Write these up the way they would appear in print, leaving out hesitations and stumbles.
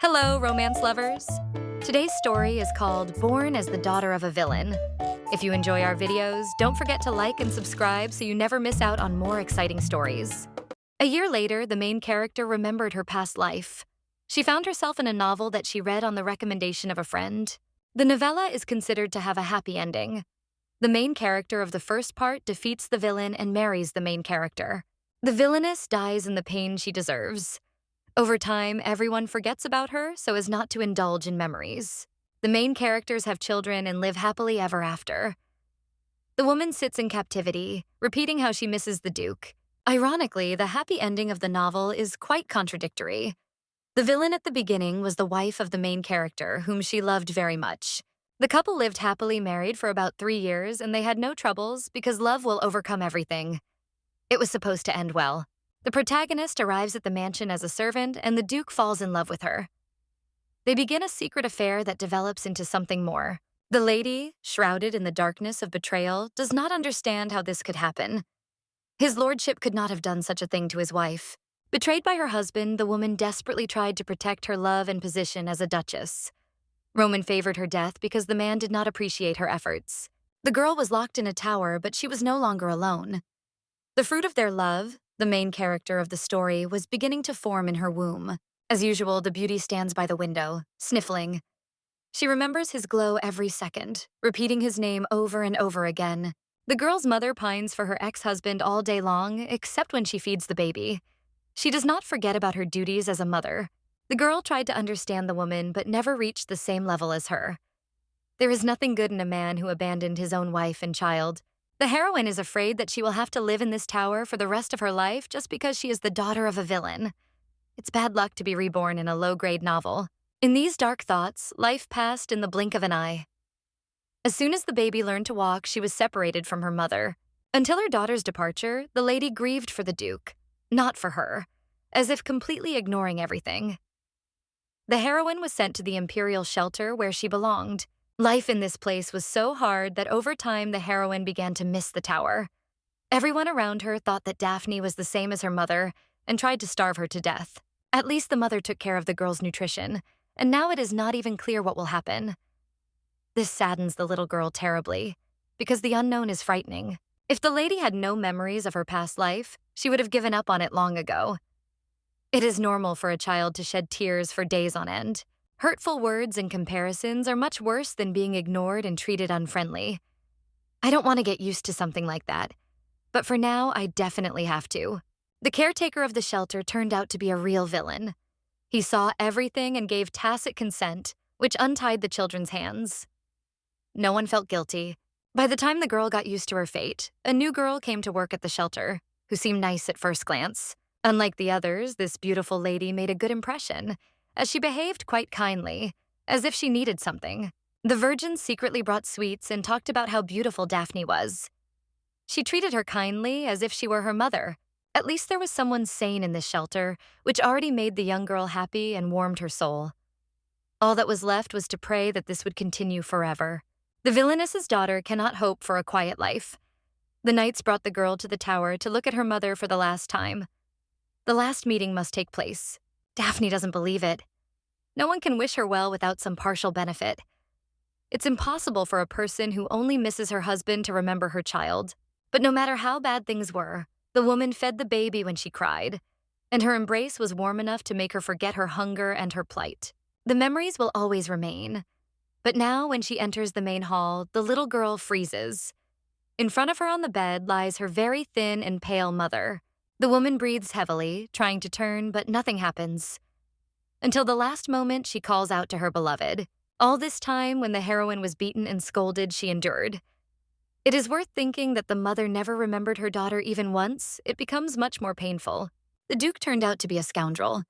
Hello, romance lovers! Today's story is called Born as the Daughter of a Villain. If you enjoy our videos, don't forget to like and subscribe so you never miss out on more exciting stories. A year later, the main character remembered her past life. She found herself in a novel that she read on the recommendation of a friend. The novella is considered to have a happy ending. The main character of the first part defeats the villain and marries the main character. The villainess dies in the pain she deserves. Over time, everyone forgets about her so as not to indulge in memories. The main characters have children and live happily ever after. The woman sits in captivity, repeating how she misses the Duke. Ironically, the happy ending of the novel is quite contradictory. The villain at the beginning was the wife of the main character, whom she loved very much. The couple lived happily married for about 3 years, and they had no troubles because love will overcome everything. It was supposed to end well. The protagonist arrives at the mansion as a servant, and the Duke falls in love with her. They begin a secret affair that develops into something more. The lady, shrouded in the darkness of betrayal, does not understand how this could happen. His lordship could not have done such a thing to his wife. Betrayed by her husband, the woman desperately tried to protect her love and position as a duchess. Roman favored her death because the man did not appreciate her efforts. The girl was locked in a tower, but she was no longer alone. The fruit of their love, the main character of the story, was beginning to form in her womb. As usual, the beauty stands by the window, sniffling. She remembers his glow every second, repeating his name over and over again. The girl's mother pines for her ex-husband all day long, except when she feeds the baby. She does not forget about her duties as a mother. The girl tried to understand the woman, but never reached the same level as her. There is nothing good in a man who abandoned his own wife and child. The heroine is afraid that she will have to live in this tower for the rest of her life just because she is the daughter of a villain. It's bad luck to be reborn in a low-grade novel. In these dark thoughts, life passed in the blink of an eye. As soon as the baby learned to walk, she was separated from her mother. Until her daughter's departure, the lady grieved for the Duke, not for her, as if completely ignoring everything. The heroine was sent to the imperial shelter where she belonged. Life in this place was so hard that over time the heroine began to miss the tower. Everyone around her thought that Daphne was the same as her mother and tried to starve her to death. At least the mother took care of the girl's nutrition, and now it is not even clear what will happen. This saddens the little girl terribly, because the unknown is frightening. If the lady had no memories of her past life, she would have given up on it long ago. It is normal for a child to shed tears for days on end. Hurtful words and comparisons are much worse than being ignored and treated unfriendly. I don't want to get used to something like that, but for now, I definitely have to. The caretaker of the shelter turned out to be a real villain. He saw everything and gave tacit consent, which untied the children's hands. No one felt guilty. By the time the girl got used to her fate, a new girl came to work at the shelter, who seemed nice at first glance. Unlike the others, this beautiful lady made a good impression, as she behaved quite kindly, as if she needed something. The virgins secretly brought sweets and talked about how beautiful Daphne was. She treated her kindly, as if she were her mother. At least there was someone sane in this shelter, which already made the young girl happy and warmed her soul. All that was left was to pray that this would continue forever. The villainess's daughter cannot hope for a quiet life. The knights brought the girl to the tower to look at her mother for the last time. The last meeting must take place. Daphne doesn't believe it. No one can wish her well without some partial benefit. It's impossible for a person who only misses her husband to remember her child. But no matter how bad things were, the woman fed the baby when she cried, and her embrace was warm enough to make her forget her hunger and her plight. The memories will always remain. But now, when she enters the main hall, the little girl freezes. In front of her on the bed lies her very thin and pale mother. The woman breathes heavily, trying to turn, but nothing happens. Until the last moment, she calls out to her beloved. All this time, when the heroine was beaten and scolded, she endured. It is worth thinking that the mother never remembered her daughter even once. It becomes much more painful. The Duke turned out to be a scoundrel.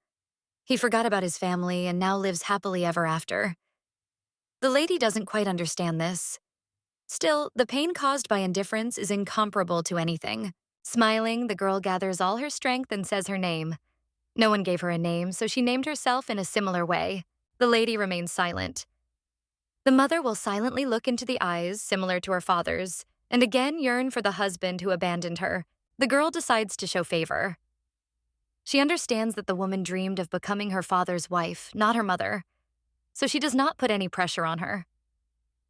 He forgot about his family and now lives happily ever after. The lady doesn't quite understand this. Still, the pain caused by indifference is incomparable to anything. Smiling, the girl gathers all her strength and says her name. No one gave her a name, so she named herself in a similar way. The lady remains silent. The mother will silently look into the eyes, similar to her father's, and again yearn for the husband who abandoned her. The girl decides to show favor. She understands that the woman dreamed of becoming her father's wife, not her mother, so she does not put any pressure on her.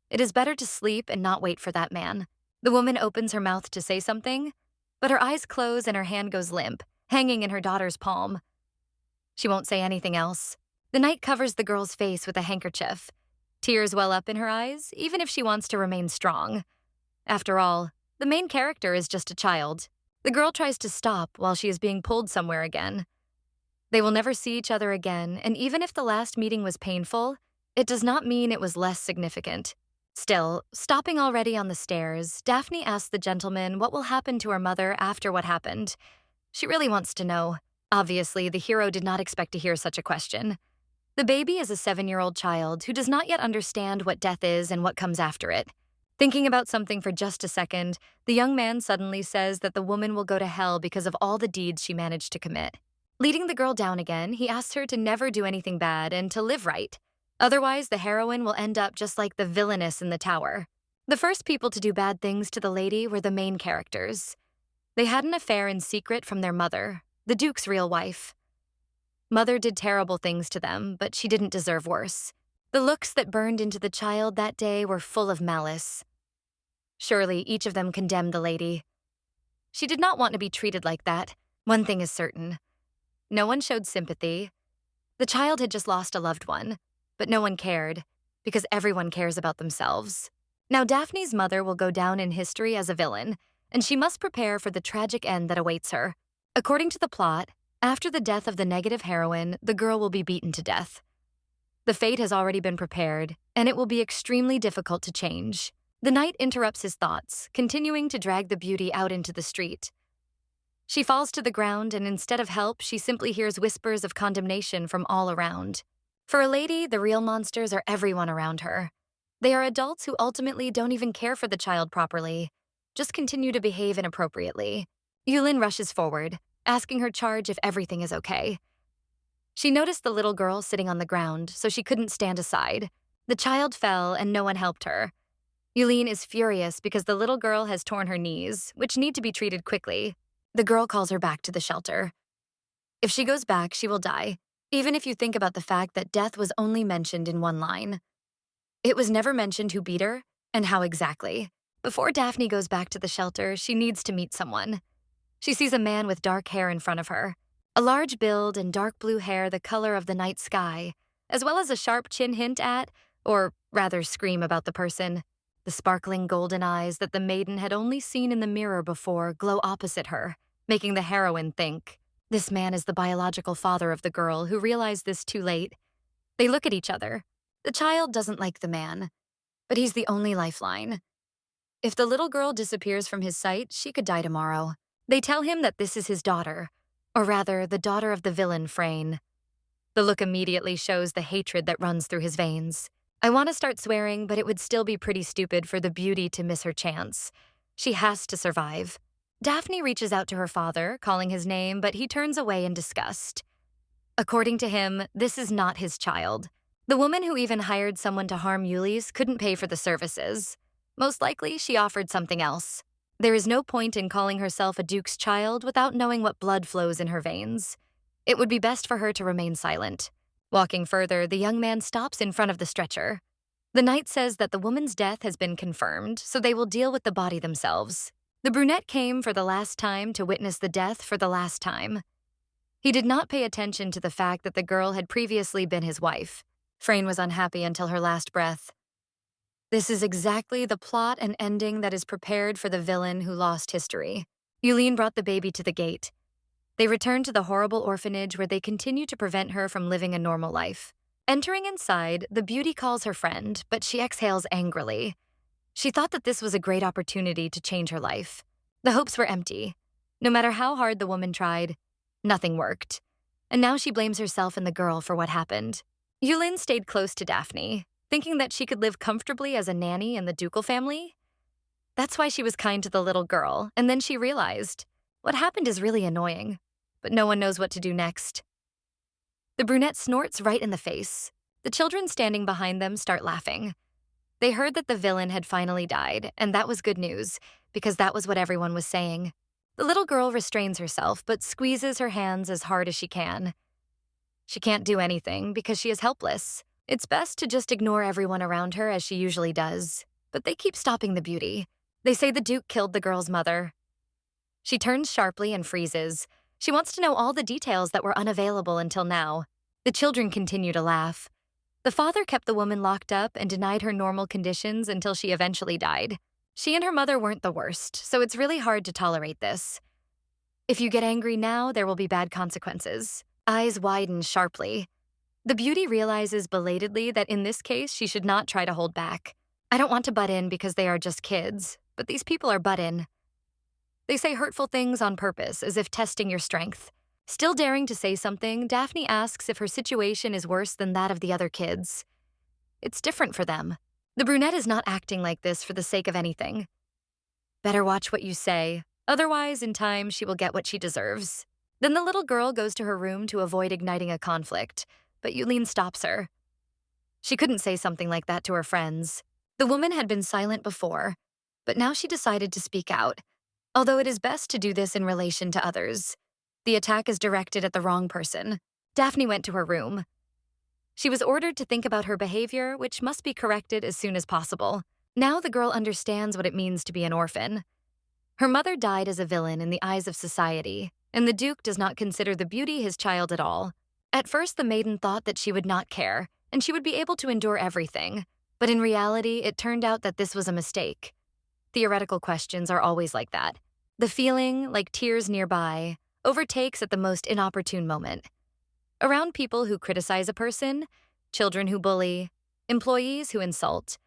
It is better to sleep and not wait for that man. The woman opens her mouth to say something, but her eyes close and her hand goes limp, hanging in her daughter's palm. She won't say anything else. The knight covers the girl's face with a handkerchief. Tears well up in her eyes, even if she wants to remain strong. After all, the main character is just a child. The girl tries to stop while she is being pulled somewhere again. They will never see each other again, and even if the last meeting was painful, it does not mean it was less significant. Still, stopping already on the stairs, Daphne asks the gentleman what will happen to her mother after what happened. She really wants to know. Obviously, the hero did not expect to hear such a question. The baby is a 7-year-old child who does not yet understand what death is and what comes after it. Thinking about something for just a second, the young man suddenly says that the woman will go to hell because of all the deeds she managed to commit. Leading the girl down again, he asks her to never do anything bad and to live right. Otherwise, the heroine will end up just like the Villainess in the tower. The first people to do bad things to the lady were the main characters. They had an affair in secret from their mother, the Duke's real wife. Mother did terrible things to them, but she didn't deserve worse. The looks that burned into the child that day were full of malice. Surely each of them condemned the lady. She did not want to be treated like that. One thing is certain. No one showed sympathy. The child had just lost a loved one, but no one cared, because everyone cares about themselves. Now Daphne's mother will go down in history as a villain, and she must prepare for the tragic end that awaits her. According to the plot, after the death of the negative heroine, the girl will be beaten to death. The fate has already been prepared, and it will be extremely difficult to change. The knight interrupts his thoughts, continuing to drag the beauty out into the street. She falls to the ground, and instead of help, she simply hears whispers of condemnation from all around. For a lady, the real monsters are everyone around her. They are adults who ultimately don't even care for the child properly, just continue to behave inappropriately. Yulin rushes forward, asking her charge if everything is okay. She noticed the little girl sitting on the ground, so she couldn't stand aside. The child fell, and no one helped her. Yulin is furious because the little girl has torn her knees, which need to be treated quickly. The girl calls her back to the shelter. If she goes back, she will die, even if you think about the fact that death was only mentioned in one line. It was never mentioned who beat her and how exactly. Before Daphne goes back to the shelter, she needs to meet someone. She sees a man with dark hair in front of her, a large build and dark blue hair the color of the night sky, as well as a sharp chin hint at, or rather scream about the person. The sparkling golden eyes that the maiden had only seen in the mirror before glow opposite her, making the heroine think, this man is the biological father of the girl who realized this too late. They look at each other. The child doesn't like the man, but he's the only lifeline. If the little girl disappears from his sight, she could die tomorrow. They tell him that this is his daughter, or rather, the daughter of the villain, Frayne. The look immediately shows the hatred that runs through his veins. I want to start swearing, but it would still be pretty stupid for the beauty to miss her chance. She has to survive. Daphne reaches out to her father, calling his name, but he turns away in disgust. According to him, this is not his child. The woman who even hired someone to harm Ulysse couldn't pay for the services. Most likely, she offered something else. There is no point in calling herself a duke's child without knowing what blood flows in her veins. It would be best for her to remain silent. Walking further, the young man stops in front of the stretcher. The knight says that the woman's death has been confirmed, so they will deal with the body themselves. The brunette came for the last time to witness the death for the last time. He did not pay attention to the fact that the girl had previously been his wife. Frayne was unhappy until her last breath. This is exactly the plot and ending that is prepared for the villain who lost history. Yulin brought the baby to the gate. They return to the horrible orphanage where they continue to prevent her from living a normal life. Entering inside, the beauty calls her friend, but she exhales angrily. She thought that this was a great opportunity to change her life. The hopes were empty. No matter how hard the woman tried, nothing worked. And now she blames herself and the girl for what happened. Yulin stayed close to Daphne, thinking that she could live comfortably as a nanny in the ducal family. That's why she was kind to the little girl, and then she realized, what happened is really annoying, but no one knows what to do next. The brunette snorts right in the face. The children standing behind them start laughing. They heard that the villain had finally died, and that was good news, because that was what everyone was saying. The little girl restrains herself but squeezes her hands as hard as she can. She can't do anything because she is helpless. It's best to just ignore everyone around her as she usually does, but they keep stopping the beauty. They say the Duke killed the girl's mother. She turns sharply and freezes. She wants to know all the details that were unavailable until now. The children continue to laugh. The father kept the woman locked up and denied her normal conditions until she eventually died. She and her mother weren't the worst, so it's really hard to tolerate this. If you get angry now, there will be bad consequences. Eyes widen sharply. The beauty realizes belatedly that in this case, she should not try to hold back. I don't want to butt in because they are just kids, but these people are butt in. They say hurtful things on purpose, as if testing your strength. Still daring to say something, Daphne asks if her situation is worse than that of the other kids. It's different for them. The brunette is not acting like this for the sake of anything. Better watch what you say, otherwise in time she will get what she deserves. Then the little girl goes to her room to avoid igniting a conflict, but Yulene stops her. She couldn't say something like that to her friends. The woman had been silent before, but now she decided to speak out, although it is best to do this in relation to others. The attack is directed at the wrong person. Daphne went to her room. She was ordered to think about her behavior, which must be corrected as soon as possible. Now the girl understands what it means to be an orphan. Her mother died as a villain in the eyes of society, and the Duke does not consider the beauty his child at all. At first, the maiden thought that she would not care, and she would be able to endure everything. But in reality, it turned out that this was a mistake. Theoretical questions are always like that. The feeling, like tears nearby, overtakes at the most inopportune moment. Around people who criticize a person, children who bully, employees who insult,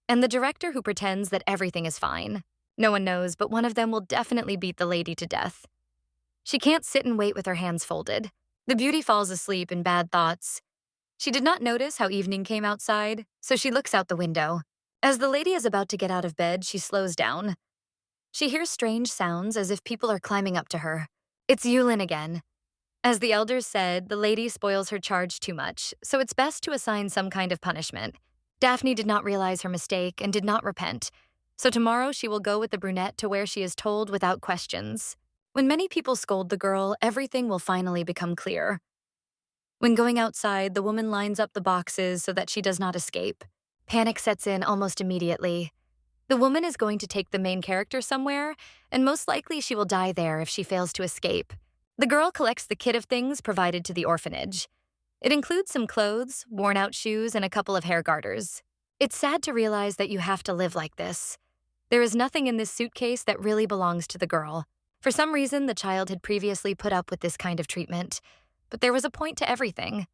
and the director who pretends that everything is fine. No one knows, but one of them will definitely beat the lady to death. She can't sit and wait with her hands folded. The beauty falls asleep in bad thoughts. She did not notice how evening came outside, so she looks out the window. As the lady is about to get out of bed, she slows down. She hears strange sounds as if people are climbing up to her. It's Yulin again. As the elders said, the lady spoils her charge too much, so it's best to assign some kind of punishment. Daphne did not realize her mistake and did not repent, so tomorrow she will go with the brunette to where she is told without questions. When many people scold the girl, everything will finally become clear. When going outside, the woman lines up the boxes so that she does not escape. Panic sets in almost immediately. The woman is going to take the main character somewhere, and most likely she will die there if she fails to escape. The girl collects the kit of things provided to the orphanage. It includes some clothes, worn-out shoes, and a couple of hair garters. It's sad to realize that you have to live like this. There is nothing in this suitcase that really belongs to the girl. For some reason, the child had previously put up with this kind of treatment, but there was a point to everything.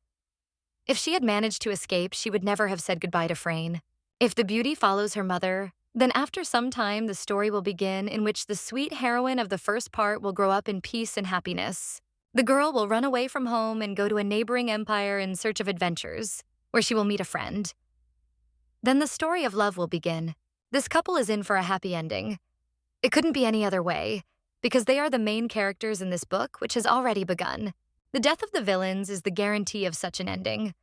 If she had managed to escape, she would never have said goodbye to Frayne. If the beauty follows her mother, then after some time the story will begin in which the sweet heroine of the first part will grow up in peace and happiness. The girl will run away from home and go to a neighboring empire in search of adventures, where she will meet a friend. Then the story of love will begin. This couple is in for a happy ending. It couldn't be any other way, because they are the main characters in this book, which has already begun. The death of the villains is the guarantee of such an ending.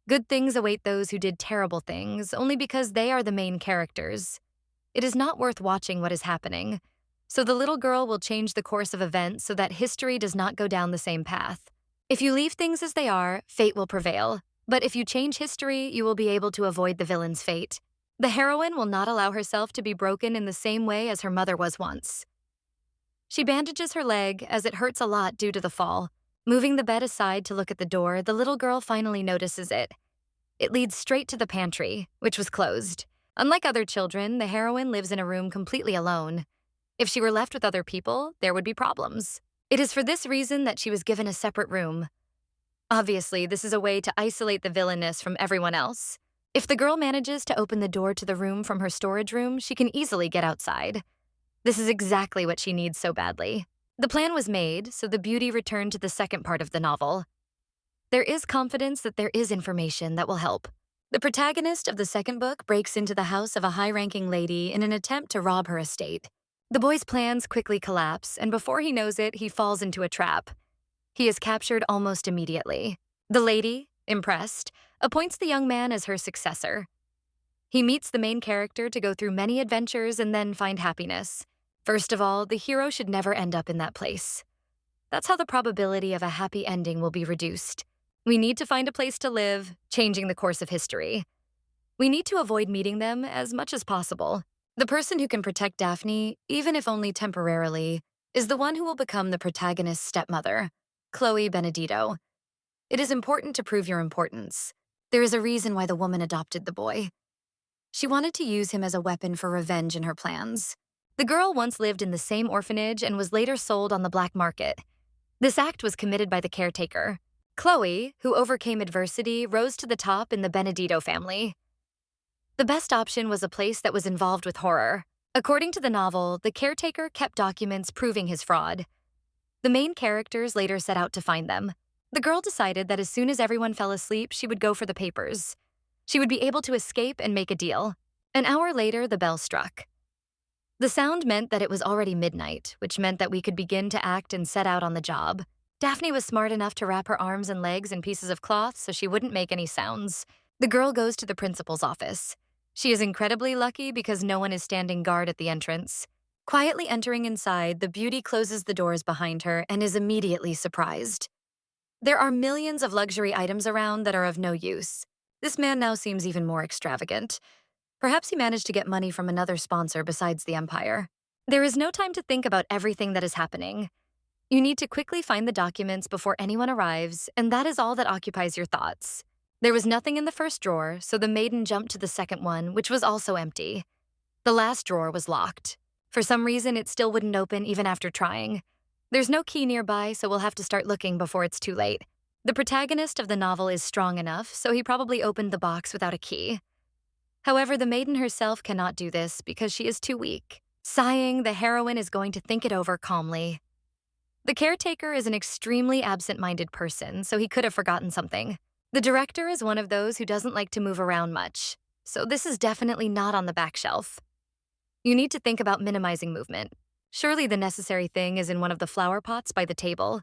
Good things await those who did terrible things only because they are the main characters. It is not worth watching what is happening, so the little girl will change the course of events so that history does not go down the same path. If you leave things as they are, fate will prevail. But if you change history, you will be able to avoid the villain's fate. The heroine will not allow herself to be broken in the same way as her mother was once. She bandages her leg as it hurts a lot due to the fall. Moving the bed aside to look at the door, the little girl finally notices it. It leads straight to the pantry, which was closed. Unlike other children, the heroine lives in a room completely alone. If she were left with other people, there would be problems. It is for this reason that she was given a separate room. Obviously, this is a way to isolate the villainess from everyone else. If the girl manages to open the door to the room from her storage room, she can easily get outside. This is exactly what she needs so badly. The plan was made, so the beauty returned to the second part of the novel. There is confidence that there is information that will help. The protagonist of the second book breaks into the house of a high-ranking lady in an attempt to rob her estate. The boy's plans quickly collapse, and before he knows it, he falls into a trap. He is captured almost immediately. The lady, impressed, appoints the young man as her successor. He meets the main character to go through many adventures and then find happiness. First of all, the hero should never end up in that place. That's how the probability of a happy ending will be reduced. We need to find a place to live, changing the course of history. We need to avoid meeting them as much as possible. The person who can protect Daphne, even if only temporarily, is the one who will become the protagonist's stepmother, Chloe Benedito. It is important to prove your importance. There is a reason why the woman adopted the boy. She wanted to use him as a weapon for revenge in her plans. The girl once lived in the same orphanage and was later sold on the black market. This act was committed by the caretaker. Chloe, who overcame adversity, rose to the top in the Benedito family. The best option was a place that was involved with horror. According to the novel, the caretaker kept documents proving his fraud. The main characters later set out to find them. The girl decided that as soon as everyone fell asleep, she would go for the papers. She would be able to escape and make a deal. An hour later, the bell struck. The sound meant that it was already midnight, which meant that we could begin to act and set out on the job. Daphne was smart enough to wrap her arms and legs in pieces of cloth so she wouldn't make any sounds. The girl goes to the principal's office. She is incredibly lucky because no one is standing guard at the entrance. Quietly entering inside, the beauty closes the doors behind her and is immediately surprised. There are millions of luxury items around that are of no use. This man now seems even more extravagant. Perhaps he managed to get money from another sponsor besides the Empire. There is no time to think about everything that is happening. You need to quickly find the documents before anyone arrives, and that is all that occupies your thoughts. There was nothing in the first drawer, so the maiden jumped to the second one, which was also empty. The last drawer was locked. For some reason, it still wouldn't open even after trying. There's no key nearby, so we'll have to start looking before it's too late. The protagonist of the novel is strong enough, so he probably opened the box without a key. However, the maiden herself cannot do this because she is too weak. Sighing, the heroine is going to think it over calmly. The caretaker is an extremely absent-minded person, so he could have forgotten something. The director is one of those who doesn't like to move around much, so this is definitely not on the back shelf. You need to think about minimizing movement. Surely the necessary thing is in one of the flower pots by the table.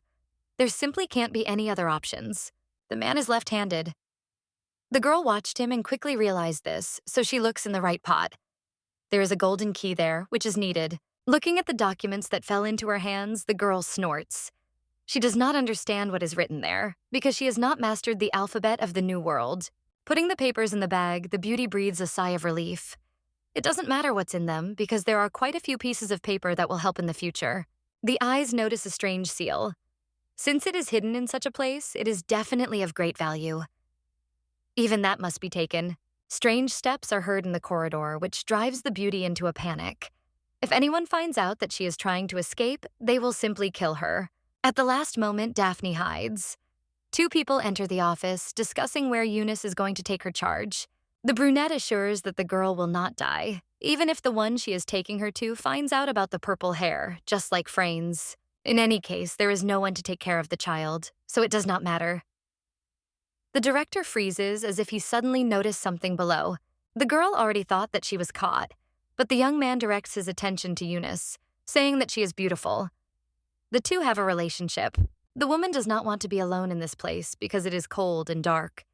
There simply can't be any other options. The man is left-handed. The girl watched him and quickly realized this, so she looks in the right pot. There is a golden key there, which is needed. Looking at the documents that fell into her hands, the girl snorts. She does not understand what is written there, because she has not mastered the alphabet of the New World. Putting the papers in the bag, the beauty breathes a sigh of relief. It doesn't matter what's in them, because there are quite a few pieces of paper that will help in the future. The eyes notice a strange seal. Since it is hidden in such a place, it is definitely of great value. Even that must be taken. Strange steps are heard in the corridor, which drives the beauty into a panic. If anyone finds out that she is trying to escape, they will simply kill her. At the last moment, Daphne hides. Two people enter the office, discussing where Eunice is going to take her charge. The brunette assures that the girl will not die, even if the one she is taking her to finds out about the purple hair, just like Frayne's. In any case, there is no one to take care of the child, so it does not matter. The director freezes as if he suddenly noticed something below. The girl already thought that she was caught, but the young man directs his attention to Eunice, saying that she is beautiful. The two have a relationship. The woman does not want to be alone in this place because it is cold and dark.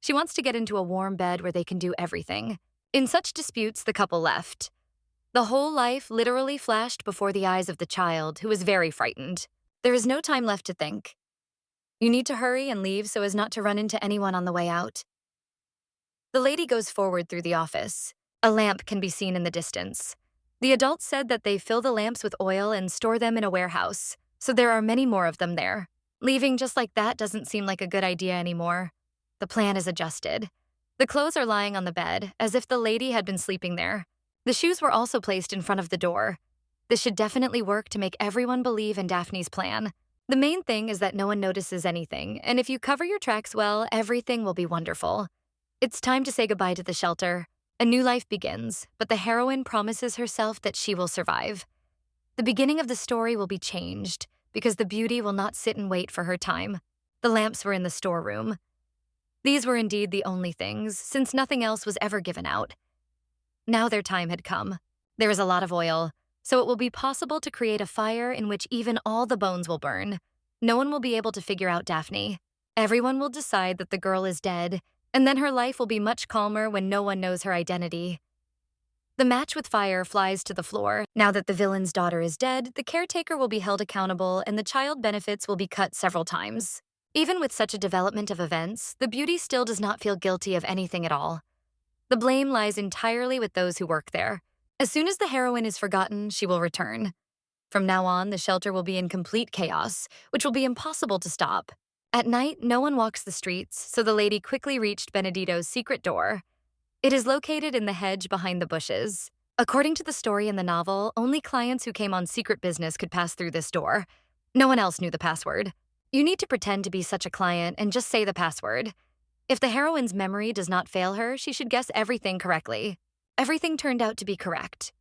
She wants to get into a warm bed where they can do everything. In such disputes, the couple left. The whole life literally flashed before the eyes of the child, who is very frightened. There is no time left to think. You need to hurry and leave so as not to run into anyone on the way out. The lady goes forward through the office. A lamp can be seen in the distance. The adults said that they fill the lamps with oil and store them in a warehouse, so there are many more of them there. Leaving just like that doesn't seem like a good idea anymore. The plan is adjusted. The clothes are lying on the bed, as if the lady had been sleeping there. The shoes were also placed in front of the door. This should definitely work to make everyone believe in Daphne's plan. The main thing is that no one notices anything, and if you cover your tracks well, everything will be wonderful. It's time to say goodbye to the shelter. A new life begins, but the heroine promises herself that she will survive. The beginning of the story will be changed, because the beauty will not sit and wait for her time. The lamps were in the storeroom. These were indeed the only things, since nothing else was ever given out. Now their time had come. There is a lot of oil, so it will be possible to create a fire in which even all the bones will burn. No one will be able to figure out Daphne. Everyone will decide that the girl is dead, and then her life will be much calmer when no one knows her identity. The match with fire flies to the floor. Now that the villain's daughter is dead, the caretaker will be held accountable and the child benefits will be cut several times. Even with such a development of events, the beauty still does not feel guilty of anything at all. The blame lies entirely with those who work there. As soon as the heroine is forgotten, she will return. From now on, the shelter will be in complete chaos, which will be impossible to stop. At night, no one walks the streets, so the lady quickly reached Benedito's secret door. It is located in the hedge behind the bushes. According to the story in the novel, only clients who came on secret business could pass through this door. No one else knew the password. You need to pretend to be such a client and just say the password. If the heroine's memory does not fail her, she should guess everything correctly. Everything turned out to be correct.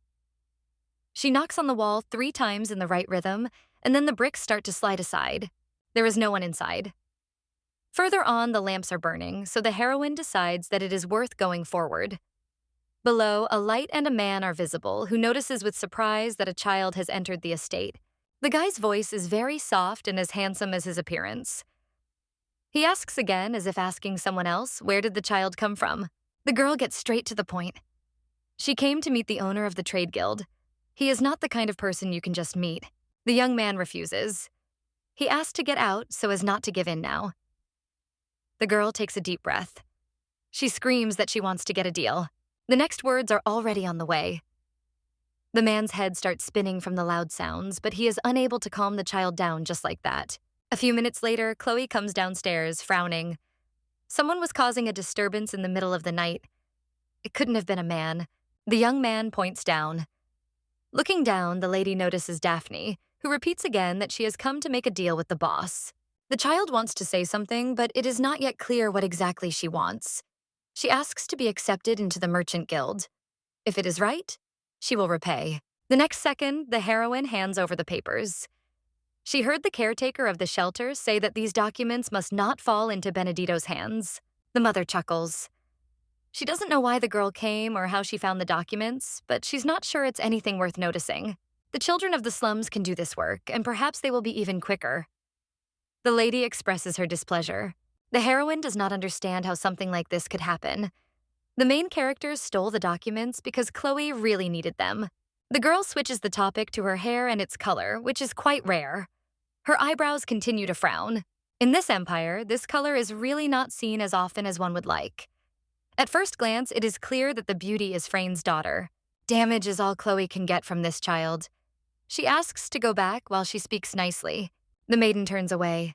She knocks on the wall 3 times in the right rhythm, and then the bricks start to slide aside. There is no one inside. Further on, the lamps are burning, so the heroine decides that it is worth going forward. Below, a light and a man are visible, who notices with surprise that a child has entered the estate. The guy's voice is very soft and as handsome as his appearance. He asks again, as if asking someone else, where did the child come from? The girl gets straight to the point. She came to meet the owner of the trade guild. He is not the kind of person you can just meet. The young man refuses. He asks to get out so as not to give in now. The girl takes a deep breath. She screams that she wants to get a deal. The next words are already on the way. The man's head starts spinning from the loud sounds, but he is unable to calm the child down just like that. A few minutes later, Chloe comes downstairs, frowning. Someone was causing a disturbance in the middle of the night. It couldn't have been a man. The young man points down. Looking down, the lady notices Daphne, who repeats again that she has come to make a deal with the boss. The child wants to say something, but it is not yet clear what exactly she wants. She asks to be accepted into the merchant guild. If it is right, she will repay. The next second, the heroine hands over the papers. She heard the caretaker of the shelter say that these documents must not fall into Benedito's hands. The mother chuckles. She doesn't know why the girl came or how she found the documents, but she's not sure it's anything worth noticing. The children of the slums can do this work, and perhaps they will be even quicker. The lady expresses her displeasure. The heroine does not understand how something like this could happen. The main characters stole the documents because Chloe really needed them. The girl switches the topic to her hair and its color, which is quite rare. Her eyebrows continue to frown. In this empire, this color is really not seen as often as one would like. At first glance, it is clear that the beauty is Frane's daughter. Damage is all Chloe can get from this child. She asks to go back while she speaks nicely. The maiden turns away.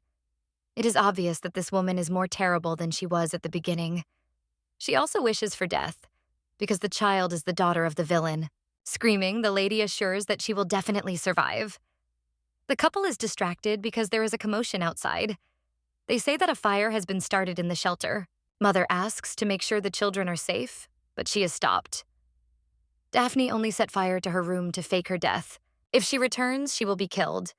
It is obvious that this woman is more terrible than she was at the beginning. She also wishes for death, because the child is the daughter of the villain. Screaming, the lady assures that she will definitely survive. The couple is distracted because there is a commotion outside. They say that a fire has been started in the shelter. Mother asks to make sure the children are safe, but she is stopped. Daphne only set fire to her room to fake her death. If she returns, she will be killed.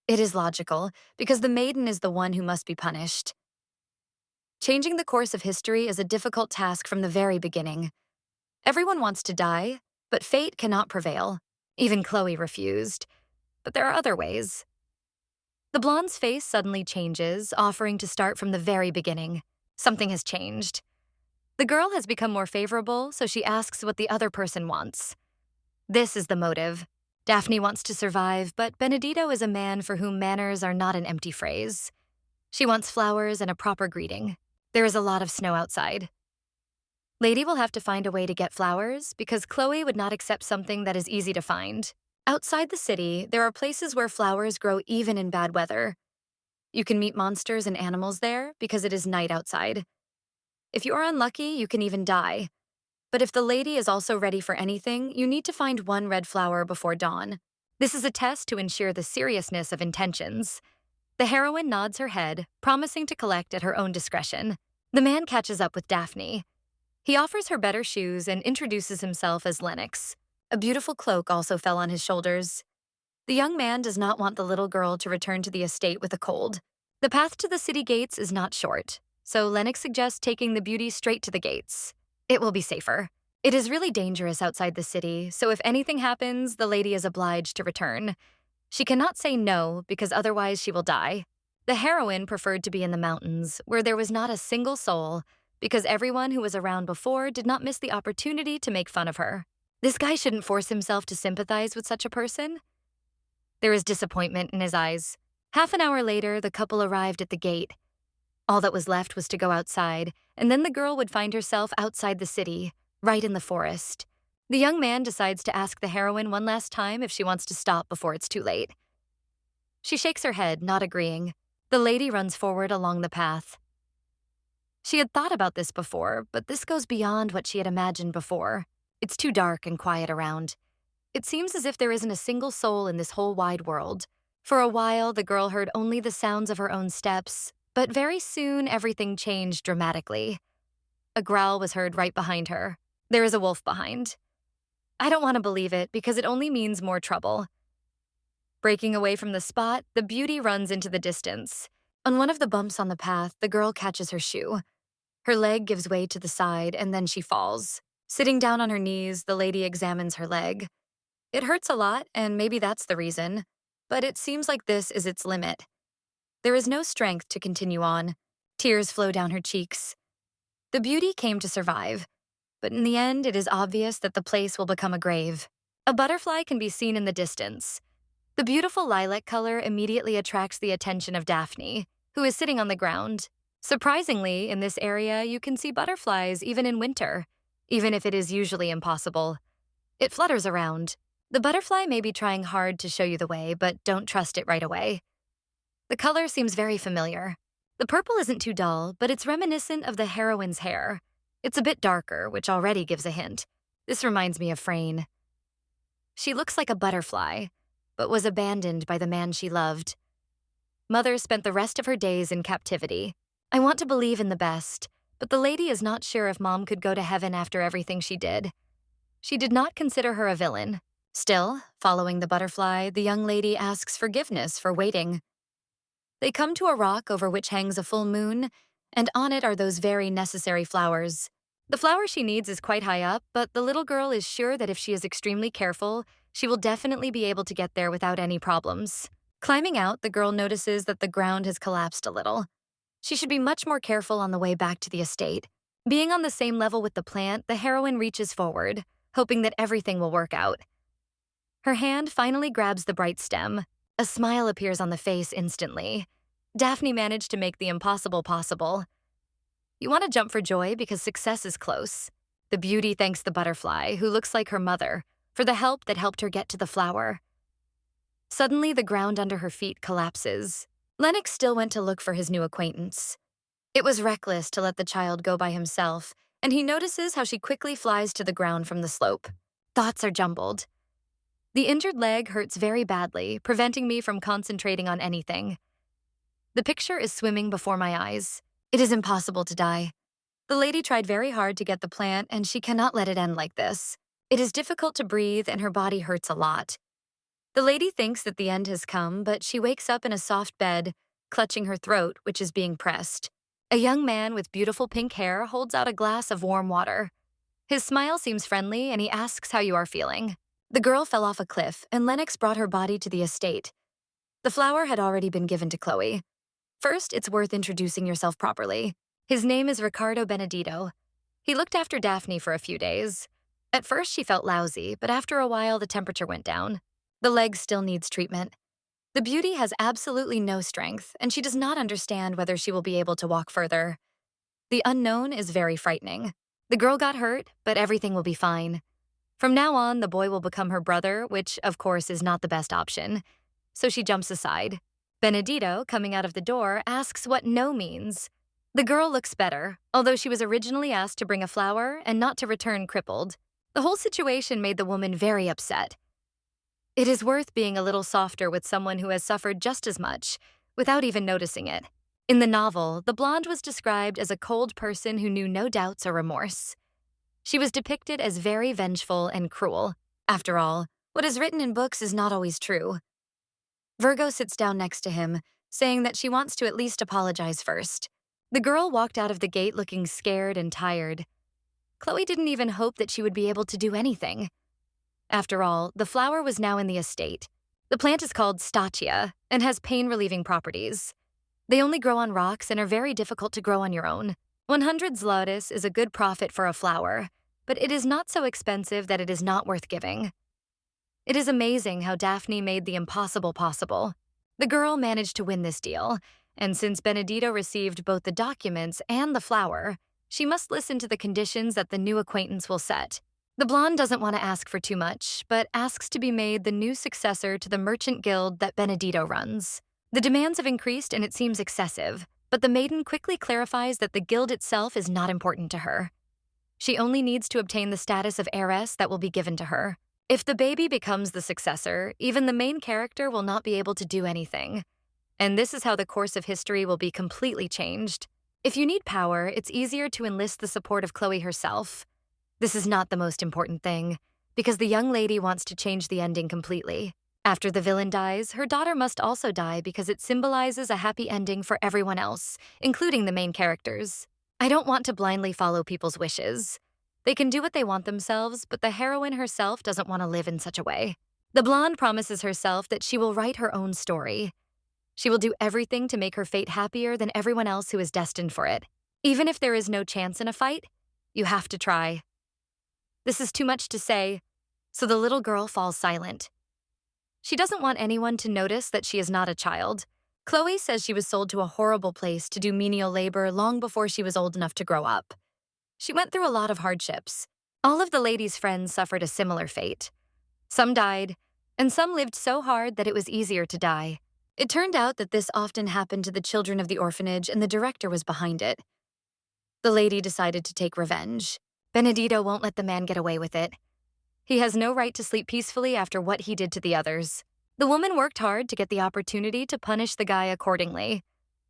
It is logical, because the maiden is the one who must be punished. Changing the course of history is a difficult task from the very beginning. Everyone wants to die, but fate cannot prevail. Even Chloe refused. But there are other ways. The blonde's face suddenly changes, offering to start from the very beginning. Something has changed. The girl has become more favorable, so she asks what the other person wants. This is the motive. Daphne wants to survive, but Benedito is a man for whom manners are not an empty phrase. She wants flowers and a proper greeting. There is a lot of snow outside. Lady will have to find a way to get flowers because Chloe would not accept something that is easy to find. Outside the city, there are places where flowers grow even in bad weather. You can meet monsters and animals there because it is night outside. If you are unlucky, you can even die. But if the lady is also ready for anything, you need to find 1 red flower before dawn. This is a test to ensure the seriousness of intentions. The heroine nods her head, promising to collect at her own discretion. The man catches up with Daphne. He offers her better shoes and introduces himself as Lennox. A beautiful cloak also fell on his shoulders. The young man does not want the little girl to return to the estate with a cold. The path to the city gates is not short, so Lennox suggests taking the beauty straight to the gates. It will be safer. It is really dangerous outside the city, so if anything happens, the lady is obliged to return. She cannot say no, because otherwise she will die. The heroine preferred to be in the mountains, where there was not a single soul, because everyone who was around before did not miss the opportunity to make fun of her. This guy shouldn't force himself to sympathize with such a person. There is disappointment in his eyes. Half an hour later, the couple arrived at the gate. All that was left was to go outside, and then the girl would find herself outside the city, right in the forest. The young man decides to ask the heroine one last time if she wants to stop before it's too late. She shakes her head, not agreeing. The lady runs forward along the path. She had thought about this before, but this goes beyond what she had imagined before. It's too dark and quiet around. It seems as if there isn't a single soul in this whole wide world. For a while, the girl heard only the sounds of her own steps, but very soon everything changed dramatically. A growl was heard right behind her. There is a wolf behind. I don't want to believe it because it only means more trouble. Breaking away from the spot, the beauty runs into the distance. On one of the bumps on the path, the girl catches her shoe. Her leg gives way to the side, and then she falls. Sitting down on her knees, the lady examines her leg. It hurts a lot, and maybe that's the reason, but it seems like this is its limit. There is no strength to continue on. Tears flow down her cheeks. The beauty came to survive, but in the end, it is obvious that the place will become a grave. A butterfly can be seen in the distance. The beautiful lilac color immediately attracts the attention of Daphne, who is sitting on the ground. Surprisingly, in this area, you can see butterflies even in winter, even if it is usually impossible. It flutters around. The butterfly may be trying hard to show you the way, but don't trust it right away. The color seems very familiar. The purple isn't too dull, but it's reminiscent of the heroine's hair. It's a bit darker, which already gives a hint. This reminds me of Frayne. She looks like a butterfly, but was abandoned by the man she loved. Mother spent the rest of her days in captivity. I want to believe in the best, but the lady is not sure if Mom could go to heaven after everything she did. She did not consider her a villain. Still, following the butterfly, the young lady asks forgiveness for waiting. They come to a rock over which hangs a full moon, and on it are those very necessary flowers. The flower she needs is quite high up, but the little girl is sure that if she is extremely careful, she will definitely be able to get there without any problems. Climbing out, the girl notices that the ground has collapsed a little. She should be much more careful on the way back to the estate. Being on the same level with the plant, the heroine reaches forward, hoping that everything will work out. Her hand finally grabs the bright stem. A smile appears on the face instantly. Daphne managed to make the impossible possible. You want to jump for joy because success is close. The beauty thanks the butterfly, who looks like her mother, for the help that helped her get to the flower. Suddenly, the ground under her feet collapses. Lennox still went to look for his new acquaintance. It was reckless to let the child go by himself, and he notices how she quickly flies to the ground from the slope. Thoughts are jumbled. The injured leg hurts very badly, preventing me from concentrating on anything. The picture is swimming before my eyes. It is impossible to die. The lady tried very hard to get the plant, and she cannot let it end like this. It is difficult to breathe, and her body hurts a lot. The lady thinks that the end has come, but she wakes up in a soft bed, clutching her throat, which is being pressed. A young man with beautiful pink hair holds out a glass of warm water. His smile seems friendly, and he asks how you are feeling. The girl fell off a cliff, and Lennox brought her body to the estate. The flower had already been given to Chloe. First, it's worth introducing yourself properly. His name is Riccardo Benedito. He looked after Daphne for a few days. At first, she felt lousy, but after a while, the temperature went down. The leg still needs treatment. The beauty has absolutely no strength, and she does not understand whether she will be able to walk further. The unknown is very frightening. The girl got hurt, but everything will be fine. From now on, the boy will become her brother, which, of course, is not the best option. So she jumps aside. Benedito, coming out of the door, asks what no means. The girl looks better, although she was originally asked to bring a flower and not to return crippled. The whole situation made the woman very upset. It is worth being a little softer with someone who has suffered just as much, without even noticing it. In the novel, the blonde was described as a cold person who knew no doubts or remorse. She was depicted as very vengeful and cruel. After all, what is written in books is not always true. Virgo sits down next to him, saying that she wants to at least apologize first. The girl walked out of the gate looking scared and tired. Chloe didn't even hope that she would be able to do anything. After all, the flower was now in the estate. The plant is called Stachia and has pain-relieving properties. They only grow on rocks and are very difficult to grow on your own. 100 zlotys is a good profit for a flower, but it is not so expensive that it is not worth giving. It is amazing how Daphne made the impossible possible. The girl managed to win this deal, and since Benedito received both the documents and the flower, she must listen to the conditions that the new acquaintance will set. The blonde doesn't want to ask for too much, but asks to be made the new successor to the merchant guild that Benedito runs. The demands have increased and it seems excessive, but the maiden quickly clarifies that the guild itself is not important to her. She only needs to obtain the status of heiress that will be given to her. If the baby becomes the successor, even the main character will not be able to do anything. And this is how the course of history will be completely changed. If you need power, it's easier to enlist the support of Chloe herself. This is not the most important thing, because the young lady wants to change the ending completely. After the villain dies, her daughter must also die because it symbolizes a happy ending for everyone else, including the main characters. I don't want to blindly follow people's wishes. They can do what they want themselves, but the heroine herself doesn't want to live in such a way. The blonde promises herself that she will write her own story. She will do everything to make her fate happier than everyone else who is destined for it. Even if there is no chance in a fight, you have to try. This is too much to say, so the little girl falls silent. She doesn't want anyone to notice that she is not a child. Chloe says she was sold to a horrible place to do menial labor long before she was old enough to grow up. She went through a lot of hardships. All of the lady's friends suffered a similar fate. Some died, and some lived so hard that it was easier to die. It turned out that this often happened to the children of the orphanage, and the director was behind it. The lady decided to take revenge. Benedito won't let the man get away with it. He has no right to sleep peacefully after what he did to the others. The woman worked hard to get the opportunity to punish the guy accordingly.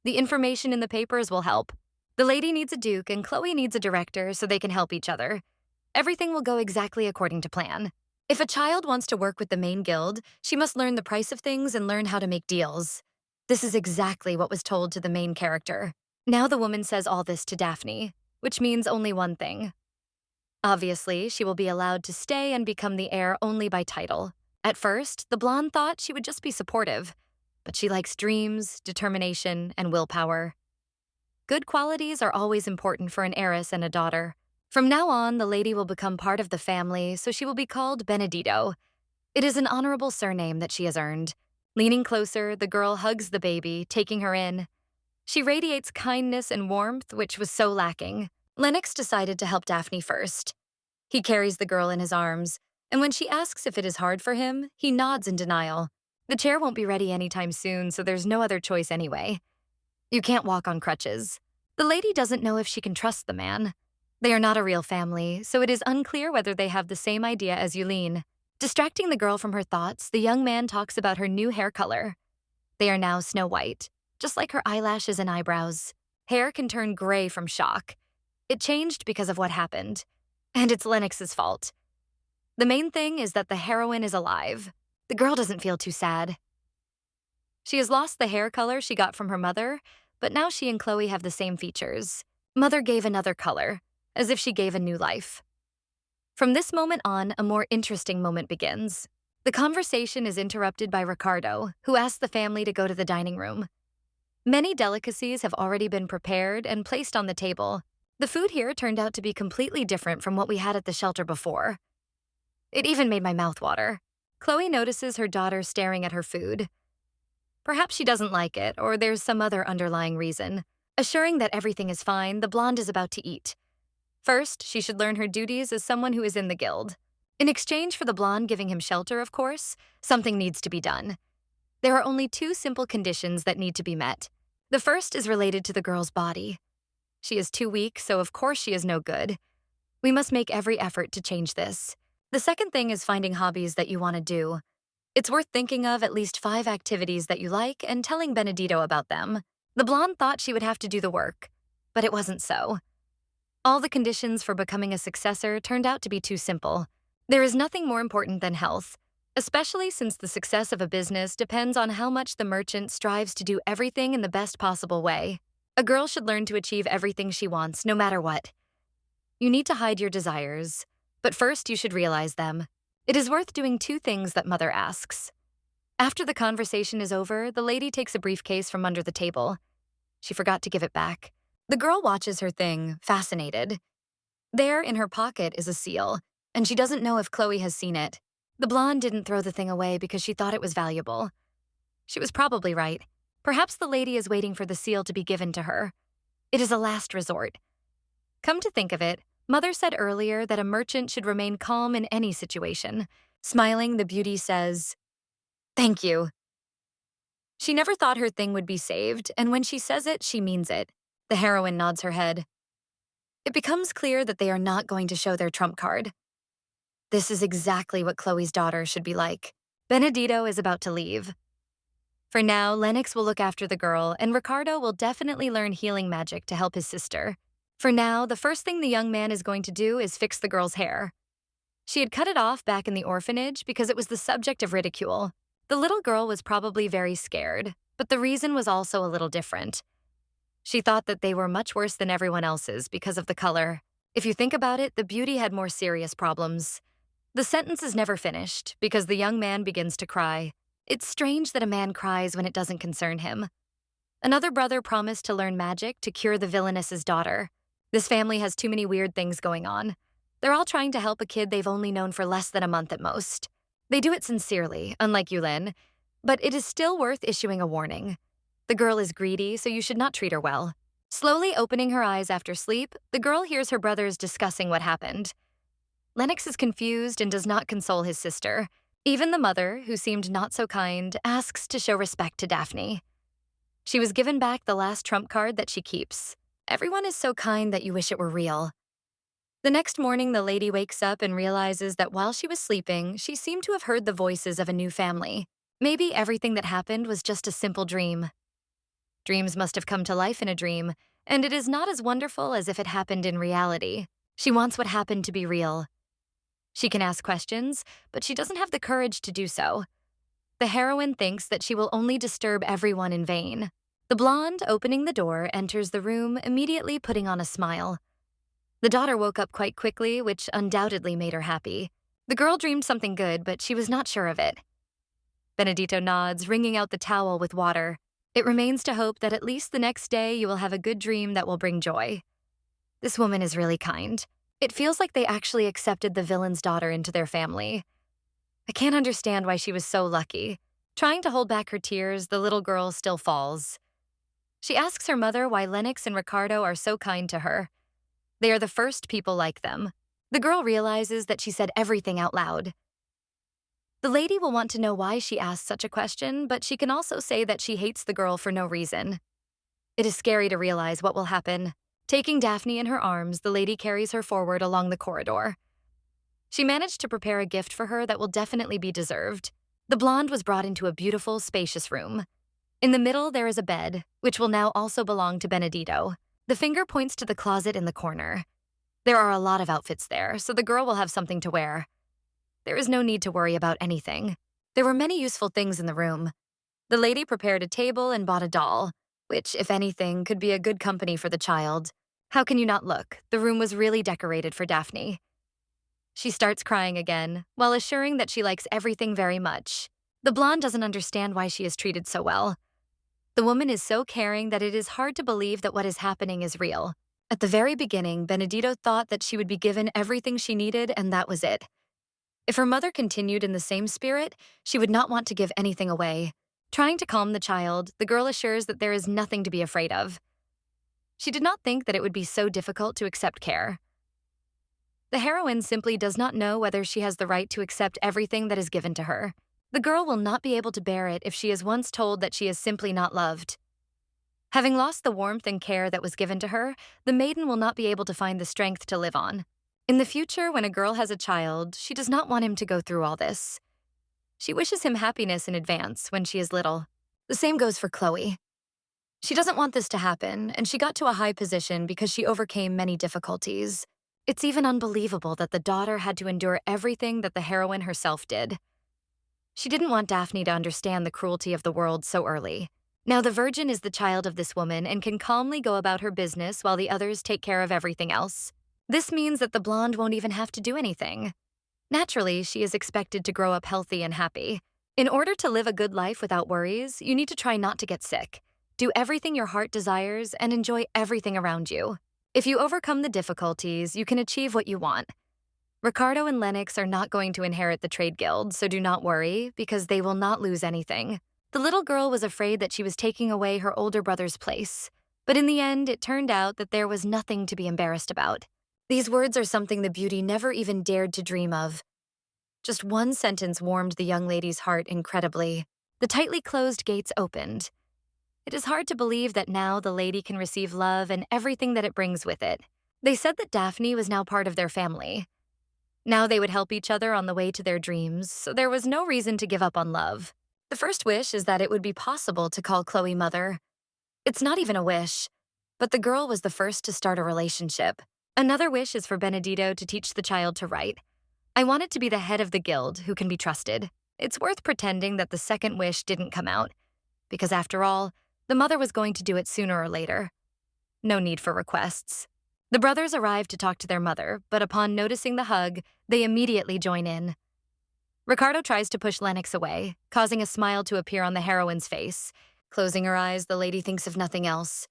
The information in the papers will help. The lady needs a duke and Chloe needs a director so they can help each other. Everything will go exactly according to plan. If a child wants to work with the main guild, she must learn the price of things and learn how to make deals. This is exactly what was told to the main character. Now the woman says all this to Daphne, which means only one thing. Obviously, she will be allowed to stay and become the heir only by title. At first, the blonde thought she would just be supportive, but she likes dreams, determination, and willpower. Good qualities are always important for an heiress and a daughter. From now on, the lady will become part of the family, so she will be called Benedito. It is an honorable surname that she has earned. Leaning closer, the girl hugs the baby, taking her in. She radiates kindness and warmth, which was so lacking. Lennox decided to help Daphne first. He carries the girl in his arms, and when she asks if it is hard for him, he nods in denial. The chair won't be ready anytime soon, so there's no other choice anyway. You can't walk on crutches. The lady doesn't know if she can trust the man. They are not a real family, so it is unclear whether they have the same idea as Yulene. Distracting the girl from her thoughts, the young man talks about her new hair color. They are now snow white, just like her eyelashes and eyebrows. Hair can turn gray from shock. It changed because of what happened, and it's Lennox's fault. The main thing is that the heroine is alive. The girl doesn't feel too sad. She has lost the hair color she got from her mother, but now she and Chloe have the same features. Mother gave another color, as if she gave a new life. From this moment on, a more interesting moment begins. The conversation is interrupted by Ricardo, who asks the family to go to the dining room. Many delicacies have already been prepared and placed on the table. The food here turned out to be completely different from what we had at the shelter before. It even made my mouth water. Chloe notices her daughter staring at her food. Perhaps she doesn't like it, or there's some other underlying reason. Assuring that everything is fine, the blonde is about to eat. First, she should learn her duties as someone who is in the guild. In exchange for the blonde giving him shelter, of course, something needs to be done. There are only two simple conditions that need to be met. The first is related to the girl's body. She is too weak, so of course she is no good. We must make every effort to change this. The second thing is finding hobbies that you want to do. It's worth thinking of at least 5 activities that you like and telling Benedito about them. The blonde thought she would have to do the work, but it wasn't so. All the conditions for becoming a successor turned out to be too simple. There is nothing more important than health, especially since the success of a business depends on how much the merchant strives to do everything in the best possible way. A girl should learn to achieve everything she wants, no matter what. You need to hide your desires, but first you should realize them. It is worth doing 2 things that Mother asks. After the conversation is over, the lady takes a briefcase from under the table. She forgot to give it back. The girl watches her thing, fascinated. There, in her pocket, is a seal, and she doesn't know if Chloe has seen it. The blonde didn't throw the thing away because she thought it was valuable. She was probably right. Perhaps the lady is waiting for the seal to be given to her. It is a last resort. Come to think of it, Mother said earlier that a merchant should remain calm in any situation. Smiling, the beauty says, "Thank you." She never thought her thing would be saved, and when she says it, she means it. The heroine nods her head. It becomes clear that they are not going to show their trump card. This is exactly what Chloe's daughter should be like. Benedito is about to leave. For now, Lennox will look after the girl, and Ricardo will definitely learn healing magic to help his sister. For now, the first thing the young man is going to do is fix the girl's hair. She had cut it off back in the orphanage because it was the subject of ridicule. The little girl was probably very scared, but the reason was also a little different. She thought that they were much worse than everyone else's because of the color. If you think about it, the beauty had more serious problems. The sentence is never finished because the young man begins to cry. It's strange that a man cries when it doesn't concern him. Another brother promised to learn magic to cure the Villainess's daughter. This family has too many weird things going on. They're all trying to help a kid they've only known for less than a month at most. They do it sincerely, unlike Yulin, but it is still worth issuing a warning. The girl is greedy, so you should not treat her well. Slowly opening her eyes after sleep, the girl hears her brothers discussing what happened. Lennox is confused and does not console his sister. Even the mother, who seemed not so kind, asks to show respect to Daphne. She was given back the last trump card that she keeps. Everyone is so kind that you wish it were real. The next morning, the lady wakes up and realizes that while she was sleeping, she seemed to have heard the voices of a new family. Maybe everything that happened was just a simple dream. Dreams must have come to life in a dream, and it is not as wonderful as if it happened in reality. She wants what happened to be real. She can ask questions, but she doesn't have the courage to do so. The heroine thinks that she will only disturb everyone in vain. The blonde, opening the door, enters the room, immediately putting on a smile. The daughter woke up quite quickly, which undoubtedly made her happy. The girl dreamed something good, but she was not sure of it. Benedito nods, wringing out the towel with water. It remains to hope that at least the next day you will have a good dream that will bring joy. This woman is really kind. It feels like they actually accepted the villain's daughter into their family. I can't understand why she was so lucky. Trying to hold back her tears, the little girl still falls. She asks her mother why Lennox and Ricardo are so kind to her. They are the first people like them. The girl realizes that she said everything out loud. The lady will want to know why she asked such a question, but she can also say that she hates the girl for no reason. It is scary to realize what will happen. Taking Daphne in her arms, the lady carries her forward along the corridor. She managed to prepare a gift for her that will definitely be deserved. The blonde was brought into a beautiful, spacious room. In the middle, there is a bed, which will now also belong to Benedito. The finger points to the closet in the corner. There are a lot of outfits there, so the girl will have something to wear. There is no need to worry about anything. There were many useful things in the room. The lady prepared a table and bought a doll, which, if anything, could be a good company for the child. How can you not look? The room was really decorated for Daphne. She starts crying again, while assuring that she likes everything very much. The blonde doesn't understand why she is treated so well. The woman is so caring that it is hard to believe that what is happening is real. At the very beginning, Benedito thought that she would be given everything she needed, and that was it. If her mother continued in the same spirit, she would not want to give anything away. Trying to calm the child, the girl assures that there is nothing to be afraid of. She did not think that it would be so difficult to accept care. The heroine simply does not know whether she has the right to accept everything that is given to her. The girl will not be able to bear it if she is once told that she is simply not loved. Having lost the warmth and care that was given to her, the maiden will not be able to find the strength to live on. In the future, when a girl has a child, she does not want him to go through all this. She wishes him happiness in advance when she is little. The same goes for Chloe. She doesn't want this to happen, and she got to a high position because she overcame many difficulties. It's even unbelievable that the daughter had to endure everything that the heroine herself did. She didn't want Daphne to understand the cruelty of the world so early. Now the virgin is the child of this woman and can calmly go about her business while the others take care of everything else. This means that the blonde won't even have to do anything. Naturally, she is expected to grow up healthy and happy. In order to live a good life without worries, you need to try not to get sick. Do everything your heart desires and enjoy everything around you. If you overcome the difficulties, you can achieve what you want. Ricardo and Lennox are not going to inherit the trade guild, so do not worry, because they will not lose anything. The little girl was afraid that she was taking away her older brother's place, but in the end, it turned out that there was nothing to be embarrassed about. These words are something the beauty never even dared to dream of. Just one sentence warmed the young lady's heart incredibly. The tightly closed gates opened. It is hard to believe that now the lady can receive love and everything that it brings with it. They said that Daphne was now part of their family. Now they would help each other on the way to their dreams, so there was no reason to give up on love. The first wish is that it would be possible to call Chloe mother. It's not even a wish, but the girl was the first to start a relationship. Another wish is for Benedito to teach the child to write. I want it to be the head of the guild who can be trusted. It's worth pretending that the second wish didn't come out, because after all, the mother was going to do it sooner or later. No need for requests. The brothers arrive to talk to their mother, but upon noticing the hug, they immediately join in. Ricardo tries to push Lennox away, causing a smile to appear on the heroine's face. Closing her eyes, the lady thinks of nothing else.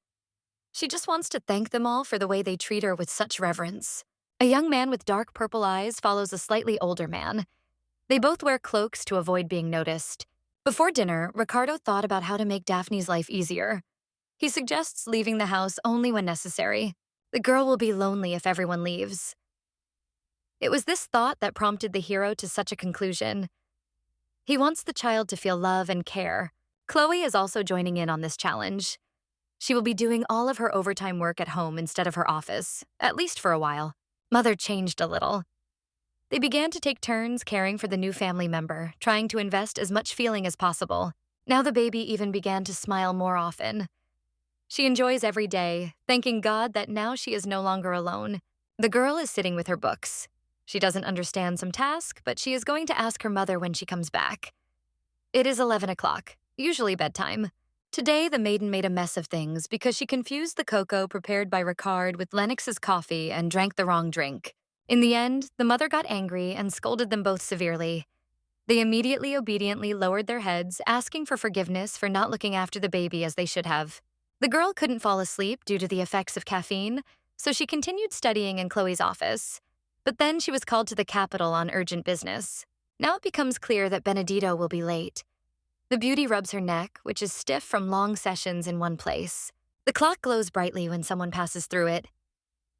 She just wants to thank them all for the way they treat her with such reverence. A young man with dark purple eyes follows a slightly older man. They both wear cloaks to avoid being noticed. Before dinner, Ricardo thought about how to make Daphne's life easier. He suggests leaving the house only when necessary. The girl will be lonely if everyone leaves. It was this thought that prompted the hero to such a conclusion. He wants the child to feel love and care. Chloe is also joining in on this challenge. She will be doing all of her overtime work at home instead of her office, at least for a while. Mother changed a little. They began to take turns caring for the new family member, trying to invest as much feeling as possible. Now the baby even began to smile more often. She enjoys every day, thanking God that now she is no longer alone. The girl is sitting with her books. She doesn't understand some task, but she is going to ask her mother when she comes back. It is 11 o'clock, usually bedtime. Today, the maiden made a mess of things because she confused the cocoa prepared by Ricard with Lennox's coffee and drank the wrong drink. In the end, the mother got angry and scolded them both severely. They immediately obediently lowered their heads, asking for forgiveness for not looking after the baby as they should have. The girl couldn't fall asleep due to the effects of caffeine, so she continued studying in Chloe's office. But then she was called to the capital on urgent business. Now it becomes clear that Benedito will be late. The beauty rubs her neck, which is stiff from long sessions in one place. The clock glows brightly when someone passes through it.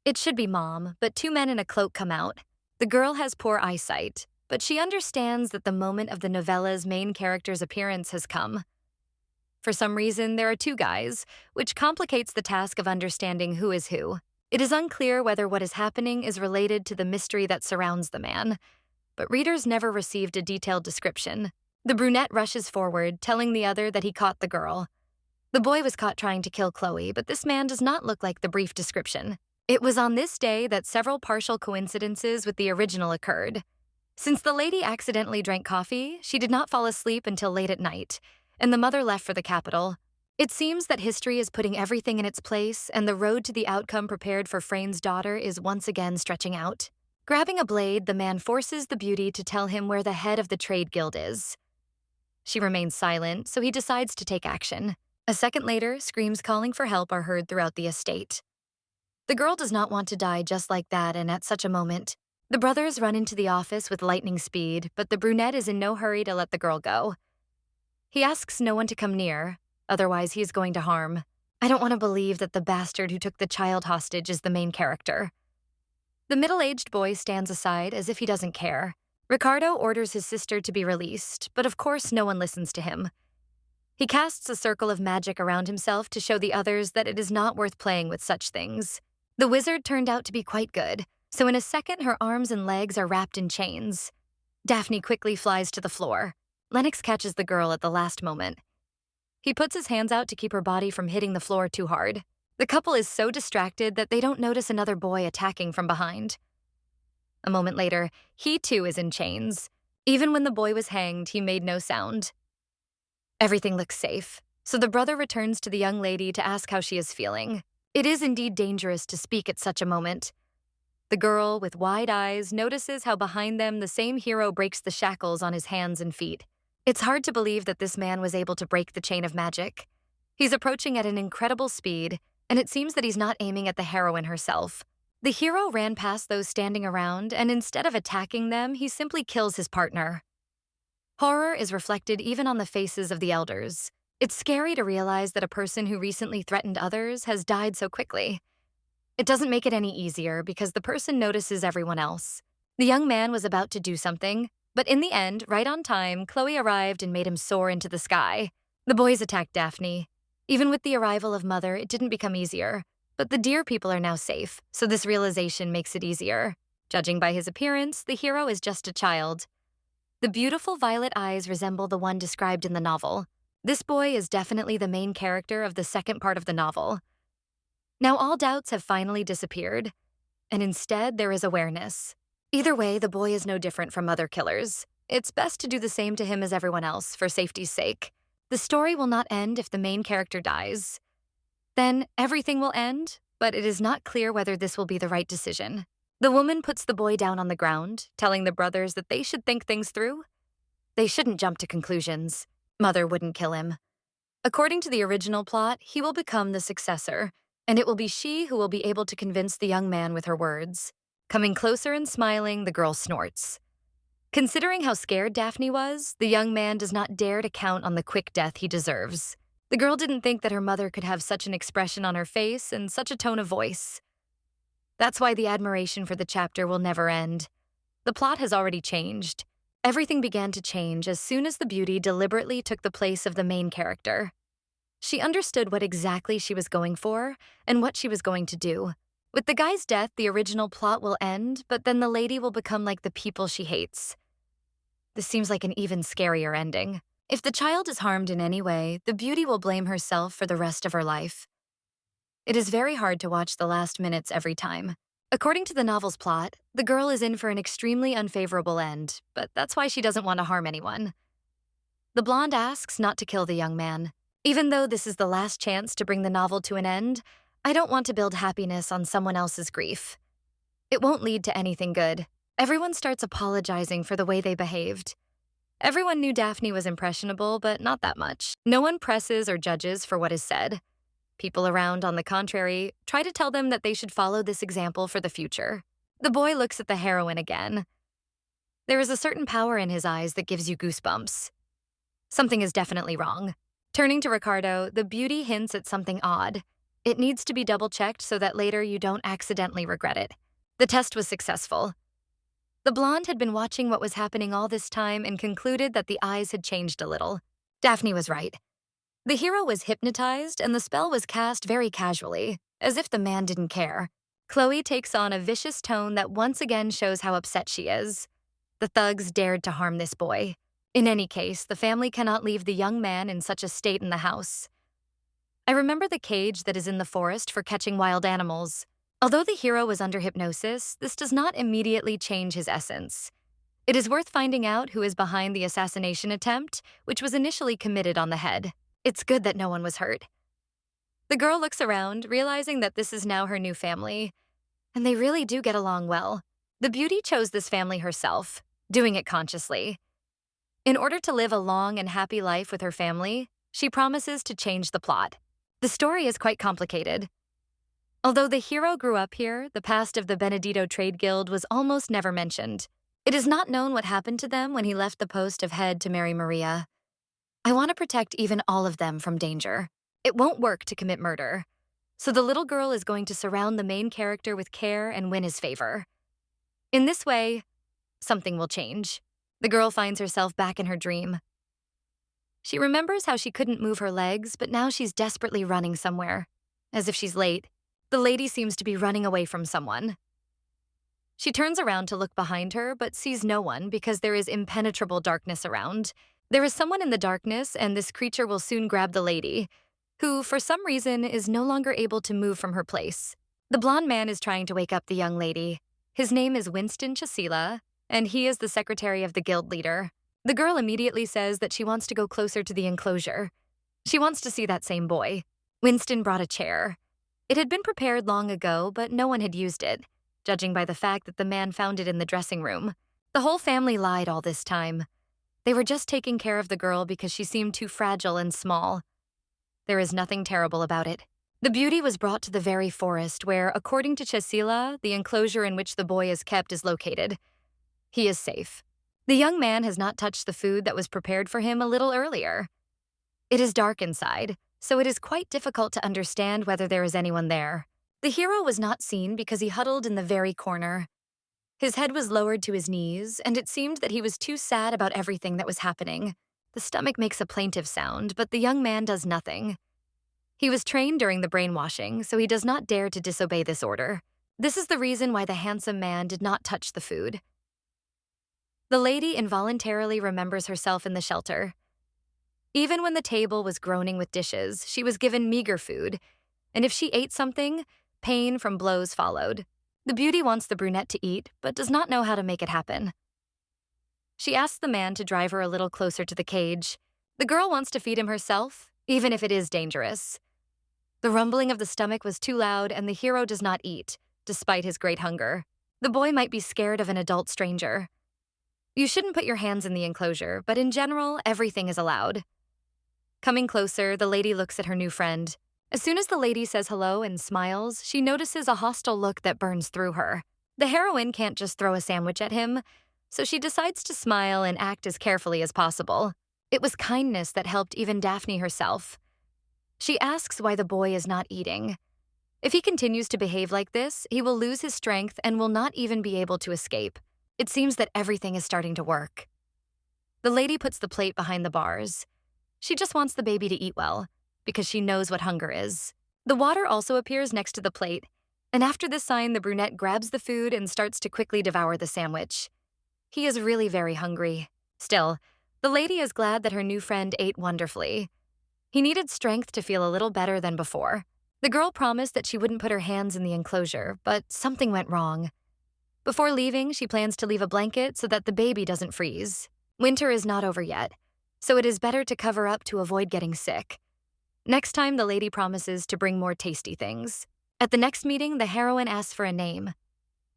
It should be Mom, but two men in a cloak come out. The girl has poor eyesight, but she understands that the moment of the novella's main character's appearance has come. For some reason, there are two guys, which complicates the task of understanding who is who. It is unclear whether what is happening is related to the mystery that surrounds the man, but readers never received a detailed description. The brunette rushes forward, telling the other that he caught the girl. The boy was caught trying to kill Chloe, but this man does not look like the brief description. It was on this day that several partial coincidences with the original occurred. Since the lady accidentally drank coffee, she did not fall asleep until late at night, and the mother left for the capital. It seems that history is putting everything in its place, and the road to the outcome prepared for Frane's daughter is once again stretching out. Grabbing a blade, the man forces the beauty to tell him where the head of the trade guild is. She remains silent, so he decides to take action. A second later, screams calling for help are heard throughout the estate. The girl does not want to die just like that, and at such a moment. The brothers run into the office with lightning speed, but the brunette is in no hurry to let the girl go. He asks no one to come near, otherwise he is going to harm. I don't want to believe that the bastard who took the child hostage is the main character. The middle-aged boy stands aside as if he doesn't care. Ricardo orders his sister to be released, but of course no one listens to him. He casts a circle of magic around himself to show the others that it is not worth playing with such things. The wizard turned out to be quite good, so in a second her arms and legs are wrapped in chains. Daphne quickly flies to the floor. Lennox catches the girl at the last moment. He puts his hands out to keep her body from hitting the floor too hard. The couple is so distracted that they don't notice another boy attacking from behind. A moment later, he too is in chains. Even when the boy was hanged, he made no sound. Everything looks safe, so the brother returns to the young lady to ask how she is feeling. It is indeed dangerous to speak at such a moment. The girl, with wide eyes, notices how behind them the same hero breaks the shackles on his hands and feet. It's hard to believe that this man was able to break the chain of magic. He's approaching at an incredible speed, and it seems that he's not aiming at the heroine herself. The hero ran past those standing around, and instead of attacking them, he simply kills his partner. Horror is reflected even on the faces of the elders. It's scary to realize that a person who recently threatened others has died so quickly. It doesn't make it any easier because the person notices everyone else. The young man was about to do something, but in the end, right on time, Chloe arrived and made him soar into the sky. The boys attacked Daphne. Even with the arrival of Mother, it didn't become easier. But the deer people are now safe, so this realization makes it easier. Judging by his appearance, the hero is just a child. The beautiful violet eyes resemble the one described in the novel. This boy is definitely the main character of the second part of the novel. Now all doubts have finally disappeared, and instead there is awareness. Either way, the boy is no different from other killers. It's best to do the same to him as everyone else, for safety's sake. The story will not end if the main character dies. Then everything will end, but it is not clear whether this will be the right decision. The woman puts the boy down on the ground, telling the brothers that they should think things through. They shouldn't jump to conclusions. Mother wouldn't kill him. According to the original plot, he will become the successor, and it will be she who will be able to convince the young man with her words. Coming closer and smiling, the girl snorts. Considering how scared Daphne was, the young man does not dare to count on the quick death he deserves. The girl didn't think that her mother could have such an expression on her face and such a tone of voice. That's why the admiration for the chapter will never end. The plot has already changed. Everything began to change as soon as the beauty deliberately took the place of the main character. She understood what exactly she was going for and what she was going to do. With the guy's death, the original plot will end, but then the lady will become like the people she hates. This seems like an even scarier ending. If the child is harmed in any way, the beauty will blame herself for the rest of her life. It is very hard to watch the last minutes every time. According to the novel's plot, the girl is in for an extremely unfavorable end, but that's why she doesn't want to harm anyone. The blonde asks not to kill the young man. Even though this is the last chance to bring the novel to an end, I don't want to build happiness on someone else's grief. It won't lead to anything good. Everyone starts apologizing for the way they behaved. Everyone knew Daphne was impressionable, but not that much. No one presses or judges for what is said. People around, on the contrary, try to tell them that they should follow this example for the future. The boy looks at the heroine again. There is a certain power in his eyes that gives you goosebumps. Something is definitely wrong. Turning to Ricardo, the beauty hints at something odd. It needs to be double-checked so that later you don't accidentally regret it. The test was successful. The blonde had been watching what was happening all this time and concluded that the eyes had changed a little. Daphne was right. The hero was hypnotized and the spell was cast very casually, as if the man didn't care. Chloe takes on a vicious tone that once again shows how upset she is. The thugs dared to harm this boy. In any case, the family cannot leave the young man in such a state in the house. I remember the cage that is in the forest for catching wild animals. Although the hero was under hypnosis, this does not immediately change his essence. It is worth finding out who is behind the assassination attempt, which was initially committed on the head. It's good that no one was hurt. The girl looks around, realizing that this is now her new family, and they really do get along well. The beauty chose this family herself, doing it consciously. In order to live a long and happy life with her family, she promises to change the plot. The story is quite complicated. Although the hero grew up here, the past of the Benedito Trade Guild was almost never mentioned. It is not known what happened to them when he left the post of head to marry Maria. I want to protect even all of them from danger. It won't work to commit murder. So the little girl is going to surround the main character with care and win his favor. In this way, something will change. The girl finds herself back in her dream. She remembers how she couldn't move her legs, but now she's desperately running somewhere, as if she's late. The lady seems to be running away from someone. She turns around to look behind her, but sees no one because there is impenetrable darkness around. There is someone in the darkness, and this creature will soon grab the lady, who, for some reason, is no longer able to move from her place. The blonde man is trying to wake up the young lady. His name is Winston Chasila, and he is the secretary of the guild leader. The girl immediately says that she wants to go closer to the enclosure. She wants to see that same boy. Winston brought a chair. It had been prepared long ago, but no one had used it, judging by the fact that the man found it in the dressing room. The whole family lied all this time. They were just taking care of the girl because she seemed too fragile and small. There is nothing terrible about it. The beauty was brought to the very forest where, according to Chesila, the enclosure in which the boy is kept is located. He is safe. The young man has not touched the food that was prepared for him a little earlier. It is dark inside, so it is quite difficult to understand whether there is anyone there. The hero was not seen because he huddled in the very corner. His head was lowered to his knees, and it seemed that he was too sad about everything that was happening. The stomach makes a plaintive sound, but the young man does nothing. He was trained during the brainwashing, so he does not dare to disobey this order. This is the reason why the handsome man did not touch the food. The lady involuntarily remembers herself in the shelter. Even when the table was groaning with dishes, she was given meager food, and if she ate something, pain from blows followed. The beauty wants the brunette to eat, but does not know how to make it happen. She asks the man to drive her a little closer to the cage. The girl wants to feed him herself, even if it is dangerous. The rumbling of the stomach was too loud, and the hero does not eat, despite his great hunger. The boy might be scared of an adult stranger. You shouldn't put your hands in the enclosure, but in general, everything is allowed. Coming closer, the lady looks at her new friend. As soon as the lady says hello and smiles, she notices a hostile look that burns through her. The heroine can't just throw a sandwich at him, so she decides to smile and act as carefully as possible. It was kindness that helped even Daphne herself. She asks why the boy is not eating. If he continues to behave like this, he will lose his strength and will not even be able to escape. It seems that everything is starting to work. The lady puts the plate behind the bars. She just wants the baby to eat well, because she knows what hunger is. The water also appears next to the plate, and after this sign, the brunette grabs the food and starts to quickly devour the sandwich. He is really very hungry. Still, the lady is glad that her new friend ate wonderfully. He needed strength to feel a little better than before. The girl promised that she wouldn't put her hands in the enclosure, but something went wrong. Before leaving, she plans to leave a blanket so that the baby doesn't freeze. Winter is not over yet, so it is better to cover up to avoid getting sick. Next time, the lady promises to bring more tasty things. At the next meeting, the heroine asks for a name.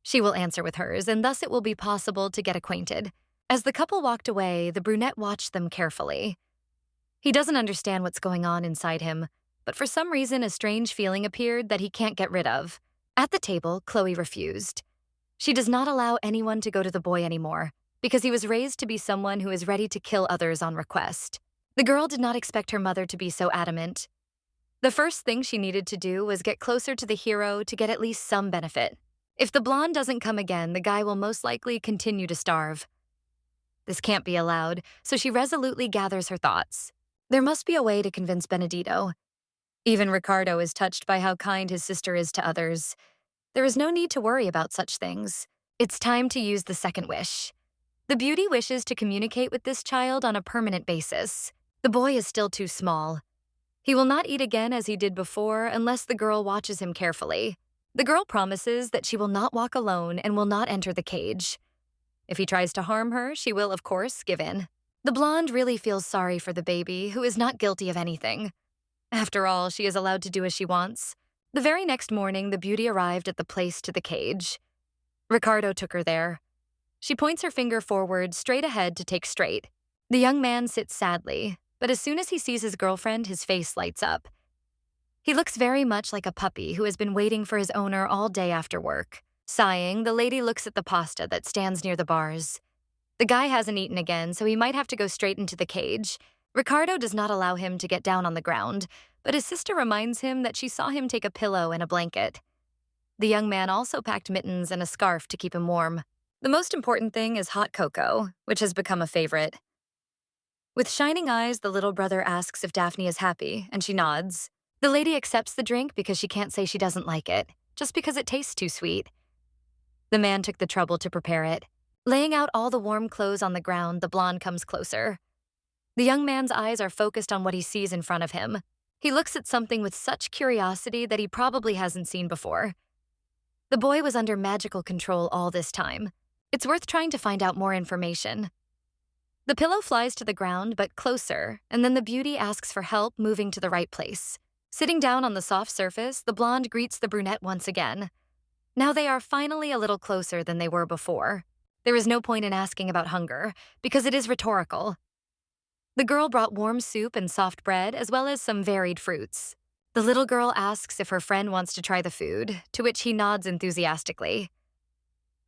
She will answer with hers, and thus it will be possible to get acquainted. As the couple walked away, the brunette watched them carefully. He doesn't understand what's going on inside him, but for some reason a strange feeling appeared that he can't get rid of. At the table, Chloe refused. She does not allow anyone to go to the boy anymore, because he was raised to be someone who is ready to kill others on request. The girl did not expect her mother to be so adamant. The first thing she needed to do was get closer to the hero to get at least some benefit. If the blonde doesn't come again, the guy will most likely continue to starve. This can't be allowed, so she resolutely gathers her thoughts. There must be a way to convince Benedito. Even Ricardo is touched by how kind his sister is to others. There is no need to worry about such things. It's time to use the second wish. The beauty wishes to communicate with this child on a permanent basis. The boy is still too small. He will not eat again as he did before unless the girl watches him carefully. The girl promises that she will not walk alone and will not enter the cage. If he tries to harm her, she will, of course, give in. The blonde really feels sorry for the baby, who is not guilty of anything. After all, she is allowed to do as she wants. The very next morning, the beauty arrived at the place to the cage. Ricardo took her there. She points her finger forward, straight ahead to take straight. The young man sits sadly, but as soon as he sees his girlfriend, his face lights up. He looks very much like a puppy who has been waiting for his owner all day after work. Sighing, the lady looks at the pasta that stands near the bars. The guy hasn't eaten again, so he might have to go straight into the cage. Ricardo does not allow him to get down on the ground, but his sister reminds him that she saw him take a pillow and a blanket. The young man also packed mittens and a scarf to keep him warm. The most important thing is hot cocoa, which has become a favorite. With shining eyes, the little brother asks if Daphne is happy, and she nods. The lady accepts the drink because she can't say she doesn't like it, just because it tastes too sweet. The man took the trouble to prepare it. Laying out all the warm clothes on the ground, the blonde comes closer. The young man's eyes are focused on what he sees in front of him. He looks at something with such curiosity that he probably hasn't seen before. The boy was under magical control all this time. It's worth trying to find out more information. The pillow flies to the ground, but closer, and then the beauty asks for help moving to the right place. Sitting down on the soft surface, the blonde greets the brunette once again. Now they are finally a little closer than they were before. There is no point in asking about hunger, because it is rhetorical. The girl brought warm soup and soft bread, as well as some varied fruits. The little girl asks if her friend wants to try the food, to which he nods enthusiastically.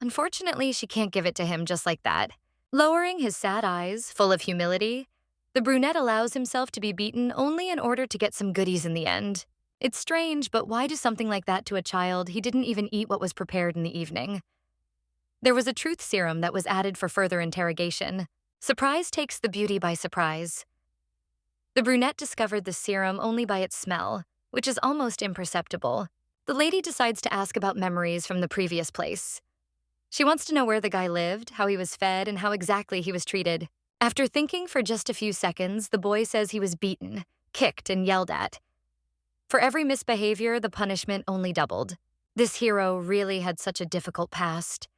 Unfortunately, she can't give it to him just like that. Lowering his sad eyes, full of humility, the brunette allows himself to be beaten only in order to get some goodies in the end. It's strange, but why do something like that to a child? He didn't even eat what was prepared in the evening. There was a truth serum that was added for further interrogation. Surprise takes the beauty by surprise. The brunette discovered the serum only by its smell, which is almost imperceptible. The lady decides to ask about memories from the previous place. She wants to know where the guy lived, how he was fed, and how exactly he was treated. After thinking for just a few seconds, the boy says he was beaten, kicked, and yelled at. For every misbehavior, the punishment only doubled. This hero really had such a difficult past.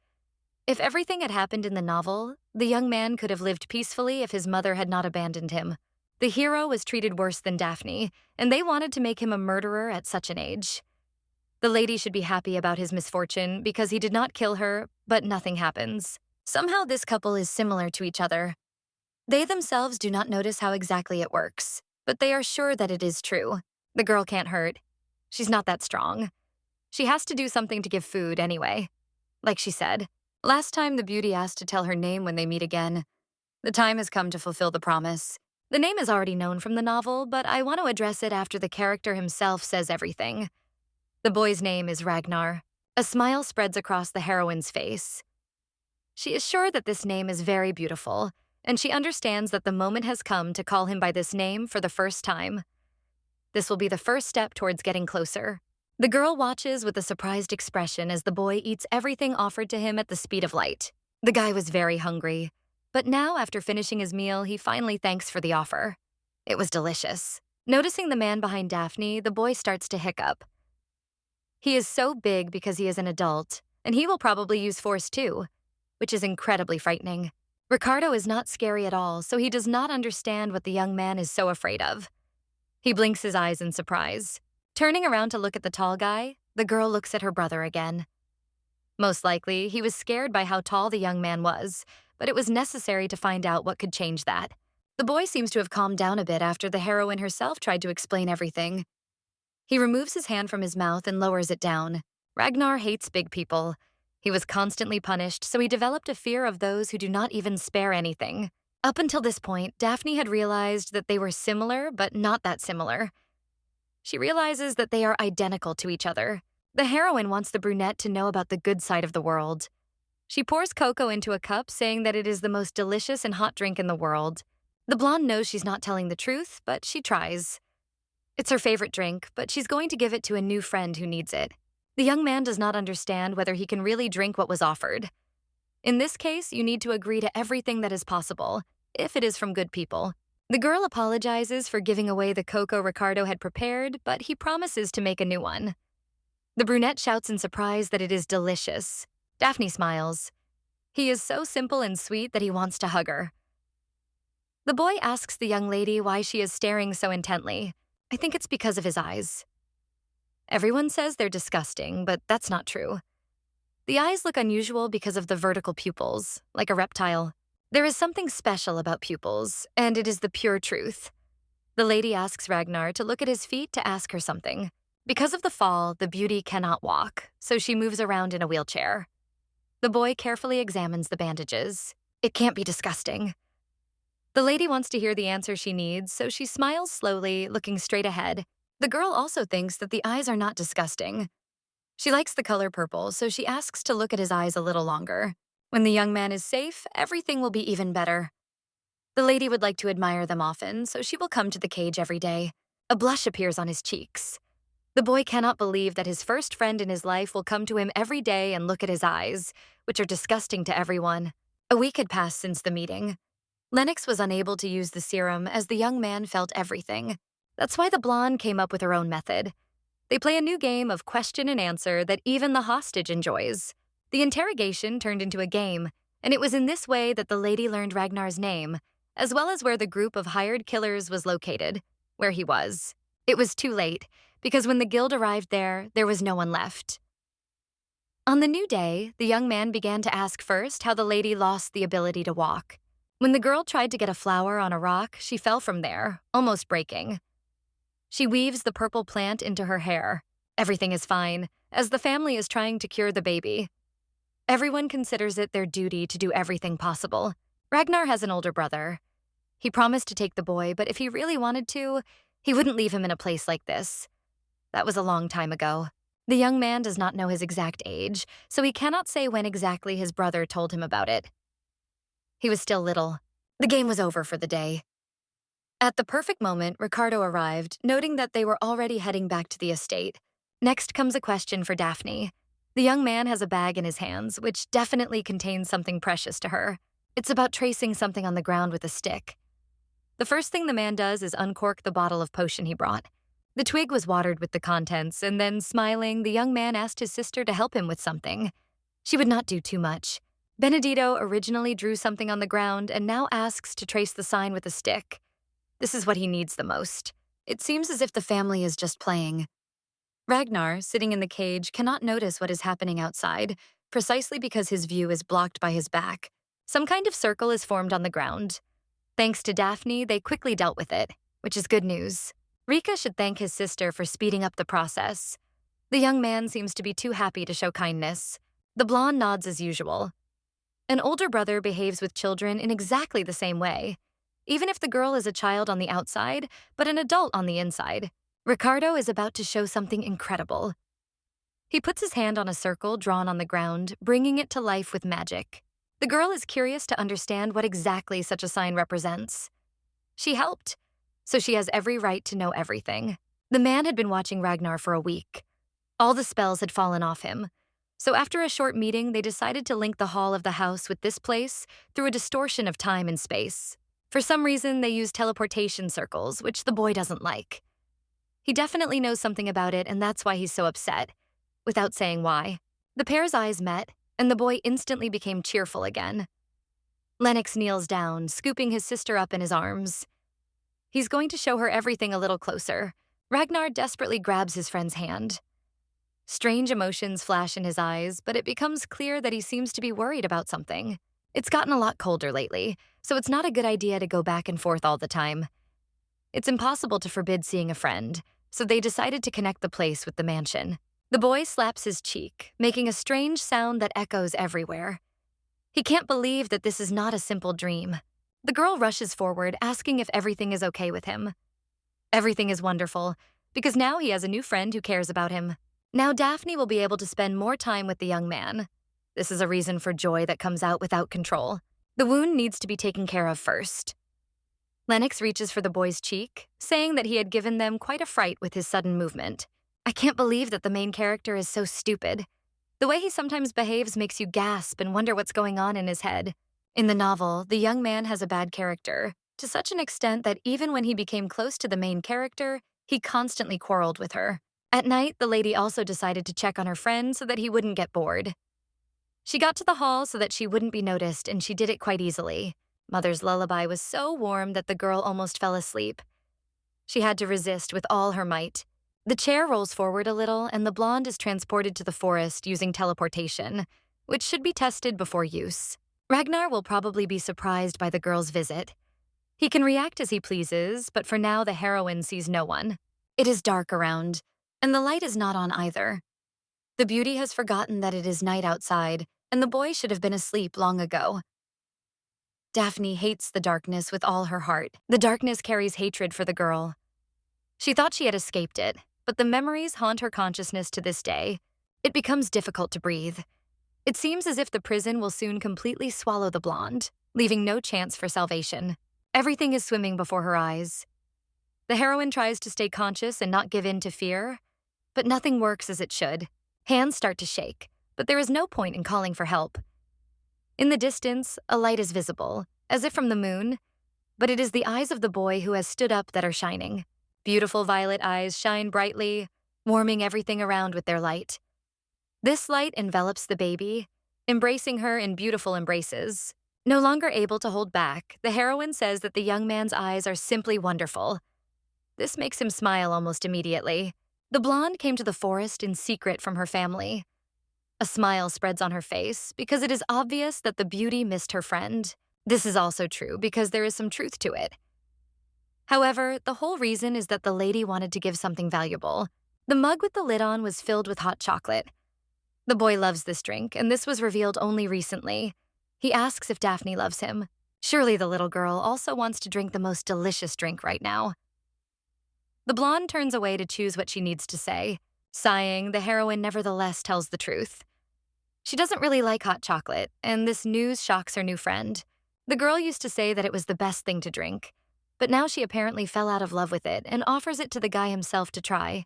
If everything had happened in the novel, the young man could have lived peacefully if his mother had not abandoned him. The hero was treated worse than Daphne, and they wanted to make him a murderer at such an age. The lady should be happy about his misfortune because he did not kill her, but nothing happens. Somehow this couple is similar to each other. They themselves do not notice how exactly it works, but they are sure that it is true. The girl can't hurt. She's not that strong. She has to do something to give food anyway. Like she said, last time the beauty asked to tell her name when they meet again. The time has come to fulfill the promise. The name is already known from the novel, but I want to address it after the character himself says everything. The boy's name is Ragnar. A smile spreads across the heroine's face. She is sure that this name is very beautiful, and she understands that the moment has come to call him by this name for the first time. This will be the first step towards getting closer. The girl watches with a surprised expression as the boy eats everything offered to him at the speed of light. The guy was very hungry, but now after finishing his meal, he finally thanks for the offer. It was delicious. Noticing the man behind Daphne, the boy starts to hiccup. He is so big because he is an adult, and he will probably use force too, which is incredibly frightening. Ricardo is not scary at all, so he does not understand what the young man is so afraid of. He blinks his eyes in surprise. Turning around to look at the tall guy, the girl looks at her brother again. Most likely, he was scared by how tall the young man was, but it was necessary to find out what could change that. The boy seems to have calmed down a bit after the heroine herself tried to explain everything. He removes his hand from his mouth and lowers it down. Ragnar hates big people. He was constantly punished, so he developed a fear of those who do not even spare anything. Up until this point, Daphne had realized that they were similar, but not that similar. She realizes that they are identical to each other. The heroine wants the brunette to know about the good side of the world. She pours cocoa into a cup, saying that it is the most delicious and hot drink in the world. The blonde knows she's not telling the truth, but she tries. It's her favorite drink, but she's going to give it to a new friend who needs it. The young man does not understand whether he can really drink what was offered. In this case, you need to agree to everything that is possible, if it is from good people. The girl apologizes for giving away the cocoa Ricardo had prepared, but he promises to make a new one. The brunette shouts in surprise that it is delicious. Daphne smiles. He is so simple and sweet that he wants to hug her. The boy asks the young lady why she is staring so intently. I think it's because of his eyes. Everyone says they're disgusting, but that's not true. The eyes look unusual because of the vertical pupils, like a reptile. There is something special about pupils, and it is the pure truth. The lady asks Ragnar to look at his feet to ask her something. Because of the fall, the beauty cannot walk, so she moves around in a wheelchair. The boy carefully examines the bandages. It can't be disgusting. The lady wants to hear the answer she needs, so she smiles slowly, looking straight ahead. The girl also thinks that the eyes are not disgusting. She likes the color purple, so she asks to look at his eyes a little longer. When the young man is safe, everything will be even better. The lady would like to admire them often, so she will come to the cage every day. A blush appears on his cheeks. The boy cannot believe that his first friend in his life will come to him every day and look at his eyes, which are disgusting to everyone. A week had passed since the meeting. Lennox was unable to use the serum as the young man felt everything. That's why the blonde came up with her own method. They play a new game of question and answer that even the hostage enjoys. The interrogation turned into a game, and it was in this way that the lady learned Ragnar's name, as well as where the group of hired killers was located, where he was. It was too late, because when the guild arrived there was no one left. On the new day, the young man began to ask first how the lady lost the ability to walk. When the girl tried to get a flower on a rock, she fell from there, almost breaking. She weaves the purple plant into her hair. Everything is fine, as the family is trying to cure the baby. Everyone considers it their duty to do everything possible. Ragnar has an older brother. He promised to take the boy, but if he really wanted to, he wouldn't leave him in a place like this. That was a long time ago. The young man does not know his exact age, so he cannot say when exactly his brother told him about it. He was still little. The game was over for the day. At the perfect moment, Ricardo arrived, noting that they were already heading back to the estate. Next comes a question for Daphne. The young man has a bag in his hands, which definitely contains something precious to her. It's about tracing something on the ground with a stick. The first thing the man does is uncork the bottle of potion he brought. The twig was watered with the contents, and then, smiling, the young man asked his sister to help him with something. She would not do too much. Benedito originally drew something on the ground and now asks to trace the sign with a stick. This is what he needs the most. It seems as if the family is just playing. Ragnar, sitting in the cage, cannot notice what is happening outside, precisely because his view is blocked by his back. Some kind of circle is formed on the ground. Thanks to Daphne, they quickly dealt with it, which is good news. Rika should thank his sister for speeding up the process. The young man seems to be too happy to show kindness. The blonde nods as usual. An older brother behaves with children in exactly the same way. Even if the girl is a child on the outside, but an adult on the inside. Ricardo is about to show something incredible. He puts his hand on a circle drawn on the ground, bringing it to life with magic. The girl is curious to understand what exactly such a sign represents. She helped, so she has every right to know everything. The man had been watching Ragnar for a week. All the spells had fallen off him. So after a short meeting, they decided to link the hall of the house with this place through a distortion of time and space. For some reason, they use teleportation circles, which the boy doesn't like. He definitely knows something about it, and that's why he's so upset, without saying why. The pair's eyes met, and the boy instantly became cheerful again. Lennox kneels down, scooping his sister up in his arms. He's going to show her everything a little closer. Ragnar desperately grabs his friend's hand. Strange emotions flash in his eyes, but it becomes clear that he seems to be worried about something. It's gotten a lot colder lately, so it's not a good idea to go back and forth all the time. It's impossible to forbid seeing a friend, so they decided to connect the place with the mansion. The boy slaps his cheek, making a strange sound that echoes everywhere. He can't believe that this is not a simple dream. The girl rushes forward, asking if everything is okay with him. Everything is wonderful, because now he has a new friend who cares about him. Now Daphne will be able to spend more time with the young man. This is a reason for joy that comes out without control. The wound needs to be taken care of first. Lennox reaches for the boy's cheek, saying that he had given them quite a fright with his sudden movement. I can't believe that the main character is so stupid. The way he sometimes behaves makes you gasp and wonder what's going on in his head. In the novel, the young man has a bad character, to such an extent that even when he became close to the main character, he constantly quarreled with her. At night, the lady also decided to check on her friend so that he wouldn't get bored. She got to the hall so that she wouldn't be noticed, and she did it quite easily. Mother's lullaby was so warm that the girl almost fell asleep. She had to resist with all her might. The chair rolls forward a little, and the blonde is transported to the forest using teleportation, which should be tested before use. Ragnar will probably be surprised by the girl's visit. He can react as he pleases, but for now the heroine sees no one. It is dark around, and the light is not on either. The beauty has forgotten that it is night outside, and the boy should have been asleep long ago. Daphne hates the darkness with all her heart. The darkness carries hatred for the girl. She thought she had escaped it, but the memories haunt her consciousness to this day. It becomes difficult to breathe. It seems as if the prison will soon completely swallow the blonde, leaving no chance for salvation. Everything is swimming before her eyes. The heroine tries to stay conscious and not give in to fear, but nothing works as it should. Hands start to shake, but there is no point in calling for help. In the distance, a light is visible, as if from the moon, but it is the eyes of the boy who has stood up that are shining. Beautiful violet eyes shine brightly, warming everything around with their light. This light envelops the baby, embracing her in beautiful embraces. No longer able to hold back, the heroine says that the young man's eyes are simply wonderful. This makes him smile almost immediately. The blonde came to the forest in secret from her family. A smile spreads on her face because it is obvious that the beauty missed her friend. This is also true because there is some truth to it. However, the whole reason is that the lady wanted to give something valuable. The mug with the lid on was filled with hot chocolate. The boy loves this drink, and this was revealed only recently. He asks if Daphne loves him. Surely the little girl also wants to drink the most delicious drink right now. The blonde turns away to choose what she needs to say. Sighing, the heroine nevertheless tells the truth. She doesn't really like hot chocolate, and this news shocks her new friend. The girl used to say that it was the best thing to drink, but now she apparently fell out of love with it and offers it to the guy himself to try.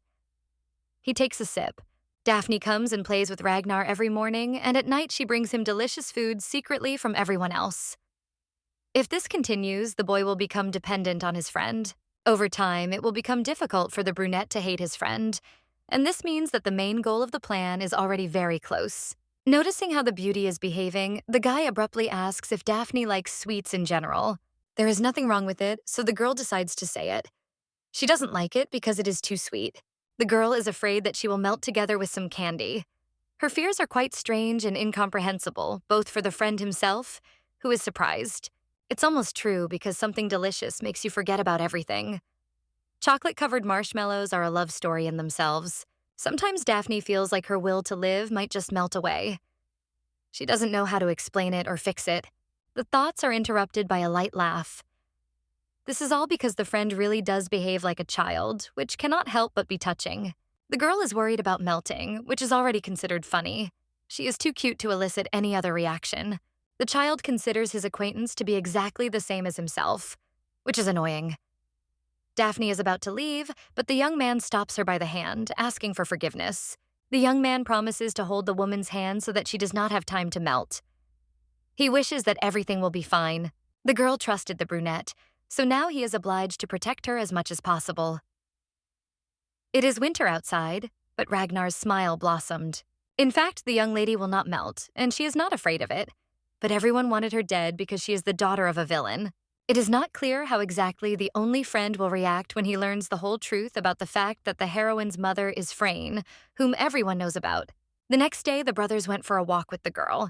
He takes a sip. Daphne comes and plays with Ragnar every morning, and at night she brings him delicious food secretly from everyone else. If this continues, the boy will become dependent on his friend. Over time, it will become difficult for the brunette to hate his friend, and this means that the main goal of the plan is already very close. Noticing how the beauty is behaving, the guy abruptly asks if Daphne likes sweets in general. There is nothing wrong with it, so the girl decides to say it. She doesn't like it because it is too sweet. The girl is afraid that she will melt together with some candy. Her fears are quite strange and incomprehensible, both for the friend himself, who is surprised. It's almost true because something delicious makes you forget about everything. Chocolate-covered marshmallows are a love story in themselves. Sometimes Daphne feels like her will to live might just melt away. She doesn't know how to explain it or fix it. The thoughts are interrupted by a light laugh. This is all because the friend really does behave like a child, which cannot help but be touching. The girl is worried about melting, which is already considered funny. She is too cute to elicit any other reaction. The child considers his acquaintance to be exactly the same as himself, which is annoying. Daphne is about to leave, but the young man stops her by the hand, asking for forgiveness. The young man promises to hold the woman's hand so that she does not have time to melt. He wishes that everything will be fine. The girl trusted the brunette, so now he is obliged to protect her as much as possible. It is winter outside, but Ragnar's smile blossomed. In fact, the young lady will not melt, and she is not afraid of it. But everyone wanted her dead because she is the daughter of a villain. It is not clear how exactly the only friend will react when he learns the whole truth about the fact that the heroine's mother is Freyne, whom everyone knows about. The next day, the brothers went for a walk with the girl.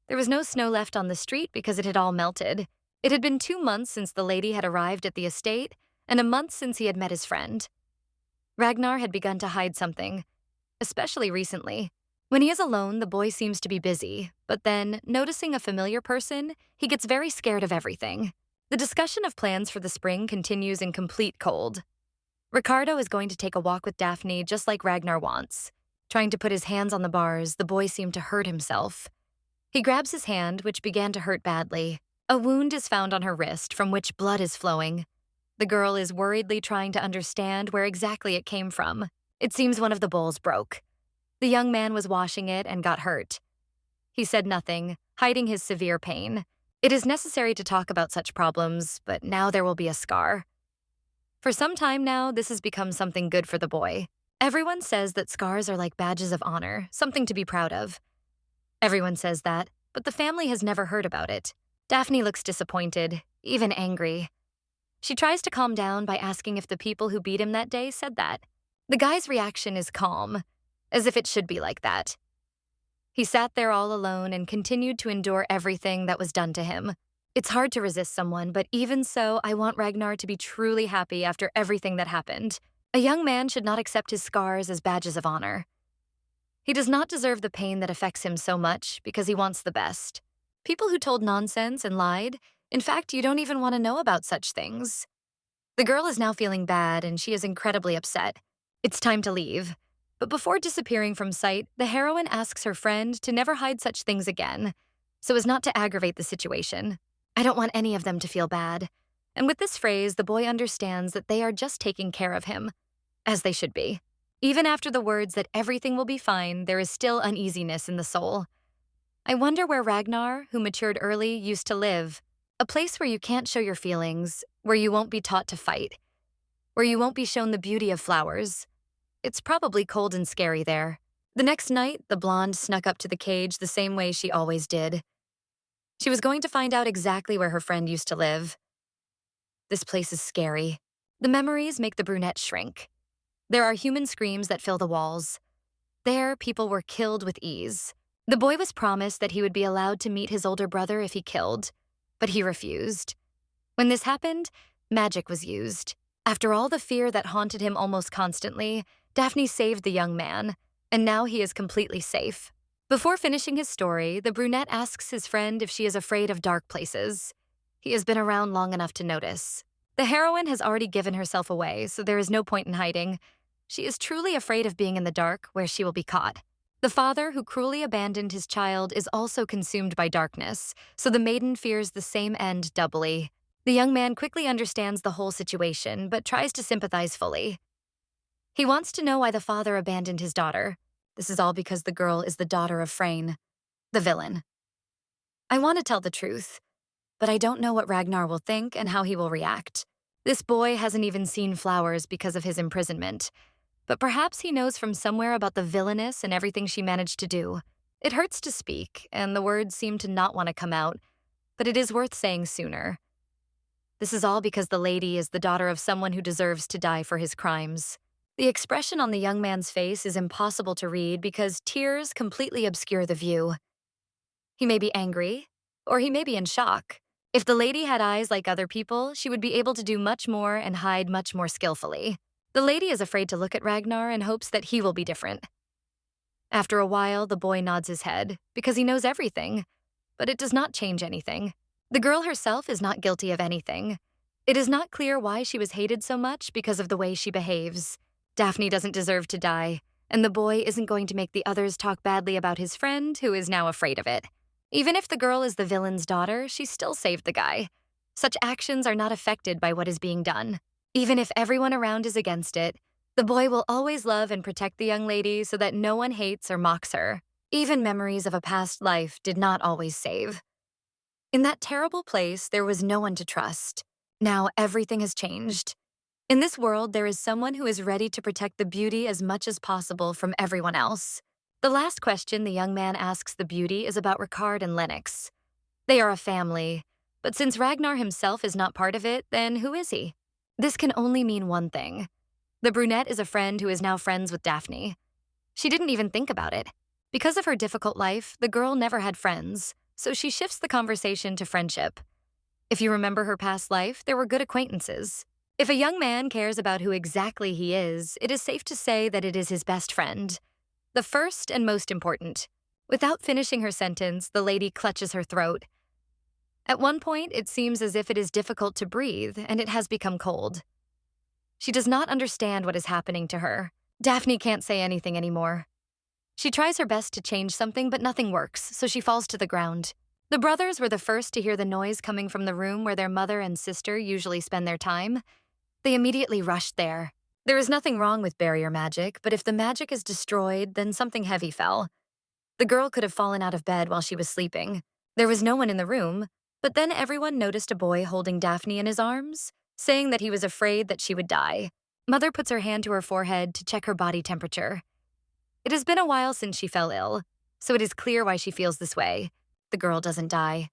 There was no snow left on the street because it had all melted. It had been 2 months since the lady had arrived at the estate, and a month since he had met his friend. Ragnar had begun to hide something, especially recently. When he is alone, the boy seems to be busy, but then, noticing a familiar person, he gets very scared of everything. The discussion of plans for the spring continues in complete cold. Ricardo is going to take a walk with Daphne just like Ragnar wants. Trying to put his hands on the bars, the boy seemed to hurt himself. He grabs his hand, which began to hurt badly. A wound is found on her wrist from which blood is flowing. The girl is worriedly trying to understand where exactly it came from. It seems one of the bowls broke. The young man was washing it and got hurt. He said nothing, hiding his severe pain. It is necessary to talk about such problems, but now there will be a scar. For some time now, this has become something good for the boy. Everyone says that scars are like badges of honor, something to be proud of. Everyone says that, but the family has never heard about it. Daphne looks disappointed, even angry. She tries to calm down by asking if the people who beat him that day said that. The guy's reaction is calm, as if it should be like that. He sat there all alone and continued to endure everything that was done to him. It's hard to resist someone, but even so, I want Ragnar to be truly happy after everything that happened. A young man should not accept his scars as badges of honor. He does not deserve the pain that affects him so much because he wants the best. People who told nonsense and lied, in fact, you don't even want to know about such things. The girl is now feeling bad and she is incredibly upset. It's time to leave. But before disappearing from sight, the heroine asks her friend to never hide such things again, so as not to aggravate the situation. I don't want any of them to feel bad. And with this phrase, the boy understands that they are just taking care of him, as they should be. Even after the words that everything will be fine, there is still uneasiness in the soul. I wonder where Ragnar, who matured early, used to live. A place where you can't show your feelings, where you won't be taught to fight, where you won't be shown the beauty of flowers. It's probably cold and scary there. The next night, the blonde snuck up to the cage the same way she always did. She was going to find out exactly where her friend used to live. This place is scary. The memories make the brunette shrink. There are human screams that fill the walls. There, people were killed with ease. The boy was promised that he would be allowed to meet his older brother if he killed, but he refused. When this happened, Magic was used. After all the fear that haunted him almost constantly, Daphne saved the young man, and now he is completely safe. Before finishing his story, the brunette asks his friend if she is afraid of dark places. He has been around long enough to notice. The heroine has already given herself away, so there is no point in hiding. She is truly afraid of being in the dark, where she will be caught. The father who cruelly abandoned his child is also consumed by darkness, so the maiden fears the same end doubly. The young man quickly understands the whole situation, but tries to sympathize fully. He wants to know why the father abandoned his daughter. This is all because the girl is the daughter of Freyne, the villain. I want to tell the truth, but I don't know what Ragnar will think and how he will react. This boy hasn't even seen flowers because of his imprisonment, but perhaps he knows from somewhere about the villainess and everything she managed to do. It hurts to speak, and the words seem to not want to come out, but it is worth saying sooner. This is all because the lady is the daughter of someone who deserves to die for his crimes. The expression on the young man's face is impossible to read because tears completely obscure the view. He may be angry, or he may be in shock. If the lady had eyes like other people, she would be able to do much more and hide much more skillfully. The lady is afraid to look at Ragnar and hopes that he will be different. After a while, the boy nods his head, because he knows everything, but it does not change anything. The girl herself is not guilty of anything. It is not clear why she was hated so much because of the way she behaves. Daphne doesn't deserve to die, and the boy isn't going to make the others talk badly about his friend, who is now afraid of it. Even if the girl is the villain's daughter, she still saved the guy. Such actions are not affected by what is being done. Even if everyone around is against it, the boy will always love and protect the young lady so that no one hates or mocks her. Even memories of a past life did not always save. In that terrible place, there was no one to trust. Now everything has changed. In this world, there is someone who is ready to protect the beauty as much as possible from everyone else. The last question the young man asks the beauty is about Ricard and Lennox. They are a family, but since Ragnar himself is not part of it, then who is he? This can only mean one thing. The brunette is a friend who is now friends with Daphne. She didn't even think about it. Because of her difficult life, the girl never had friends, so she shifts the conversation to friendship. If you remember her past life, there were good acquaintances. If a young man cares about who exactly he is, it is safe to say that it is his best friend. The first and most important. Without finishing her sentence, the lady clutches her throat. At one point, it seems as if it is difficult to breathe, and it has become cold. She does not understand what is happening to her. Daphne can't say anything anymore. She tries her best to change something, but nothing works, so she falls to the ground. The brothers were the first to hear the noise coming from the room where their mother and sister usually spend their time. They immediately rushed there. There is nothing wrong with barrier magic, but if the magic is destroyed, then something heavy fell. The girl could have fallen out of bed while she was sleeping. There was no one in the room, but then everyone noticed a boy holding Daphne in his arms, saying that he was afraid that she would die. Mother puts her hand to her forehead to check her body temperature. It has been a while since she fell ill, so it is clear why she feels this way. The girl doesn't die.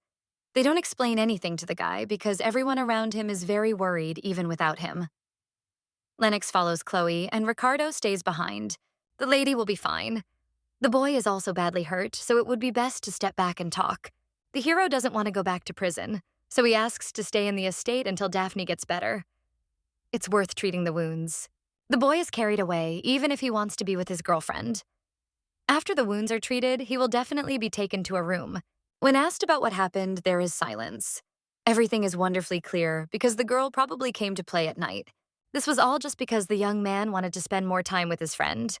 They don't explain anything to the guy because everyone around him is very worried even without him. Lennox follows Chloe, and Ricardo stays behind. The lady will be fine. The boy is also badly hurt, so it would be best to step back and talk. The hero doesn't want to go back to prison, so he asks to stay in the estate until Daphne gets better. It's worth treating the wounds. The boy is carried away, even if he wants to be with his girlfriend. After the wounds are treated, he will definitely be taken to a room. When asked about what happened, there is silence. Everything is wonderfully clear because the girl probably came to play at night. This was all just because the young man wanted to spend more time with his friend.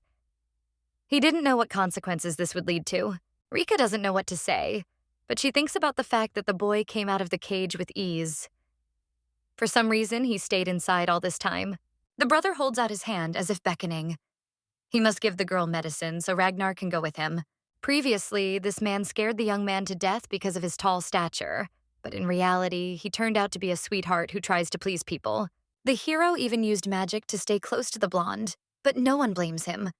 He didn't know what consequences this would lead to. Rika doesn't know what to say, but she thinks about the fact that the boy came out of the cage with ease. For some reason, he stayed inside all this time. The brother holds out his hand as if beckoning. He must give the girl medicine so Ragnar can go with him. Previously, this man scared the young man to death because of his tall stature, but in reality, he turned out to be a sweetheart who tries to please people. The hero even used magic to stay close to the blonde, but no one blames him.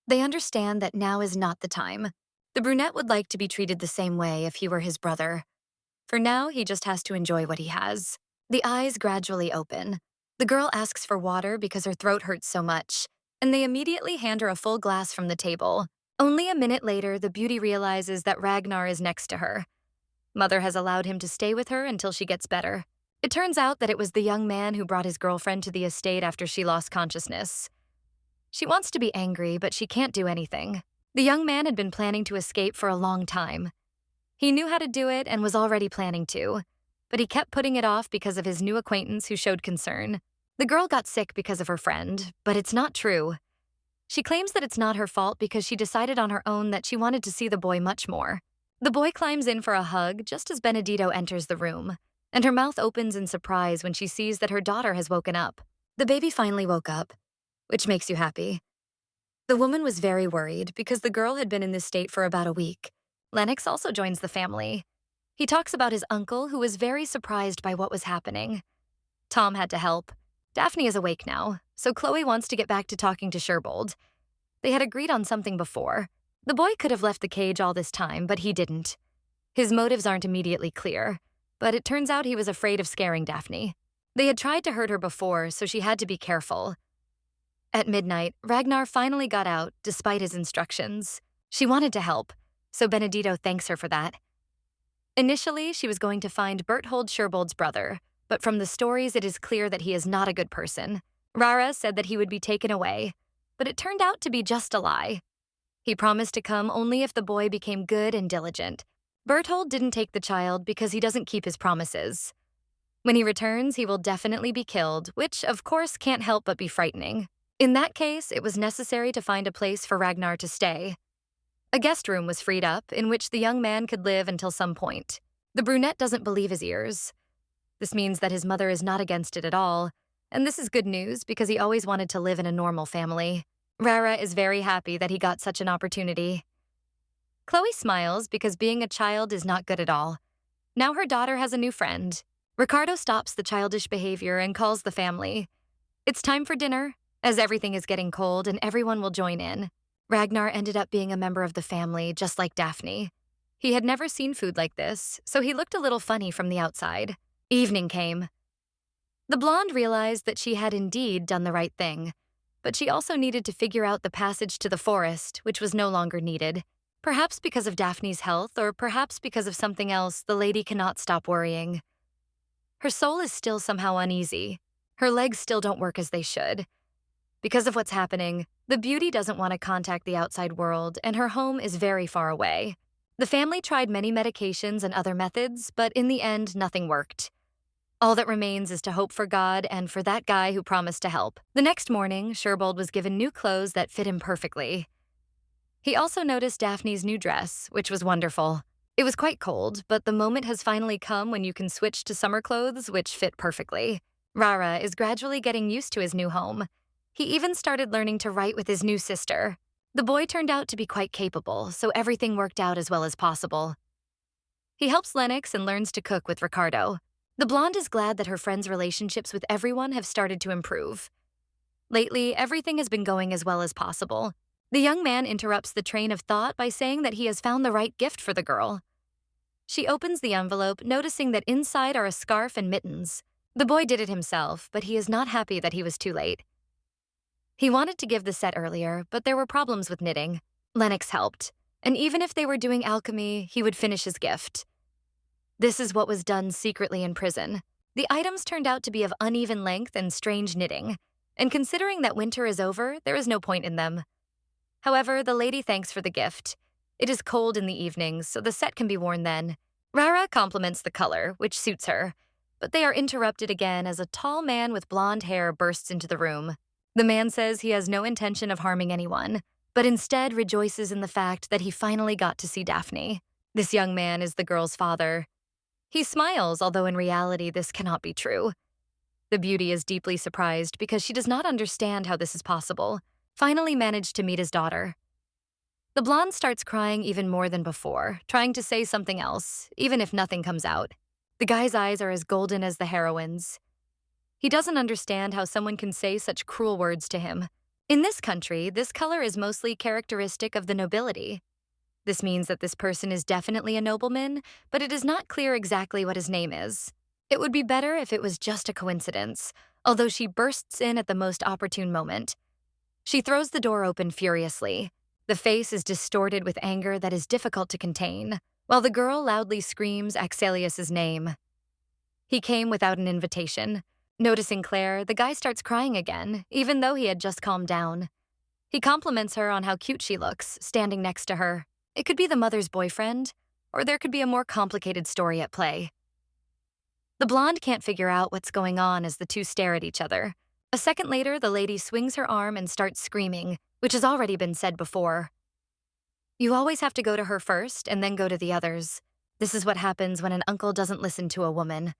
They understand that now is not the time. The brunette would like to be treated the same way if he were his brother. For now, he just has to enjoy what he has. The eyes gradually open. The girl asks for water because her throat hurts so much, and they immediately hand her a full glass from the table. Only a minute later, the beauty realizes that Ragnar is next to her. Mother has allowed him to stay with her until she gets better. It turns out that it was the young man who brought his girlfriend to the estate after she lost consciousness. She wants to be angry, but she can't do anything. The young man had been planning to escape for a long time. He knew how to do it and was already planning to, but he kept putting it off because of his new acquaintance who showed concern. The girl got sick because of her friend, but it's not true. She claims that it's not her fault because she decided on her own that she wanted to see the boy much more. The boy climbs in for a hug just as Benedito enters the room, and her mouth opens in surprise when she sees that her daughter has woken up. The baby finally woke up, which makes you happy. The woman was very worried because the girl had been in this state for about a week. Lennox also joins the family. He talks about his uncle, who was very surprised by what was happening. Tom had to help. Daphne is awake now, so Chloe wants to get back to talking to Sherbold. They had agreed on something before. The boy could have left the cage all this time, but he didn't. His motives aren't immediately clear, but it turns out he was afraid of scaring Daphne. They had tried to hurt her before, so she had to be careful. At midnight, Ragnar finally got out, despite his instructions. She wanted to help, so Benedito thanks her for that. Initially, she was going to find Berthold Sherbold's brother, but from the stories it is clear that he is not a good person. Rara said that he would be taken away, but it turned out to be just a lie. He promised to come only if the boy became good and diligent. Berthold didn't take the child because he doesn't keep his promises. When he returns, he will definitely be killed, which of course can't help but be frightening. In that case, it was necessary to find a place for Ragnar to stay. A guest room was freed up, in which the young man could live until some point. The brunette doesn't believe his ears. This means that his mother is not against it at all, and this is good news because he always wanted to live in a normal family. Rara is very happy that he got such an opportunity. Chloe smiles because being a child is not good at all. Now her daughter has a new friend. Ricardo stops the childish behavior and calls the family. It's time for dinner, as everything is getting cold and everyone will join in. Ragnar ended up being a member of the family, just like Daphne. He had never seen food like this, so he looked a little funny from the outside. Evening came. The blonde realized that she had indeed done the right thing, but she also needed to figure out the passage to the forest, which was no longer needed. Perhaps because of Daphne's health, or perhaps because of something else, the lady cannot stop worrying. Her soul is still somehow uneasy. Her legs still don't work as they should. Because of what's happening, the beauty doesn't want to contact the outside world, and her home is very far away. The family tried many medications and other methods, but in the end, nothing worked. All that remains is to hope for God and for that guy who promised to help. The next morning, Sherbold was given new clothes that fit him perfectly. He also noticed Daphne's new dress, which was wonderful. It was quite cold, but the moment has finally come when you can switch to summer clothes, which fit perfectly. Rara is gradually getting used to his new home. He even started learning to write with his new sister. The boy turned out to be quite capable, so everything worked out as well as possible. He helps Lennox and learns to cook with Ricardo. The blonde is glad that her friends' relationships with everyone have started to improve. Lately, everything has been going as well as possible. The young man interrupts the train of thought by saying that he has found the right gift for the girl. She opens the envelope, noticing that inside are a scarf and mittens. The boy did it himself, but he is not happy that he was too late. He wanted to give the set earlier, but there were problems with knitting. Lennox helped, and even if they were doing alchemy, he would finish his gift. This is what was done secretly in prison. The items turned out to be of uneven length and strange knitting, and considering that winter is over, there is no point in them. However, the lady thanks for the gift. It is cold in the evenings, so the set can be worn then. Rara compliments the color, which suits her, but they are interrupted again as a tall man with blonde hair bursts into the room. The man says he has no intention of harming anyone, but instead rejoices in the fact that he finally got to see Daphne. This young man is the girl's father. He smiles, although in reality this cannot be true. The beauty is deeply surprised because she does not understand how this is possible. Finally managed to meet his daughter. The blonde starts crying even more than before, trying to say something else, even if nothing comes out. The guy's eyes are as golden as the heroine's. He doesn't understand how someone can say such cruel words to him. In this country, this color is mostly characteristic of the nobility. This means that this person is definitely a nobleman, but it is not clear exactly what his name is. It would be better if it was just a coincidence, although she bursts in at the most opportune moment. She throws the door open furiously. The face is distorted with anger that is difficult to contain, while the girl loudly screams Axelius's name. He came without an invitation. Noticing Claire, the guy starts crying again, even though he had just calmed down. He compliments her on how cute she looks, standing next to her. It could be the mother's boyfriend, or there could be a more complicated story at play. The blonde can't figure out what's going on as the two stare at each other. A second later, the lady swings her arm and starts screaming, which has already been said before. You always have to go to her first and then go to the others. This is what happens when an uncle doesn't listen to a woman.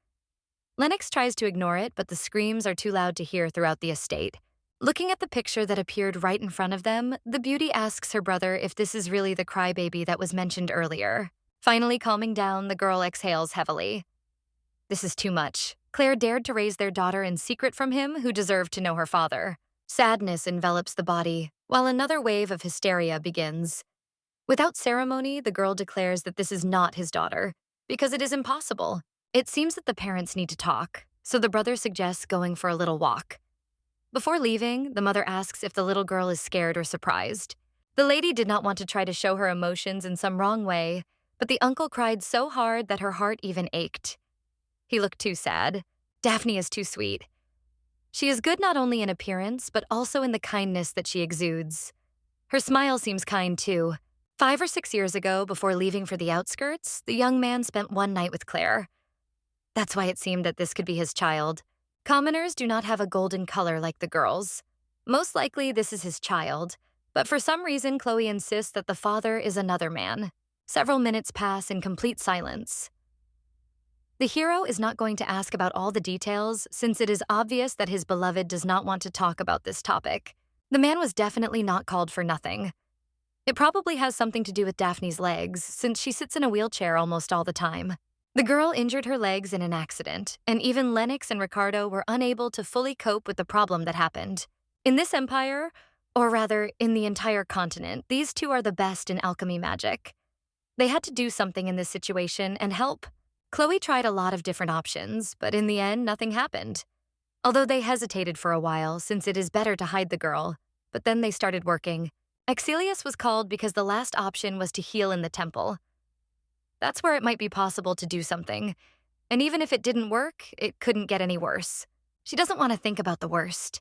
Lennox tries to ignore it, but the screams are too loud to hear throughout the estate. Looking at the picture that appeared right in front of them, the beauty asks her brother if this is really the crybaby that was mentioned earlier. Finally calming down, the girl exhales heavily. This is too much. Claire dared to raise their daughter in secret from him, who deserved to know her father. Sadness envelops the body, while another wave of hysteria begins. Without ceremony, the girl declares that this is not his daughter, because it is impossible. It seems that the parents need to talk, so the brother suggests going for a little walk. Before leaving, the mother asks if the little girl is scared or surprised. The lady did not want to try to show her emotions in some wrong way, but the uncle cried so hard that her heart even ached. He looked too sad. Daphne is too sweet. She is good not only in appearance, but also in the kindness that she exudes. Her smile seems kind too. 5 or 6 years ago, before leaving for the outskirts, the young man spent one night with Claire. That's why it seemed that this could be his child. Commoners do not have a golden color like the girls. Most likely this is his child, but for some reason Chloe insists that the father is another man. Several minutes pass in complete silence. The hero is not going to ask about all the details, since it is obvious that his beloved does not want to talk about this topic. The man was definitely not called for nothing. It probably has something to do with Daphne's legs, since she sits in a wheelchair almost all the time. The girl injured her legs in an accident, and even Lennox and Ricardo were unable to fully cope with the problem that happened. In this empire, or rather, in the entire continent, these two are the best in alchemy magic. They had to do something in this situation and help. Chloe tried a lot of different options, but in the end, nothing happened. Although they hesitated for a while, since it is better to hide the girl, but then they started working. Axelius was called because the last option was to heal in the temple. That's where it might be possible to do something, and even if it didn't work, it couldn't get any worse. She doesn't want to think about the worst.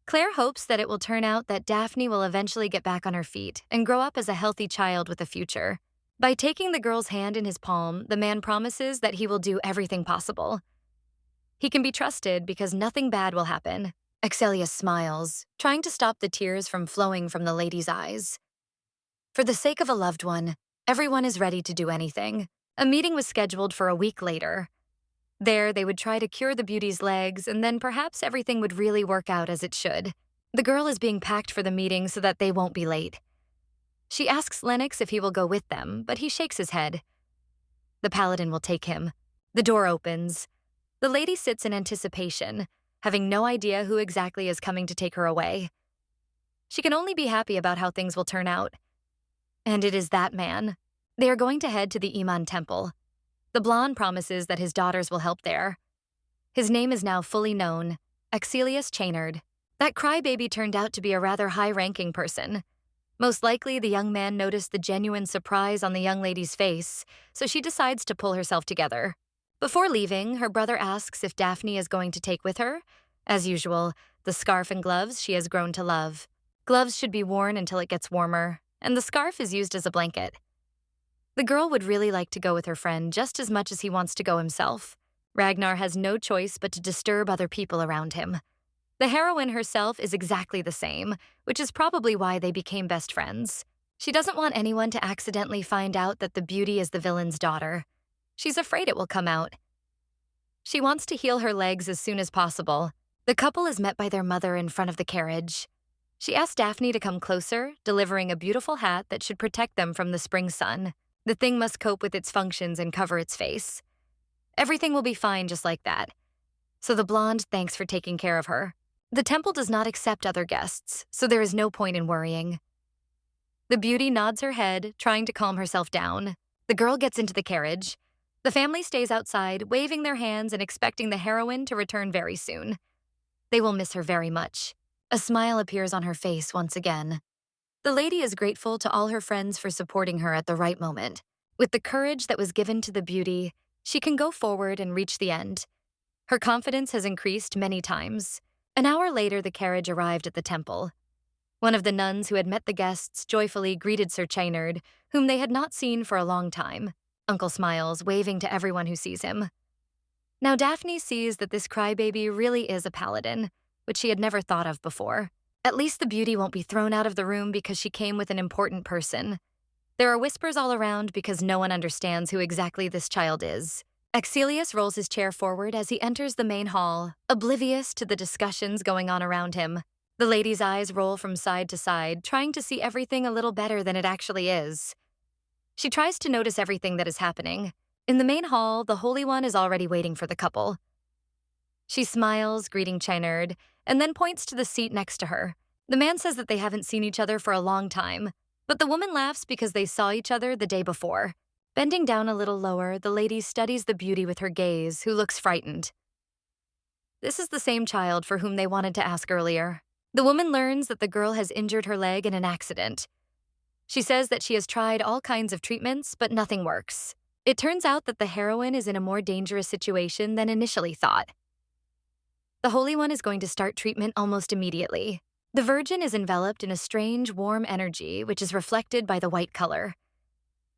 Claire hopes that it will turn out that Daphne will eventually get back on her feet and grow up as a healthy child with a future. By taking the girl's hand in his palm, the man promises that he will do everything possible. He can be trusted because nothing bad will happen. Axelius smiles, trying to stop the tears from flowing from the lady's eyes. For the sake of a loved one, everyone is ready to do anything. A meeting was scheduled for a week later. There, they would try to cure the beauty's legs, and then perhaps everything would really work out as it should. The girl is being packed for the meeting so that they won't be late. She asks Lennox if he will go with them, but he shakes his head. The paladin will take him. The door opens. The lady sits in anticipation, having no idea who exactly is coming to take her away. She can only be happy about how things will turn out. And it is that man. They are going to head to the Iman temple. The blonde promises that his daughters will help there. His name is now fully known, Axelius Chainard. That crybaby turned out to be a rather high-ranking person. Most likely, the young man noticed the genuine surprise on the young lady's face, so she decides to pull herself together. Before leaving, her brother asks if Daphne is going to take with her. As usual, the scarf and gloves she has grown to love. Gloves should be worn until it gets warmer, and the scarf is used as a blanket. The girl would really like to go with her friend just as much as he wants to go himself. Ragnar has no choice but to disturb other people around him. The heroine herself is exactly the same, which is probably why they became best friends. She doesn't want anyone to accidentally find out that the beauty is the villain's daughter. She's afraid it will come out. She wants to heal her legs as soon as possible. The couple is met by their mother in front of the carriage. She asks Daphne to come closer, delivering a beautiful hat that should protect them from the spring sun. The thing must cope with its functions and cover its face. Everything will be fine just like that. So the blonde thanks for taking care of her. The temple does not accept other guests, so there is no point in worrying. The beauty nods her head, trying to calm herself down. The girl gets into the carriage. The family stays outside, waving their hands and expecting the heroine to return very soon. They will miss her very much. A smile appears on her face once again. The lady is grateful to all her friends for supporting her at the right moment. With the courage that was given to the beauty, She can go forward and reach the end. Her confidence has increased many times. An hour later, the carriage arrived at the temple. One of the nuns who had met the guests joyfully greeted Sir Chaynard, whom they had not seen for a long time. Uncle smiles, waving to everyone who sees him. Now Daphne sees that this crybaby really is a paladin, which she had never thought of before. At least the beauty won't be thrown out of the room because she came with an important person. There are whispers all around because no one understands who exactly this child is. Axelius rolls his chair forward as he enters the main hall, oblivious to the discussions going on around him. The lady's eyes roll from side to side, trying to see everything a little better than it actually is. She tries to notice everything that is happening. In the main hall, the Holy One is already waiting for the couple. She smiles, greeting Chaynard, and then points to the seat next to her. The man says that they haven't seen each other for a long time, but the woman laughs because they saw each other the day before. Bending down a little lower, the lady studies the beauty with her gaze, who looks frightened. This is the same child for whom they wanted to ask earlier. The woman learns that the girl has injured her leg in an accident. She says that she has tried all kinds of treatments, but nothing works. It turns out that the heroine is in a more dangerous situation than initially thought. The Holy One is going to start treatment almost immediately. The Virgin is enveloped in a strange, warm energy, which is reflected by the white color.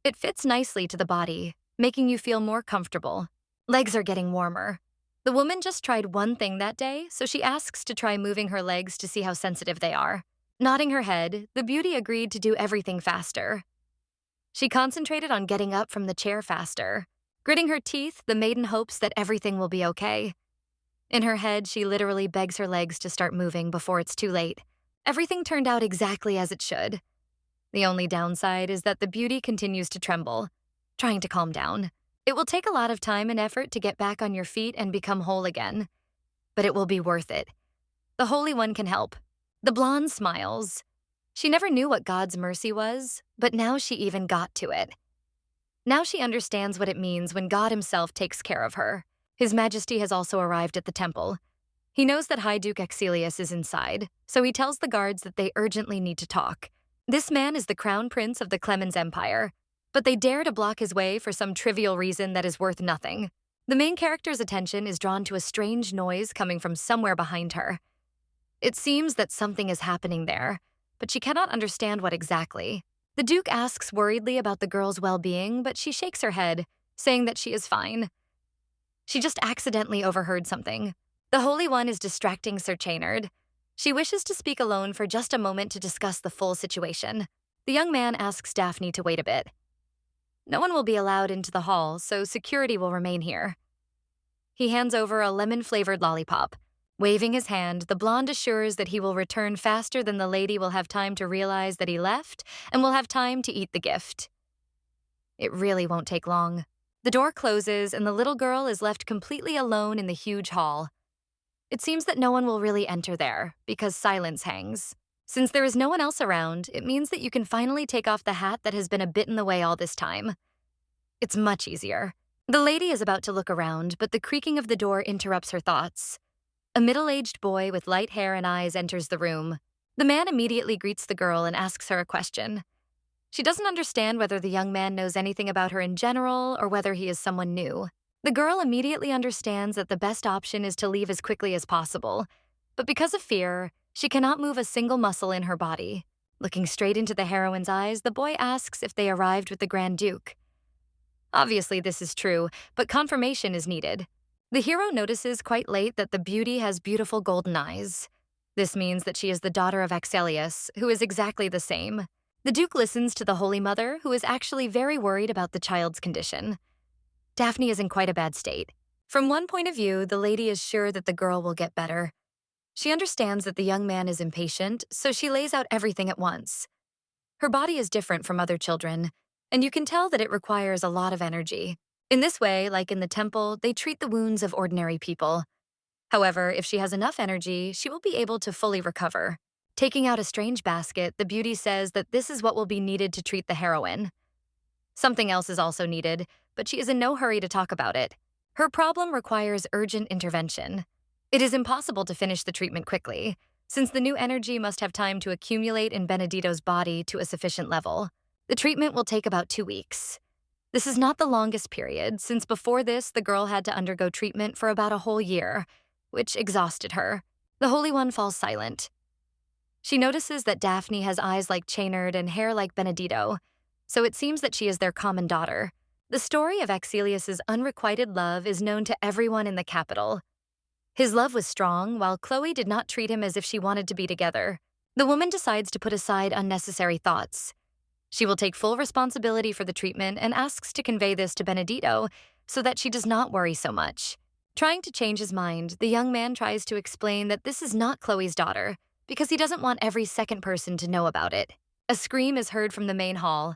It fits nicely to the body, making you feel more comfortable. Legs are getting warmer. The woman just tried one thing that day, so she asks to try moving her legs to see how sensitive they are. Nodding her head, the beauty agreed to do everything faster. She concentrated on getting up from the chair faster. Gritting her teeth, the maiden hopes that everything will be okay. In her head, she literally begs her legs to start moving before it's too late. Everything turned out exactly as it should. The only downside is that the beauty continues to tremble, trying to calm down. It will take a lot of time and effort to get back on your feet and become whole again, but it will be worth it. The Holy One can help. The blonde smiles. She never knew what God's mercy was, but now she even got to it. Now she understands what it means when God himself takes care of her. His Majesty has also arrived at the temple. He knows that High Duke Axelius is inside, so he tells the guards that they urgently need to talk. This man is the crown prince of the Clemens Empire, but they dare to block his way for some trivial reason that is worth nothing. The main character's attention is drawn to a strange noise coming from somewhere behind her. It seems that something is happening there, but she cannot understand what exactly. The Duke asks worriedly about the girl's well-being, but she shakes her head, saying that she is fine. She just accidentally overheard something. The Holy One is distracting Sir Chaynard. She wishes to speak alone for just a moment to discuss the full situation. The young man asks Daphne to wait a bit. No one will be allowed into the hall, so security will remain here. He hands over a lemon-flavored lollipop. Waving his hand, the blonde assures that he will return faster than the lady will have time to realize that he left and will have time to eat the gift. It really won't take long. The door closes and the little girl is left completely alone in the huge hall. It seems that no one will really enter there because silence hangs. Since there is no one else around, it means that you can finally take off the hat that has been a bit in the way all this time. It's much easier. The lady is about to look around, but the creaking of the door interrupts her thoughts. A middle-aged boy with light hair and eyes enters the room. The man immediately greets the girl and asks her a question. She doesn't understand whether the young man knows anything about her in general or whether he is someone new. The girl immediately understands that the best option is to leave as quickly as possible, but because of fear, she cannot move a single muscle in her body. Looking straight into the heroine's eyes, the boy asks if they arrived with the Grand Duke. Obviously, this is true, but confirmation is needed. The hero notices quite late that the beauty has beautiful golden eyes. This means that she is the daughter of Axelius, who is exactly the same. The Duke listens to the Holy Mother, who is actually very worried about the child's condition. Daphne is in quite a bad state. From one point of view, the lady is sure that the girl will get better. She understands that the young man is impatient, so she lays out everything at once. Her body is different from other children, and you can tell that it requires a lot of energy. In this way, like in the temple, they treat the wounds of ordinary people. However, if she has enough energy, she will be able to fully recover. Taking out a strange basket, the beauty says that this is what will be needed to treat the heroine. Something else is also needed, but she is in no hurry to talk about it. Her problem requires urgent intervention. It is impossible to finish the treatment quickly, since the new energy must have time to accumulate in Benedito's body to a sufficient level. The treatment will take about 2 weeks. This is not the longest period, since before this, the girl had to undergo treatment for about a whole year, which exhausted her. The Holy One falls silent. She notices that Daphne has eyes like Chaynard and hair like Benedito, so it seems that she is their common daughter. The story of Axelius's unrequited love is known to everyone in the capital. His love was strong, while Chloe did not treat him as if she wanted to be together. The woman decides to put aside unnecessary thoughts. She will take full responsibility for the treatment and asks to convey this to Benedito so that she does not worry so much. Trying to change his mind, the young man tries to explain that this is not Chloe's daughter because he doesn't want every second person to know about it. A scream is heard from the main hall.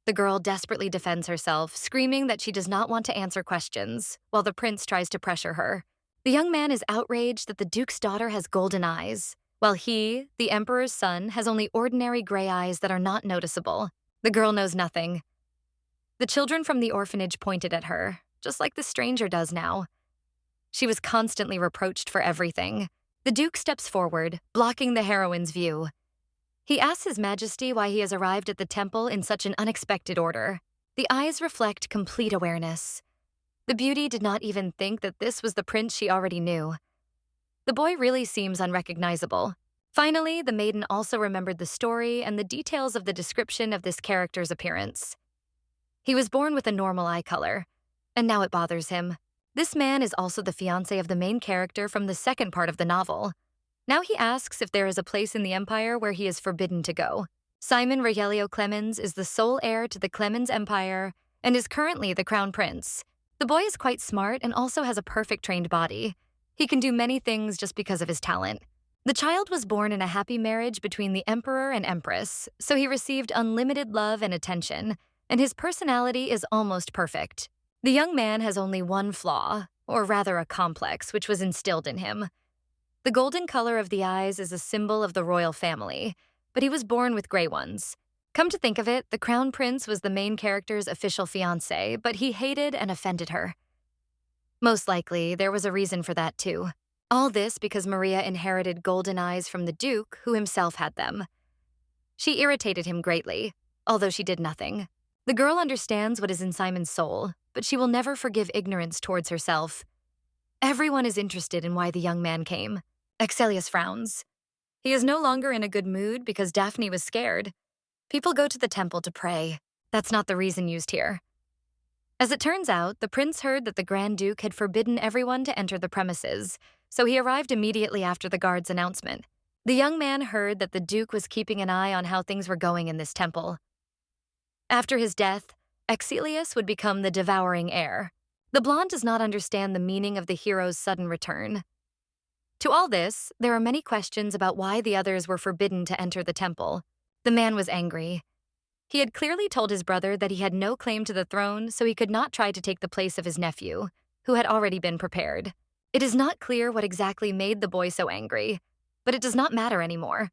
The girl desperately defends herself, screaming that she does not want to answer questions, while the prince tries to pressure her. The young man is outraged that the duke's daughter has golden eyes, while he, the emperor's son, has only ordinary gray eyes that are not noticeable. The girl knows nothing. The children from the orphanage pointed at her, just like the stranger does now. She was constantly reproached for everything. The duke steps forward, blocking the heroine's view. He asks His Majesty why he has arrived at the temple in such an unexpected order. The eyes reflect complete awareness. The beauty did not even think that this was the prince she already knew. The boy really seems unrecognizable. Finally, the maiden also remembered the story and the details of the description of this character's appearance. He was born with a normal eye color, and now it bothers him. This man is also the fiancé of the main character from the second part of the novel. Now he asks if there is a place in the empire where he is forbidden to go. Simon Rogelio Clemens is the sole heir to the Clemens Empire and is currently the crown prince. The boy is quite smart and also has a perfect trained body. He can do many things just because of his talent. The child was born in a happy marriage between the emperor and empress, so he received unlimited love and attention, and his personality is almost perfect. The young man has only one flaw, or rather a complex, which was instilled in him. The golden color of the eyes is a symbol of the royal family, but he was born with gray ones. Come to think of it, the crown prince was the main character's official fiancé, but he hated and offended her. Most likely, there was a reason for that too. All this because Maria inherited golden eyes from the duke, who himself had them. She irritated him greatly, although she did nothing. The girl understands what is in Simon's soul, but she will never forgive ignorance towards herself. Everyone is interested in why the young man came. Axelius frowns. He is no longer in a good mood because Daphne was scared. People go to the temple to pray. That's not the reason used here. As it turns out, the prince heard that the Grand Duke had forbidden everyone to enter the premises, so he arrived immediately after the guard's announcement. The young man heard that the Duke was keeping an eye on how things were going in this temple. After his death, Axelius would become the devouring heir. The blonde does not understand the meaning of the hero's sudden return. To all this, there are many questions about why the others were forbidden to enter the temple. The man was angry. He had clearly told his brother that he had no claim to the throne, so he could not try to take the place of his nephew, who had already been prepared. It is not clear what exactly made the boy so angry, but it does not matter anymore.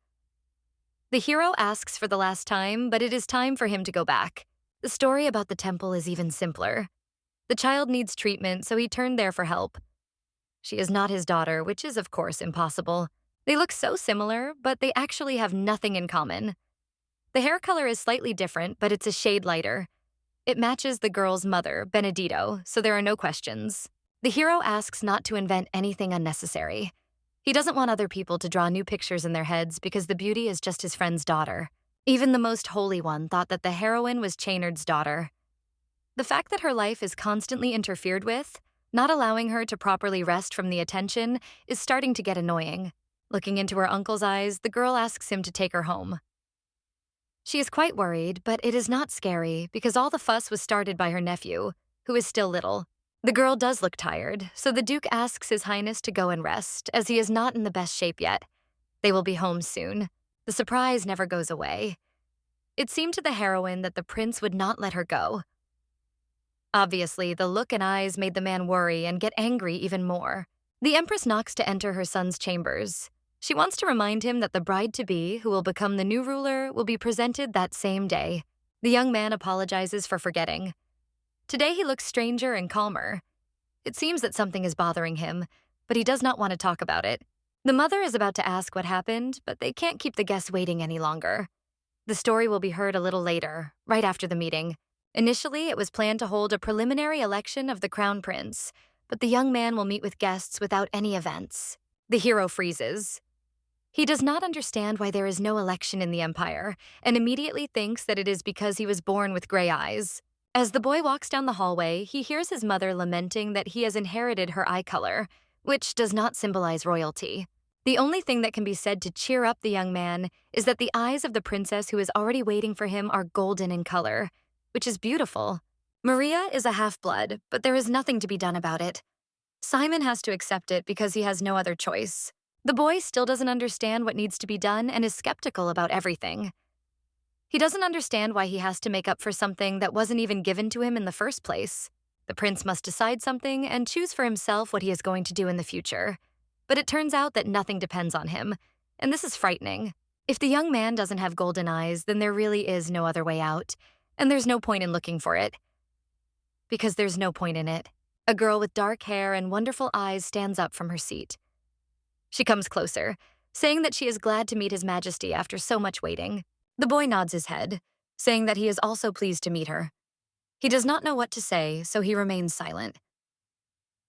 The hero asks for the last time, but it is time for him to go back. The story about the temple is even simpler. The child needs treatment, so he turned there for help. She is not his daughter, which is of course impossible. They look so similar, but they actually have nothing in common. The hair color is slightly different, but it's a shade lighter. It matches the girl's mother, Benedito, so there are no questions. The hero asks not to invent anything unnecessary. He doesn't want other people to draw new pictures in their heads because the beauty is just his friend's daughter. Even the most holy one thought that the heroine was Chaynard's daughter. The fact that her life is constantly interfered with, not allowing her to properly rest from the attention, is starting to get annoying. Looking into her uncle's eyes, the girl asks him to take her home. She is quite worried, but it is not scary because all the fuss was started by her nephew, who is still little. The girl does look tired, so the Duke asks His Highness to go and rest, as he is not in the best shape yet. They will be home soon. The surprise never goes away. It seemed to the heroine that the prince would not let her go. Obviously, the look and eyes made the man worry and get angry even more. The Empress knocks to enter her son's chambers. She wants to remind him that the bride-to-be, who will become the new ruler, will be presented that same day. The young man apologizes for forgetting. Today he looks stranger and calmer. It seems that something is bothering him, but he does not want to talk about it. The mother is about to ask what happened, but they can't keep the guests waiting any longer. The story will be heard a little later, right after the meeting. Initially, it was planned to hold a preliminary election of the crown prince, but the young man will meet with guests without any events. The hero freezes. He does not understand why there is no election in the Empire, and immediately thinks that it is because he was born with gray eyes. As the boy walks down the hallway, he hears his mother lamenting that he has inherited her eye color, which does not symbolize royalty. The only thing that can be said to cheer up the young man is that the eyes of the princess who is already waiting for him are golden in color, which is beautiful. Maria is a half-blood, but there is nothing to be done about it. Simon has to accept it because he has no other choice. The boy still doesn't understand what needs to be done and is skeptical about everything. He doesn't understand why he has to make up for something that wasn't even given to him in the first place. The prince must decide something and choose for himself what he is going to do in the future. But it turns out that nothing depends on him, and this is frightening. If the young man doesn't have golden eyes, then there really is no other way out, and there's no point in looking for it. Because there's no point in it. A girl with dark hair and wonderful eyes stands up from her seat. She comes closer, saying that she is glad to meet His Majesty after so much waiting. The boy nods his head, saying that he is also pleased to meet her. He does not know what to say, so he remains silent.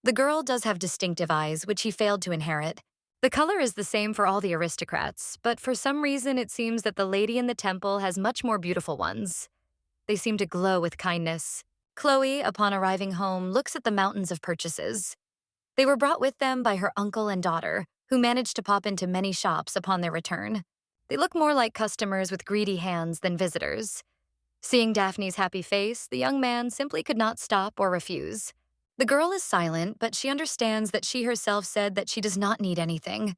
The girl does have distinctive eyes, which he failed to inherit. The color is the same for all the aristocrats, but for some reason it seems that the lady in the temple has much more beautiful ones. They seem to glow with kindness. Chloe, upon arriving home, looks at the mountains of purchases. They were brought with them by her uncle and daughter, who managed to pop into many shops upon their return. They look more like customers with greedy hands than visitors. Seeing Daphne's happy face, the young man simply could not stop or refuse. The girl is silent, but she understands that she herself said that she does not need anything.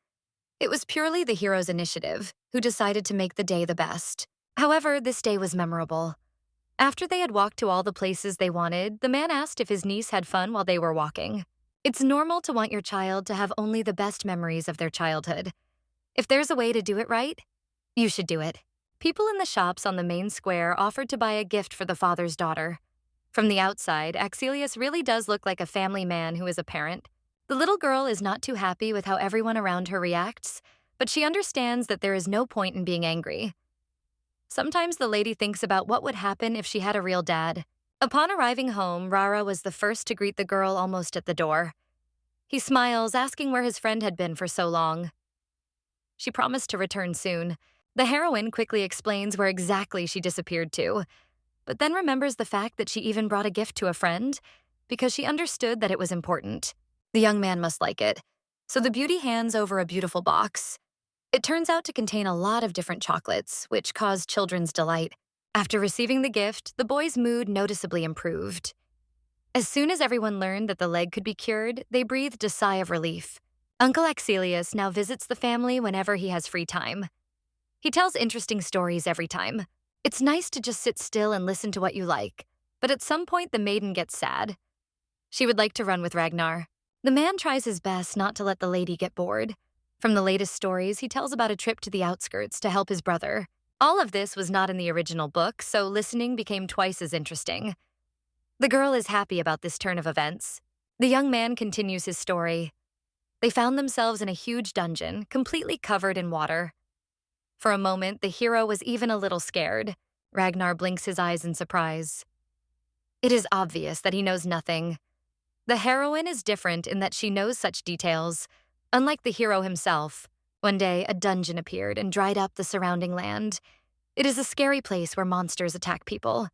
It was purely the hero's initiative, who decided to make the day the best. However, this day was memorable. After they had walked to all the places they wanted, the man asked if his niece had fun while they were walking. It's normal to want your child to have only the best memories of their childhood. If there's a way to do it right, you should do it. People in the shops on the main square offered to buy a gift for the father's daughter. From the outside, Axelius really does look like a family man who is a parent. The little girl is not too happy with how everyone around her reacts, but she understands that there is no point in being angry. Sometimes the lady thinks about what would happen if she had a real dad. Upon arriving home, Rara was the first to greet the girl almost at the door. He smiles, asking where his friend had been for so long. She promised to return soon. The heroine quickly explains where exactly she disappeared to, but then remembers the fact that she even brought a gift to a friend because she understood that it was important. The young man must like it, so the beauty hands over a beautiful box. It turns out to contain a lot of different chocolates, which cause children's delight. After receiving the gift, the boy's mood noticeably improved. As soon as everyone learned that the leg could be cured, they breathed a sigh of relief. Uncle Axelius now visits the family whenever he has free time. He tells interesting stories every time. It's nice to just sit still and listen to what you like, but at some point the maiden gets sad. She would like to run with Ragnar. The man tries his best not to let the lady get bored. From the latest stories, he tells about a trip to the outskirts to help his brother. All of this was not in the original book, so listening became twice as interesting. The girl is happy about this turn of events. The young man continues his story. They found themselves in a huge dungeon, completely covered in water. For a moment, the hero was even a little scared. Ragnar blinks his eyes in surprise. It is obvious that he knows nothing. The heroine is different in that she knows such details. Unlike the hero himself, one day a dungeon appeared and dried up the surrounding land. It is a scary place where monsters attack people.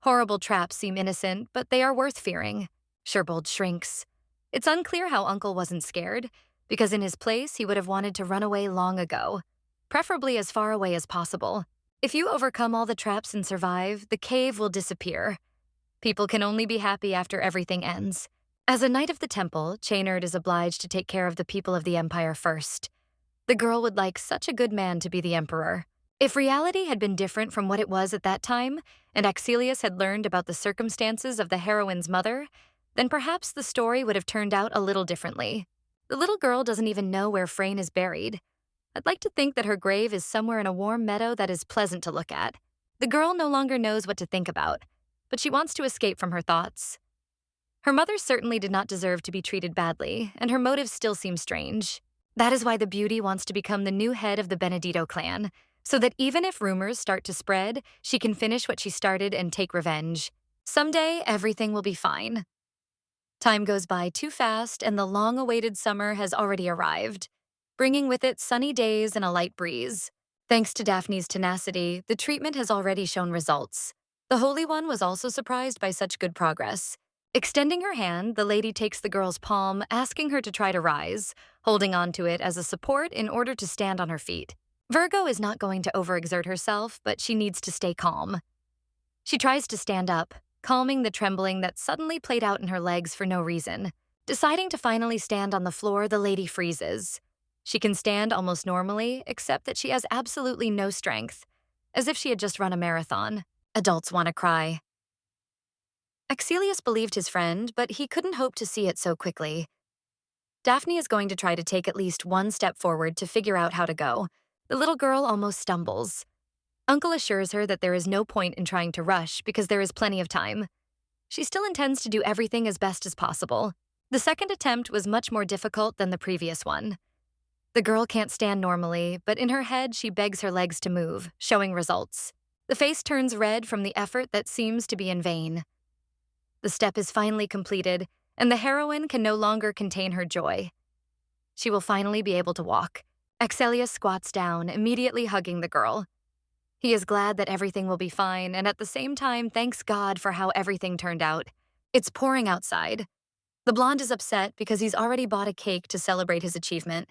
Horrible traps seem innocent, but they are worth fearing. Sherbold shrinks. It's unclear how Uncle wasn't scared, because in his place he would have wanted to run away long ago, preferably as far away as possible. If you overcome all the traps and survive, the cave will disappear. People can only be happy after everything ends. As a knight of the temple, Chainard is obliged to take care of the people of the Empire first. The girl would like such a good man to be the emperor. If reality had been different from what it was at that time, and Axelius had learned about the circumstances of the heroine's mother, then perhaps the story would have turned out a little differently. The little girl doesn't even know where Freyne is buried. I'd like to think that her grave is somewhere in a warm meadow that is pleasant to look at. The girl no longer knows what to think about, but she wants to escape from her thoughts. Her mother certainly did not deserve to be treated badly, and her motives still seem strange. That is why the beauty wants to become the new head of the Benedito clan. so that even if rumors start to spread, she can finish what she started and take revenge. Someday, everything will be fine. Time goes by too fast, and the long-awaited summer has already arrived, bringing with it sunny days and a light breeze. Thanks to Daphne's tenacity, the treatment has already shown results. The Holy One was also surprised by such good progress. Extending her hand, the lady takes the girl's palm, asking her to try to rise, holding onto it as a support in order to stand on her feet. Virgo is not going to overexert herself, but she needs to stay calm. She tries to stand up, calming the trembling that suddenly played out in her legs for no reason. Deciding to finally stand on the floor, the lady freezes. She can stand almost normally, except that she has absolutely no strength, as if she had just run a marathon. Adults want to cry. Axelius believed his friend, but he couldn't hope to see it so quickly. Daphne is going to try to take at least one step forward to figure out how to go. The little girl almost stumbles. Uncle assures her that there is no point in trying to rush because there is plenty of time. She still intends to do everything as best as possible. The second attempt was much more difficult than the previous one. The girl can't stand normally, but in her head she begs her legs to move, showing results. The face turns red from the effort that seems to be in vain. The step is finally completed, and the heroine can no longer contain her joy. She will finally be able to walk. Axelius squats down, immediately hugging the girl. He is glad that everything will be fine, and at the same time thanks God for how everything turned out. It's pouring outside. The blonde is upset because he's already bought a cake to celebrate his achievement.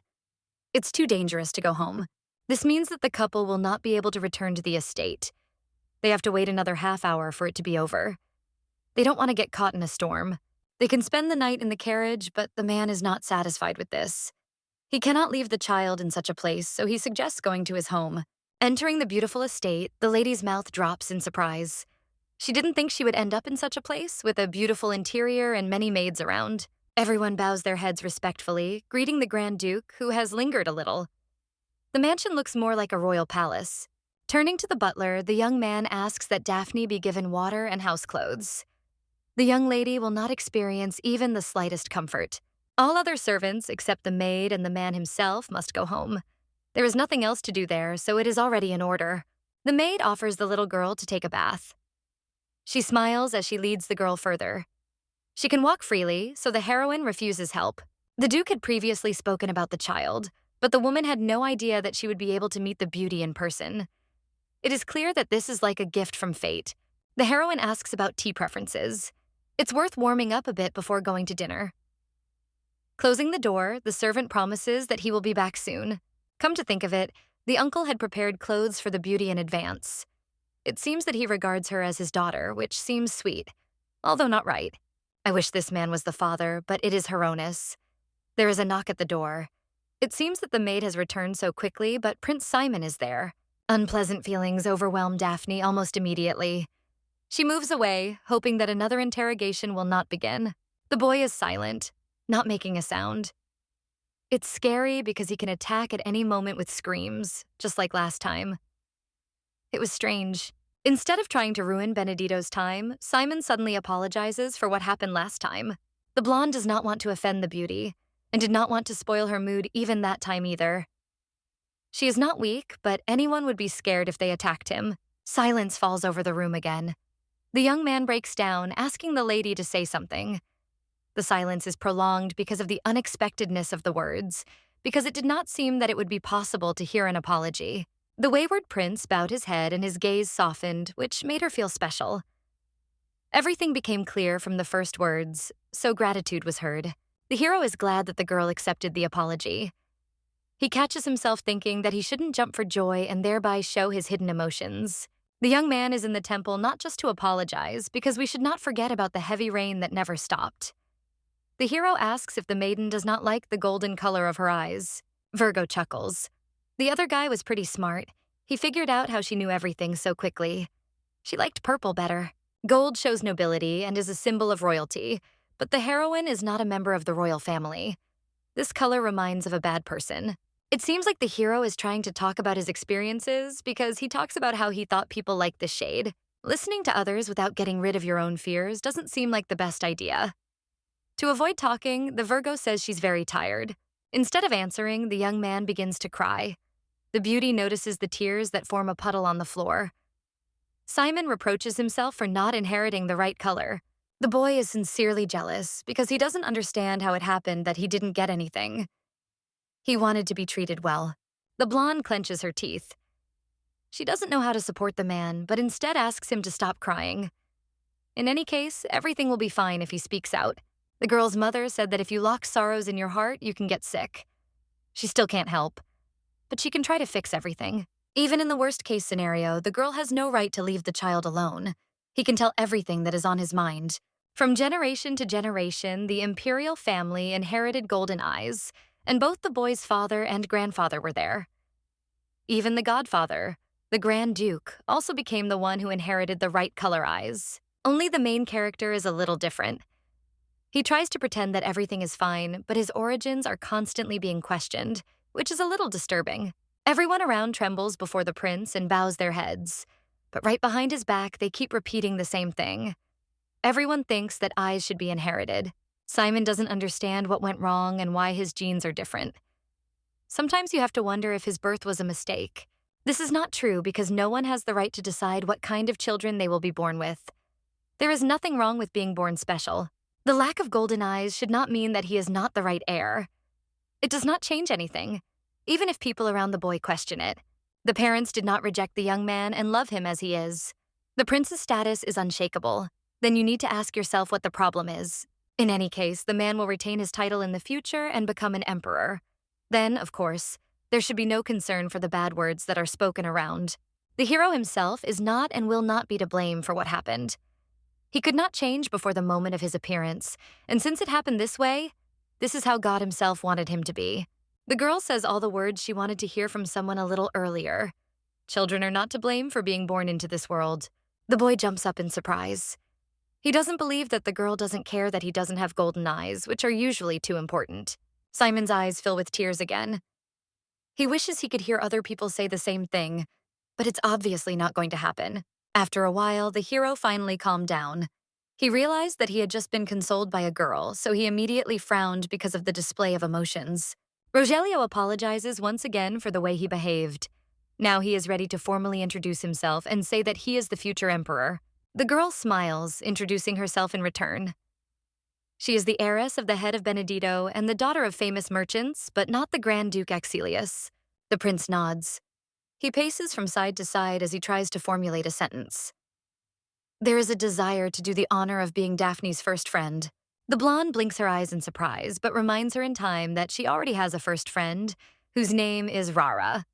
It's too dangerous to go home. This means that the couple will not be able to return to the estate. They have to wait another half hour for it to be over. They don't want to get caught in a storm. They can spend the night in the carriage, but the man is not satisfied with this. He cannot leave the child in such a place, so he suggests going to his home. Entering the beautiful estate, the lady's mouth drops in surprise. She didn't think she would end up in such a place, with a beautiful interior and many maids around. Everyone bows their heads respectfully, greeting the Grand Duke, who has lingered a little. The mansion looks more like a royal palace. Turning to the butler, the young man asks that Daphne be given water and house clothes. The young lady will not experience even the slightest comfort. All other servants, except the maid and the man himself, must go home. There is nothing else to do there, so it is already in order. The maid offers the little girl to take a bath. She smiles as she leads the girl further. She can walk freely, so the heroine refuses help. The Duke had previously spoken about the child, but the woman had no idea that she would be able to meet the beauty in person. It is clear that this is like a gift from fate. The heroine asks about tea preferences. It's worth warming up a bit before going to dinner. Closing the door, the servant promises that he will be back soon. Come to think of it, the uncle had prepared clothes for the beauty in advance. It seems that he regards her as his daughter, which seems sweet, although not right. I wish this man was the father, but it is Hieronymus. There is a knock at the door. It seems that the maid has returned so quickly, but Prince Simon is there. Unpleasant feelings overwhelm Daphne almost immediately. She moves away, hoping that another interrogation will not begin. The boy is silent, not making a sound. It's scary because he can attack at any moment with screams, just like last time. It was strange. Instead of trying to ruin Benedito's time, Simon suddenly apologizes for what happened last time. The blonde does not want to offend the beauty, and did not want to spoil her mood even that time either. She is not weak, but anyone would be scared if they attacked him. Silence falls over the room again. The young man breaks down, asking the lady to say something. The silence is prolonged because of the unexpectedness of the words, because it did not seem that it would be possible to hear an apology. The wayward prince bowed his head and his gaze softened, which made her feel special. Everything became clear from the first words, so gratitude was heard. The hero is glad that the girl accepted the apology. He catches himself thinking that he shouldn't jump for joy and thereby show his hidden emotions. The young man is in the temple not just to apologize, because we should not forget about the heavy rain that never stopped. The hero asks if the maiden does not like the golden color of her eyes. Virgo chuckles. The other guy was pretty smart. He figured out how she knew everything so quickly. She liked purple better. Gold shows nobility and is a symbol of royalty, but the heroine is not a member of the royal family. This color reminds of a bad person. It seems like the hero is trying to talk about his experiences because he talks about how he thought people liked this shade. Listening to others without getting rid of your own fears doesn't seem like the best idea. To avoid talking, the Virgo says she's very tired. Instead of answering, the young man begins to cry. The beauty notices the tears that form a puddle on the floor. Simon reproaches himself for not inheriting the right color. The boy is sincerely jealous because he doesn't understand how it happened that he didn't get anything. He wanted to be treated well. The blonde clenches her teeth. She doesn't know how to support the man, but instead asks him to stop crying. In any case, everything will be fine if he speaks out. The girl's mother said that if you lock sorrows in your heart, you can get sick. She still can't help, but she can try to fix everything. Even in the worst-case scenario, the girl has no right to leave the child alone. He can tell everything that is on his mind. From generation to generation, the imperial family inherited golden eyes, and both the boy's father and grandfather were there. Even the godfather, the Grand Duke, also became the one who inherited the right color eyes. Only the main character is a little different. He tries to pretend that everything is fine, but his origins are constantly being questioned, which is a little disturbing. Everyone around trembles before the prince and bows their heads, but right behind his back, they keep repeating the same thing. Everyone thinks that eyes should be inherited. Simon doesn't understand what went wrong and why his genes are different. Sometimes you have to wonder if his birth was a mistake. This is not true because no one has the right to decide what kind of children they will be born with. There is nothing wrong with being born special. The lack of golden eyes should not mean that he is not the right heir. It does not change anything, even if people around the boy question it. The parents did not reject the young man and love him as he is. The prince's status is unshakable. Then you need to ask yourself what the problem is. In any case, the man will retain his title in the future and become an emperor. Then, of course, there should be no concern for the bad words that are spoken around. The hero himself is not and will not be to blame for what happened. He could not change before the moment of his appearance, and since it happened this way, this is how God himself wanted him to be. The girl says all the words she wanted to hear from someone a little earlier. Children are not to blame for being born into this world. The boy jumps up in surprise. He doesn't believe that the girl doesn't care that he doesn't have golden eyes, which are usually too important. Simon's eyes fill with tears again. He wishes he could hear other people say the same thing, but it's obviously not going to happen. After a while, the hero finally calmed down. He realized that he had just been consoled by a girl, so he immediately frowned because of the display of emotions. Rogelio apologizes once again for the way he behaved. Now he is ready to formally introduce himself and say that he is the future emperor. The girl smiles, introducing herself in return. She is the heiress of the head of Benedito and the daughter of famous merchants, but not the Grand Duke Axelius. The prince nods. He paces from side to side as he tries to formulate a sentence. There is a desire to do the honor of being Daphne's first friend. The blonde blinks her eyes in surprise, but reminds her in time that she already has a first friend, whose name is Rara.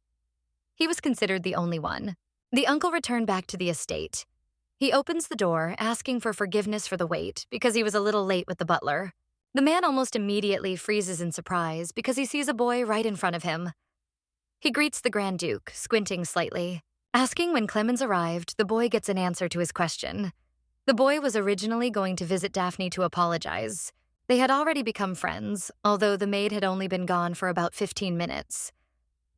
He was considered the only one. The uncle returned back to the estate. He opens the door, asking for forgiveness for the wait, because he was a little late with the butler. The man almost immediately freezes in surprise because he sees a boy right in front of him. He greets the Grand Duke, squinting slightly. Asking when Clemens arrived, the boy gets an answer to his question. The boy was originally going to visit Daphne to apologize. They had already become friends, although the maid had only been gone for about 15 minutes.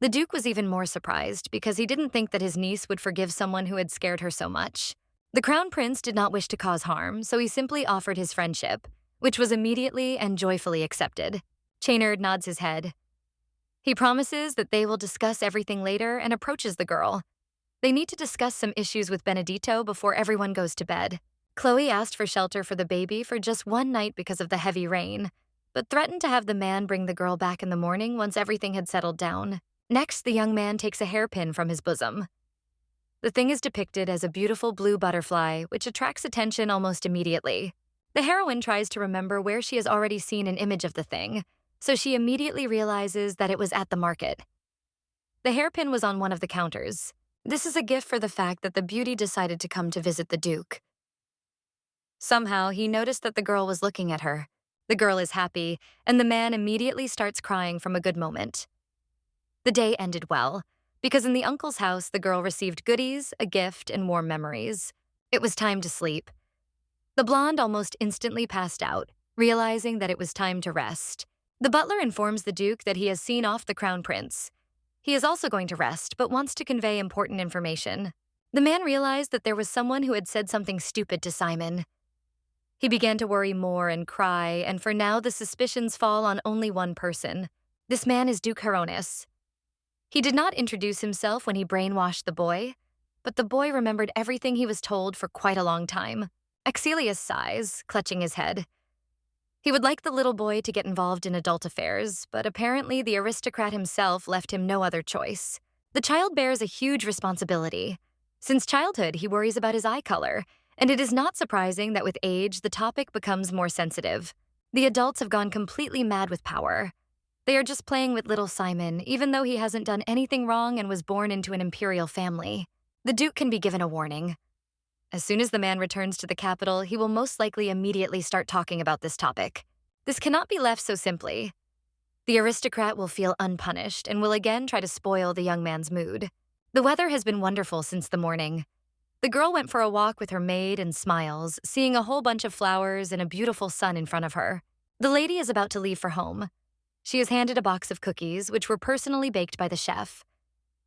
The Duke was even more surprised because he didn't think that his niece would forgive someone who had scared her so much. The Crown Prince did not wish to cause harm, so he simply offered his friendship, which was immediately and joyfully accepted. Chaynard nods his head. He promises that they will discuss everything later and approaches the girl. They need to discuss some issues with Benedito before everyone goes to bed. Chloe asked for shelter for the baby for just one night because of the heavy rain, but threatened to have the man bring the girl back in the morning once everything had settled down. Next, the young man takes a hairpin from his bosom. The thing is depicted as a beautiful blue butterfly, which attracts attention almost immediately. The heroine tries to remember where she has already seen an image of the thing, so she immediately realizes that it was at the market. The hairpin was on one of the counters. This is a gift for the fact that the beauty decided to come to visit the Duke. Somehow, he noticed that the girl was looking at her. The girl is happy, and the man immediately starts crying from a good moment. The day ended well, because in the uncle's house, the girl received goodies, a gift, and warm memories. It was time to sleep. The blonde almost instantly passed out, realizing that it was time to rest. The butler informs the Duke that he has seen off the Crown Prince. He is also going to rest, but wants to convey important information. The man realized that there was someone who had said something stupid to Simon. He began to worry more and cry, and for now the suspicions fall on only one person. This man is Duke Heronis. He did not introduce himself when he brainwashed the boy, but the boy remembered everything he was told for quite a long time. Axelius sighs, clutching his head. He would like the little boy to get involved in adult affairs, but apparently the aristocrat himself left him no other choice. The child bears a huge responsibility. Since childhood, he worries about his eye color, and it is not surprising that with age, the topic becomes more sensitive. The adults have gone completely mad with power. They are just playing with little Simon, even though he hasn't done anything wrong and was born into an imperial family. The Duke can be given a warning. As soon as the man returns to the capital, he will most likely immediately start talking about this topic. This cannot be left so simply. The aristocrat will feel unpunished and will again try to spoil the young man's mood. The weather has been wonderful since the morning. The girl went for a walk with her maid and smiles, seeing a whole bunch of flowers and a beautiful sun in front of her. The lady is about to leave for home. She is handed a box of cookies, which were personally baked by the chef.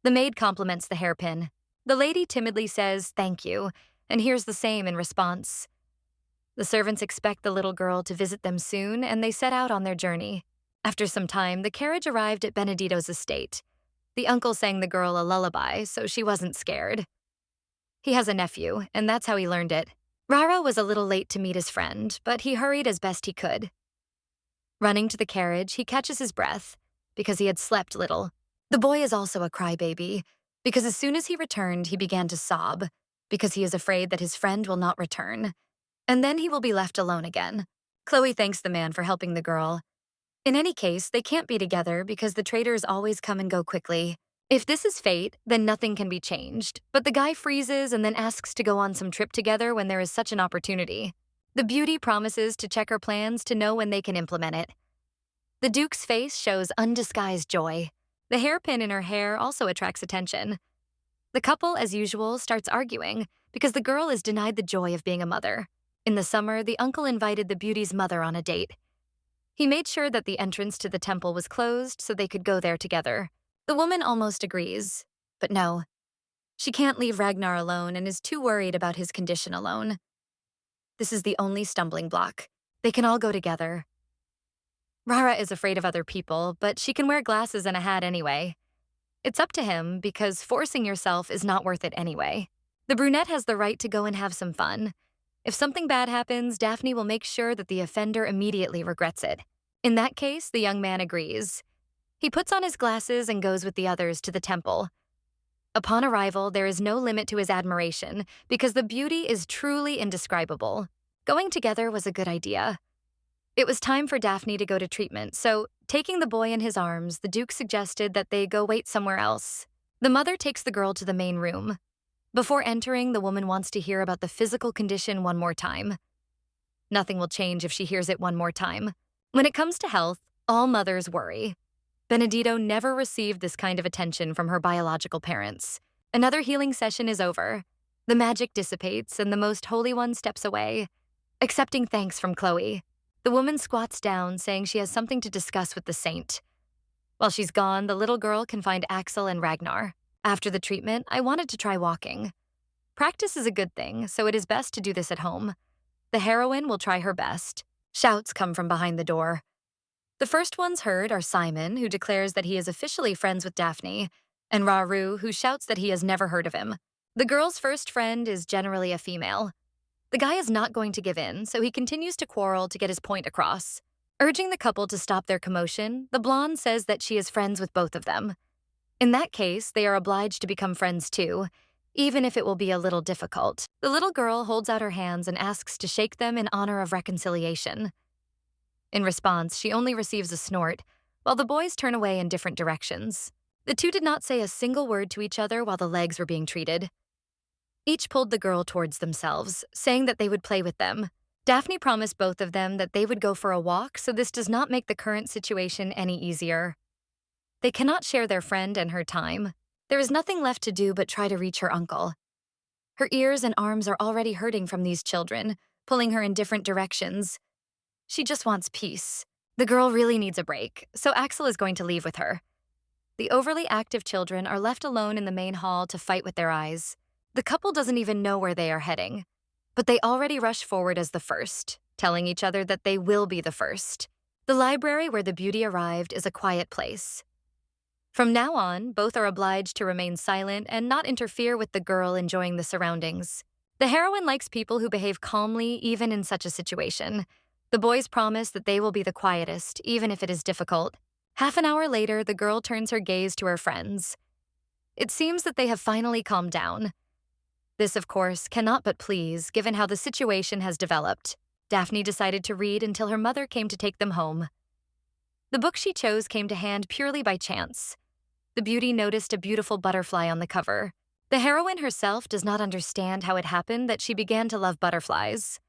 The maid compliments the hairpin. The lady timidly says, "Thank you," and hears the same in response. The servants expect the little girl to visit them soon, and they set out on their journey. After some time, the carriage arrived at Benedito's estate. The uncle sang the girl a lullaby, so she wasn't scared. He has a nephew, and that's how he learned it. Rara was a little late to meet his friend, but he hurried as best he could. Running to the carriage, he catches his breath, because he had slept little. The boy is also a crybaby, because as soon as he returned, he began to sob, because he is afraid that his friend will not return. And then he will be left alone again. Chloe thanks the man for helping the girl. In any case, they can't be together because the traders always come and go quickly. If this is fate, then nothing can be changed, but the guy freezes and then asks to go on some trip together when there is such an opportunity. The beauty promises to check her plans to know when they can implement it. The Duke's face shows undisguised joy. The hairpin in her hair also attracts attention. The couple, as usual, starts arguing because the girl is denied the joy of being a mother. In the summer, the uncle invited the beauty's mother on a date. He made sure that the entrance to the temple was closed so they could go there together. The woman almost agrees, but no. She can't leave Ragnar alone and is too worried about his condition alone. This is the only stumbling block. They can all go together. Rara is afraid of other people, but she can wear glasses and a hat anyway. It's up to him because forcing yourself is not worth it anyway. The brunette has the right to go and have some fun. If something bad happens, Daphne will make sure that the offender immediately regrets it. In that case, the young man agrees. He puts on his glasses and goes with the others to the temple. Upon arrival, there is no limit to his admiration because the beauty is truly indescribable. Going together was a good idea. It was time for Daphne to go to treatment, so, taking the boy in his arms, the Duke suggested that they go wait somewhere else. The mother takes the girl to the main room. Before entering, the woman wants to hear about the physical condition one more time. Nothing will change if she hears it one more time. When it comes to health, all mothers worry. Benedito never received this kind of attention from her biological parents. Another healing session is over. The magic dissipates, and the Most Holy One steps away, accepting thanks from Chloe. The woman squats down, saying she has something to discuss with the saint. While she's gone, the little girl can find Axel and Ragnar. After the treatment, I wanted to try walking. Practice is a good thing, so it is best to do this at home. The heroine will try her best. Shouts come from behind the door. The first ones heard are Simon, who declares that he is officially friends with Daphne, and Raru, who shouts that he has never heard of him. The girl's first friend is generally a female. The guy is not going to give in, so he continues to quarrel to get his point across. Urging the couple to stop their commotion, the blonde says that she is friends with both of them. In that case, they are obliged to become friends too, even if it will be a little difficult. The little girl holds out her hands and asks to shake them in honor of reconciliation. In response, she only receives a snort, while the boys turn away in different directions. The two did not say a single word to each other while the legs were being treated. Each pulled the girl towards themselves, saying that they would play with them. Daphne promised both of them that they would go for a walk, so this does not make the current situation any easier. They cannot share their friend and her time. There is nothing left to do but try to reach her uncle. Her ears and arms are already hurting from these children, pulling her in different directions. She just wants peace. The girl really needs a break, so Axel is going to leave with her. The overly active children are left alone in the main hall to fight with their eyes. The couple doesn't even know where they are heading, but they already rush forward as the first, telling each other that they will be the first. The library where the beauty arrived is a quiet place. From now on, both are obliged to remain silent and not interfere with the girl enjoying the surroundings. The heroine likes people who behave calmly even in such a situation. The boys promise that they will be the quietest, even if it is difficult. Half an hour later, the girl turns her gaze to her friends. It seems that they have finally calmed down. This, of course, cannot but please, given how the situation has developed. Daphne decided to read until her mother came to take them home. The book she chose came to hand purely by chance. The beauty noticed a beautiful butterfly on the cover. The heroine herself does not understand how it happened that she began to love butterflies.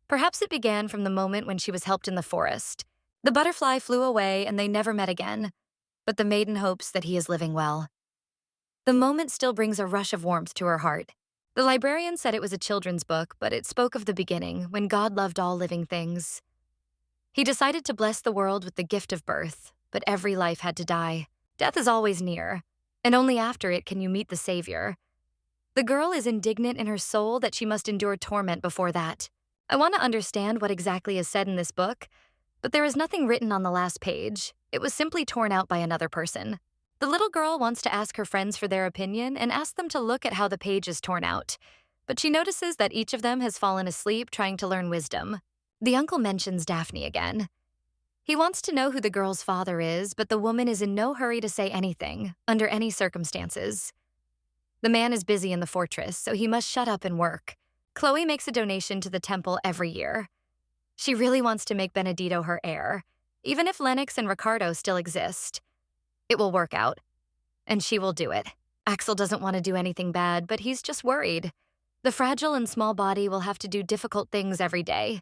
Perhaps it began from the moment when she was helped in the forest. The butterfly flew away and they never met again, but the maiden hopes that he is living well. The moment still brings a rush of warmth to her heart. The librarian said it was a children's book, but it spoke of the beginning, when God loved all living things. He decided to bless the world with the gift of birth, but every life had to die. Death is always near, and only after it can you meet the Savior. The girl is indignant in her soul that she must endure torment before that. I want to understand what exactly is said in this book, but there is nothing written on the last page. It was simply torn out by another person. The little girl wants to ask her friends for their opinion and ask them to look at how the page is torn out, but she notices that each of them has fallen asleep trying to learn wisdom. The uncle mentions Daphne again. He wants to know who the girl's father is, but the woman is in no hurry to say anything, under any circumstances. The man is busy in the fortress, so he must shut up and work. Chloe makes a donation to the temple every year. She really wants to make Benedito her heir, even if Lennox and Ricardo still exist. It will work out, and she will do it. Axel doesn't want to do anything bad, but he's just worried. The fragile and small body will have to do difficult things every day.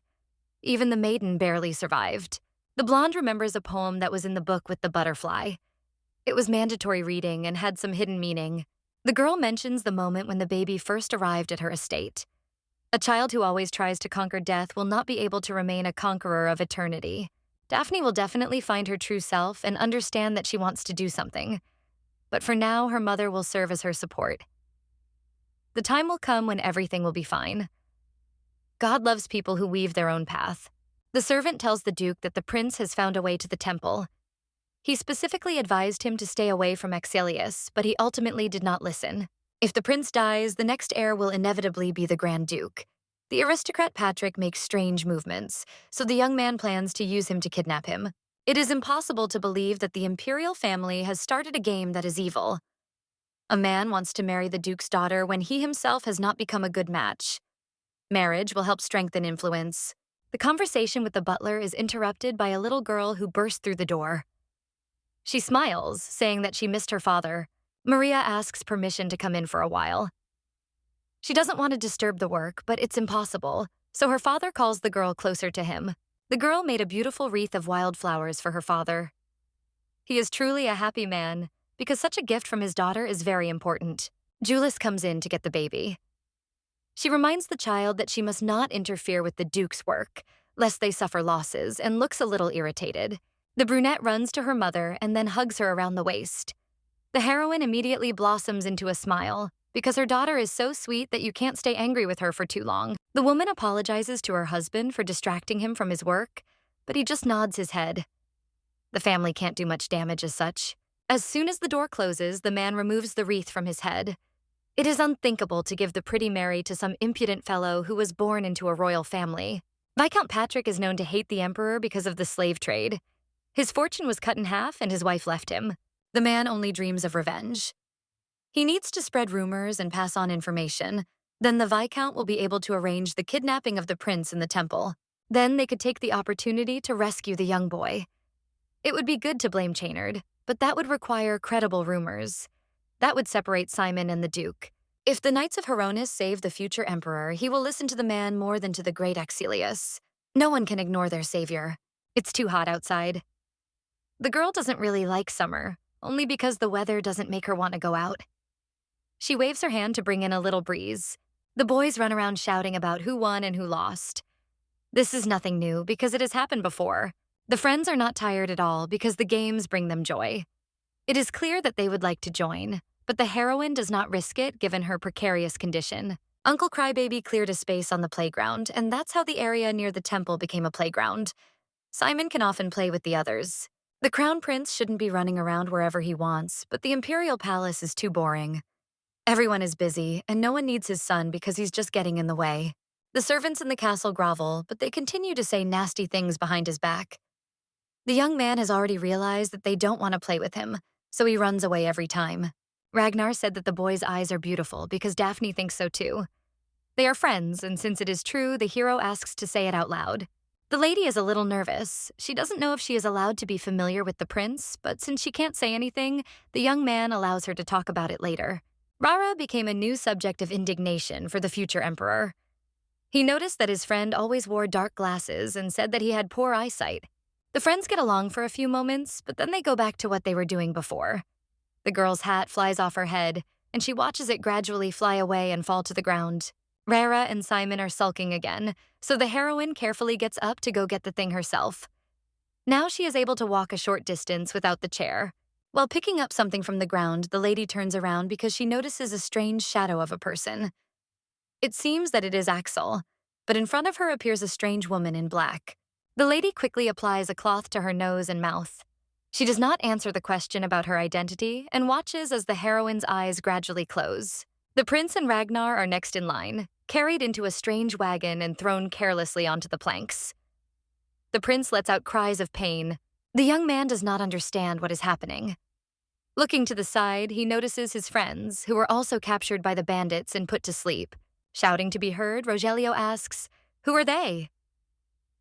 Even the maiden barely survived. The blonde remembers a poem that was in the book with the butterfly. It was mandatory reading and had some hidden meaning. The girl mentions the moment when the baby first arrived at her estate. A child who always tries to conquer death will not be able to remain a conqueror of eternity. Daphne will definitely find her true self and understand that she wants to do something. But for now, her mother will serve as her support. The time will come when everything will be fine. God loves people who weave their own path. The servant tells the Duke that the prince has found a way to the temple. He specifically advised him to stay away from Axelius, but he ultimately did not listen. If the prince dies, the next heir will inevitably be the Grand Duke. The aristocrat Patrick makes strange movements, so the young man plans to use him to kidnap him. It is impossible to believe that the imperial family has started a game that is evil. A man wants to marry the Duke's daughter when he himself has not become a good match. Marriage will help strengthen influence. The conversation with the butler is interrupted by a little girl who bursts through the door. She smiles, saying that she missed her father. Maria asks permission to come in for a while. She doesn't want to disturb the work, but it's impossible, so her father calls the girl closer to him. The girl made a beautiful wreath of wildflowers for her father. He is truly a happy man, because such a gift from his daughter is very important. Julius comes in to get the baby. She reminds the child that she must not interfere with the Duke's work, lest they suffer losses, and looks a little irritated. The brunette runs to her mother and then hugs her around the waist. The heroine immediately blossoms into a smile, because her daughter is so sweet that you can't stay angry with her for too long. The woman apologizes to her husband for distracting him from his work, but he just nods his head. The family can't do much damage as such. As soon as the door closes, the man removes the wreath from his head. It is unthinkable to give the pretty Mary to some impudent fellow who was born into a royal family. Viscount Patrick is known to hate the emperor because of the slave trade. His fortune was cut in half and his wife left him. The man only dreams of revenge. He needs to spread rumors and pass on information. Then the Viscount will be able to arrange the kidnapping of the prince in the temple. Then they could take the opportunity to rescue the young boy. It would be good to blame Chaynard, but that would require credible rumors. That would separate Simon and the Duke. If the Knights of Heronis save the future emperor, he will listen to the man more than to the great Axelius. No one can ignore their savior. It's too hot outside. The girl doesn't really like summer, only because the weather doesn't make her want to go out. She waves her hand to bring in a little breeze. The boys run around shouting about who won and who lost. This is nothing new because it has happened before. The friends are not tired at all because the games bring them joy. It is clear that they would like to join, but the heroine does not risk it given her precarious condition. Uncle Crybaby cleared a space on the playground, and that's how the area near the temple became a playground. Simon can often play with the others. The crown prince shouldn't be running around wherever he wants, but the imperial palace is too boring. Everyone is busy, and no one needs his son because he's just getting in the way. The servants in the castle grovel, but they continue to say nasty things behind his back. The young man has already realized that they don't want to play with him, so he runs away every time. Ragnar said that the boy's eyes are beautiful because Daphne thinks so too. They are friends, and since it is true, the hero asks to say it out loud. The lady is a little nervous. She doesn't know if she is allowed to be familiar with the prince, but since she can't say anything, the young man allows her to talk about it later. Rara became a new subject of indignation for the future emperor. He noticed that his friend always wore dark glasses and said that he had poor eyesight. The friends get along for a few moments, but then they go back to what they were doing before. The girl's hat flies off her head, and she watches it gradually fly away and fall to the ground. Rara and Simon are sulking again, so the heroine carefully gets up to go get the thing herself. Now she is able to walk a short distance without the chair. While picking up something from the ground, the lady turns around because she notices a strange shadow of a person. It seems that it is Axel, but in front of her appears a strange woman in black. The lady quickly applies a cloth to her nose and mouth. She does not answer the question about her identity and watches as the heroine's eyes gradually close. The prince and Ragnar are next in line, carried into a strange wagon and thrown carelessly onto the planks. The prince lets out cries of pain. The young man does not understand what is happening. Looking to the side, he notices his friends, who were also captured by the bandits and put to sleep. Shouting to be heard, Rogelio asks, "Who are they?"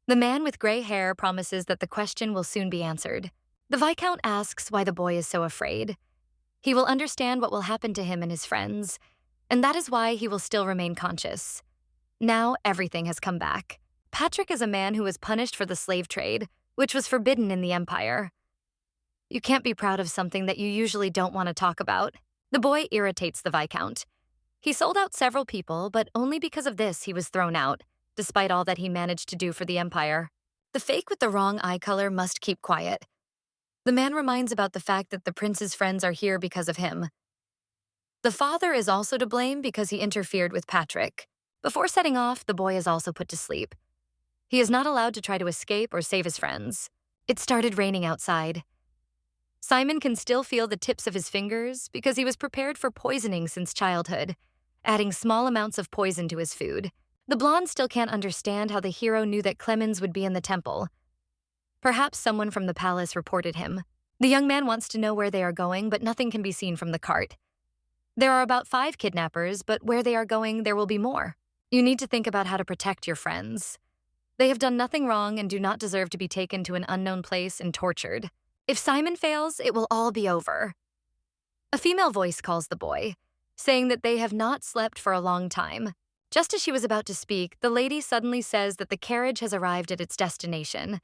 The man with gray hair promises that the question will soon be answered. The Viscount asks why the boy is so afraid. He will understand what will happen to him and his friends, and that is why he will still remain conscious. Now everything has come back. Patrick is a man who was punished for the slave trade, which was forbidden in the Empire. You can't be proud of something that you usually don't want to talk about. The boy irritates the Viscount. He sold out several people, but only because of this he was thrown out, despite all that he managed to do for the Empire. The fake with the wrong eye color must keep quiet. The man reminds about the fact that the prince's friends are here because of him. The father is also to blame because he interfered with Patrick. Before setting off, the boy is also put to sleep. He is not allowed to try to escape or save his friends. It started raining outside. Simon can still feel the tips of his fingers because he was prepared for poisoning since childhood, adding small amounts of poison to his food. The blonde still can't understand how the hero knew that Clemens would be in the temple. Perhaps someone from the palace reported him. The young man wants to know where they are going, but nothing can be seen from the cart. There are about 5 kidnappers, but where they are going, there will be more. You need to think about how to protect your friends. They have done nothing wrong and do not deserve to be taken to an unknown place and tortured. If Simon fails, it will all be over. A female voice calls the boy, saying that they have not slept for a long time. Just as she was about to speak, the lady suddenly says that the carriage has arrived at its destination.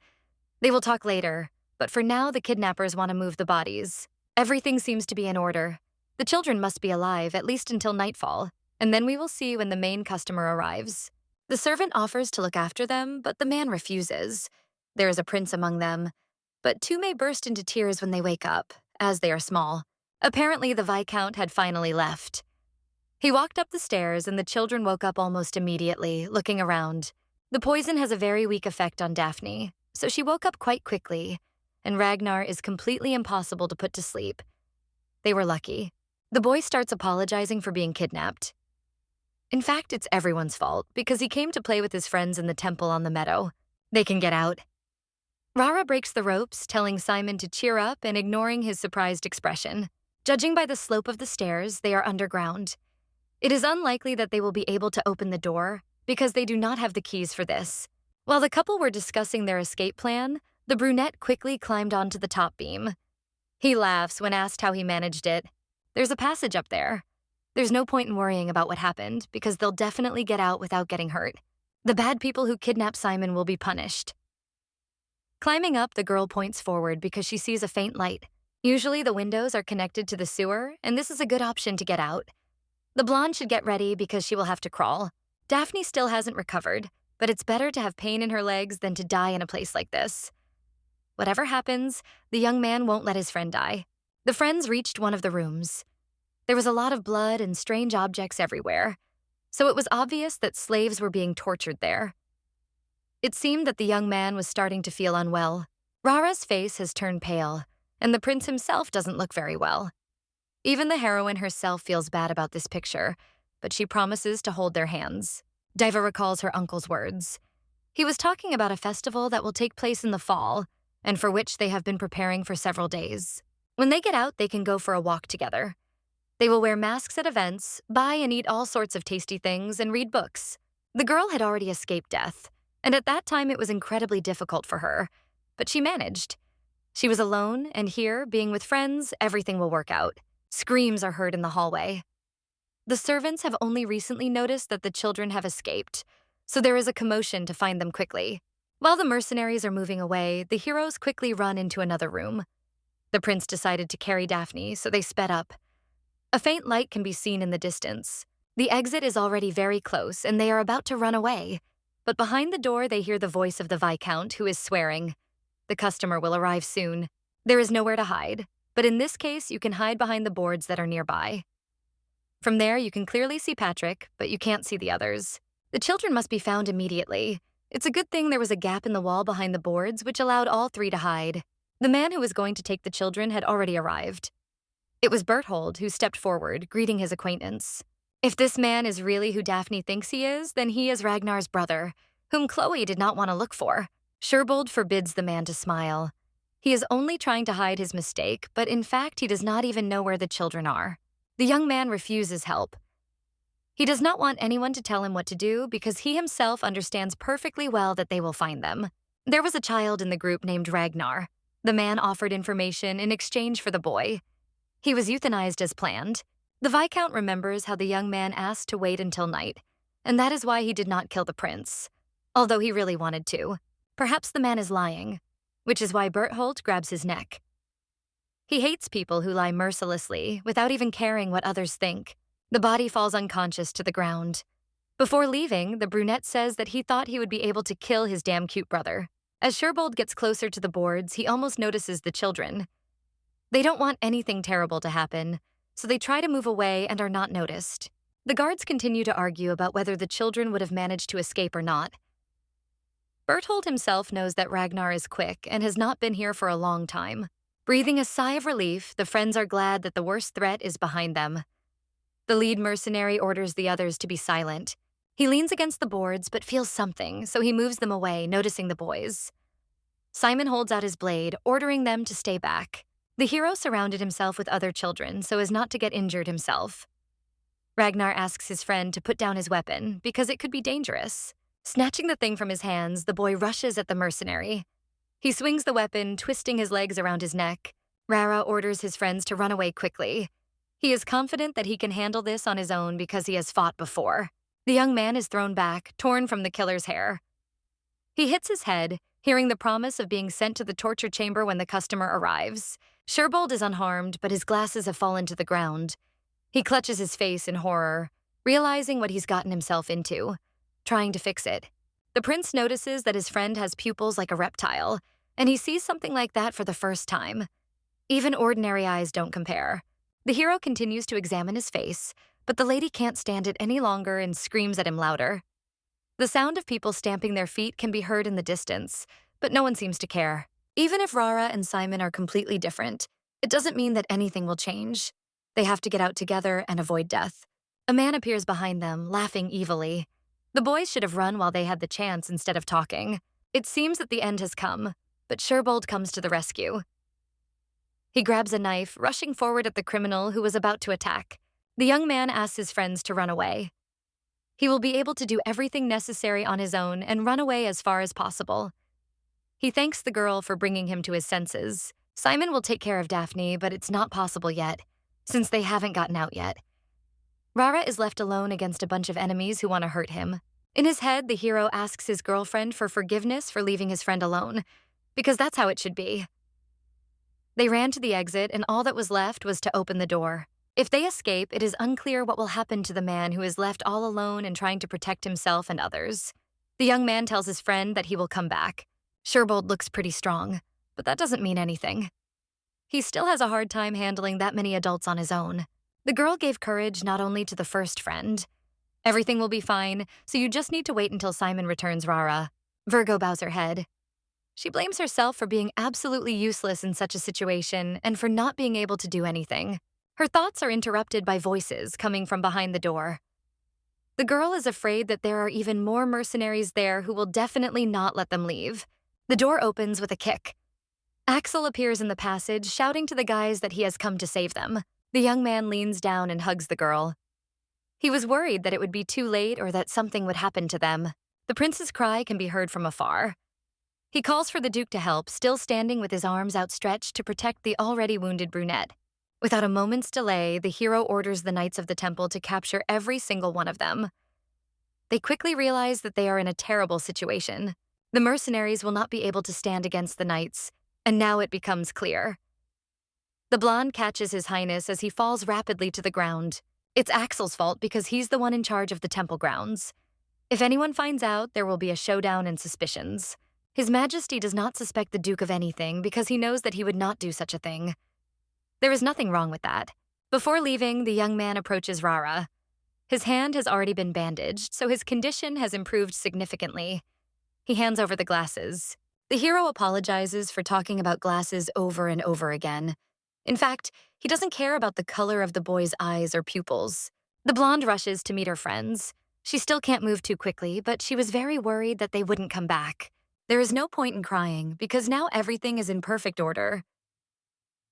They will talk later, but for now the kidnappers want to move the bodies. Everything seems to be in order. The children must be alive, at least until nightfall, and then we will see when the main customer arrives. The servant offers to look after them, but the man refuses. There is a prince among them, but 2 may burst into tears when they wake up, as they are small. Apparently the Viscount had finally left. He walked up the stairs and the children woke up almost immediately, looking around. The poison has a very weak effect on Daphne, so she woke up quite quickly, and Ragnar is completely impossible to put to sleep. They were lucky. The boy starts apologizing for being kidnapped. In fact, it's everyone's fault, because he came to play with his friends in the temple on the meadow. They can get out. Rara breaks the ropes, telling Simon to cheer up and ignoring his surprised expression. Judging by the slope of the stairs, they are underground. It is unlikely that they will be able to open the door, because they do not have the keys for this. While the couple were discussing their escape plan, the brunette quickly climbed onto the top beam. He laughs when asked how he managed it. There's a passage up there. There's no point in worrying about what happened, because they'll definitely get out without getting hurt. The bad people who kidnapped Simon will be punished. Climbing up, the girl points forward because she sees a faint light. Usually the windows are connected to the sewer, and this is a good option to get out. The blonde should get ready because she will have to crawl. Daphne still hasn't recovered, but it's better to have pain in her legs than to die in a place like this. Whatever happens, the young man won't let his friend die. The friends reached one of the rooms. There was a lot of blood and strange objects everywhere, so it was obvious that slaves were being tortured there. It seemed that the young man was starting to feel unwell. Rara's face has turned pale, and the prince himself doesn't look very well. Even the heroine herself feels bad about this picture, but she promises to hold their hands. Diva recalls her uncle's words. He was talking about a festival that will take place in the fall, and for which they have been preparing for several days. When they get out, they can go for a walk together. They will wear masks at events, buy and eat all sorts of tasty things, and read books. The girl had already escaped death, and at that time it was incredibly difficult for her, but she managed. She was alone, and here, being with friends, everything will work out. Screams are heard in the hallway. The servants have only recently noticed that the children have escaped, so there is a commotion to find them quickly. While the mercenaries are moving away, the heroes quickly run into another room. The prince decided to carry Daphne, so they sped up. A faint light can be seen in the distance. The exit is already very close, and they are about to run away. But behind the door, they hear the voice of the Viscount, who is swearing. The customer will arrive soon. There is nowhere to hide, but in this case, you can hide behind the boards that are nearby. From there, you can clearly see Patrick, but you can't see the others. The children must be found immediately. It's a good thing there was a gap in the wall behind the boards, which allowed all three to hide. The man who was going to take the children had already arrived. It was Berthold who stepped forward, greeting his acquaintance. If this man is really who Daphne thinks he is, then he is Ragnar's brother, whom Chloe did not want to look for. Sherbold forbids the man to smile. He is only trying to hide his mistake, but in fact he does not even know where the children are. The young man refuses help. He does not want anyone to tell him what to do because he himself understands perfectly well that they will find them. There was a child in the group named Ragnar. The man offered information in exchange for the boy. He was euthanized as planned. The Viscount remembers how the young man asked to wait until night, and that is why he did not kill the prince, although he really wanted to. Perhaps the man is lying, which is why Berthold grabs his neck. He hates people who lie mercilessly without even caring what others think. The body falls unconscious to the ground. Before leaving, the brunette says that he thought he would be able to kill his damn cute brother. As Sherbold gets closer to the boards, he almost notices the children. They don't want anything terrible to happen, so they try to move away and are not noticed. The guards continue to argue about whether the children would have managed to escape or not. Berthold himself knows that Ragnar is quick and has not been here for a long time. Breathing a sigh of relief, the friends are glad that the worst threat is behind them. The lead mercenary orders the others to be silent. He leans against the boards but feels something, so he moves them away, noticing the boys. Simon holds out his blade, ordering them to stay back. The hero surrounded himself with other children so as not to get injured himself. Ragnar asks his friend to put down his weapon because it could be dangerous. Snatching the thing from his hands, the boy rushes at the mercenary. He swings the weapon, twisting his legs around his neck. Rara orders his friends to run away quickly. He is confident that he can handle this on his own because he has fought before. The young man is thrown back, torn from the killer's hair. He hits his head, hearing the promise of being sent to the torture chamber when the customer arrives. Sherbold is unharmed, but his glasses have fallen to the ground. He clutches his face in horror, realizing what he's gotten himself into, trying to fix it. The prince notices that his friend has pupils like a reptile, and he sees something like that for the first time. Even ordinary eyes don't compare. The hero continues to examine his face, but the lady can't stand it any longer and screams at him louder. The sound of people stamping their feet can be heard in the distance, but no one seems to care. Even if Rara and Simon are completely different, it doesn't mean that anything will change. They have to get out together and avoid death. A man appears behind them, laughing evilly. The boys should have run while they had the chance instead of talking. It seems that the end has come, but Sherbold comes to the rescue. He grabs a knife, rushing forward at the criminal who was about to attack. The young man asks his friends to run away. He will be able to do everything necessary on his own and run away as far as possible. He thanks the girl for bringing him to his senses. Simon will take care of Daphne, but it's not possible yet, since they haven't gotten out yet. Rara is left alone against a bunch of enemies who want to hurt him. In his head, the hero asks his girlfriend for forgiveness for leaving his friend alone, because that's how it should be. They ran to the exit, and all that was left was to open the door. If they escape, it is unclear what will happen to the man who is left all alone and trying to protect himself and others. The young man tells his friend that he will come back. Sherbold looks pretty strong, but that doesn't mean anything. He still has a hard time handling that many adults on his own. The girl gave courage not only to the first friend. Everything will be fine, so you just need to wait until Simon returns Rara. Virgo bows her head. She blames herself for being absolutely useless in such a situation and for not being able to do anything. Her thoughts are interrupted by voices coming from behind the door. The girl is afraid that there are even more mercenaries there who will definitely not let them leave. The door opens with a kick. Axel appears in the passage, shouting to the guys that he has come to save them. The young man leans down and hugs the girl. He was worried that it would be too late or that something would happen to them. The prince's cry can be heard from afar. He calls for the Duke to help, still standing with his arms outstretched to protect the already wounded brunette. Without a moment's delay, the hero orders the Knights of the Temple to capture every single one of them. They quickly realize that they are in a terrible situation. The mercenaries will not be able to stand against the knights, and now it becomes clear. The blonde catches His Highness as he falls rapidly to the ground. It's Axel's fault because he's the one in charge of the temple grounds. If anyone finds out, there will be a showdown and suspicions. His Majesty does not suspect the Duke of anything because he knows that he would not do such a thing. There is nothing wrong with that. Before leaving, the young man approaches Rara. His hand has already been bandaged, so his condition has improved significantly. He hands over the glasses. The hero apologizes for talking about glasses over and over again. In fact, he doesn't care about the color of the boy's eyes or pupils. The blonde rushes to meet her friends. She still can't move too quickly, but she was very worried that they wouldn't come back. There is no point in crying, because now everything is in perfect order.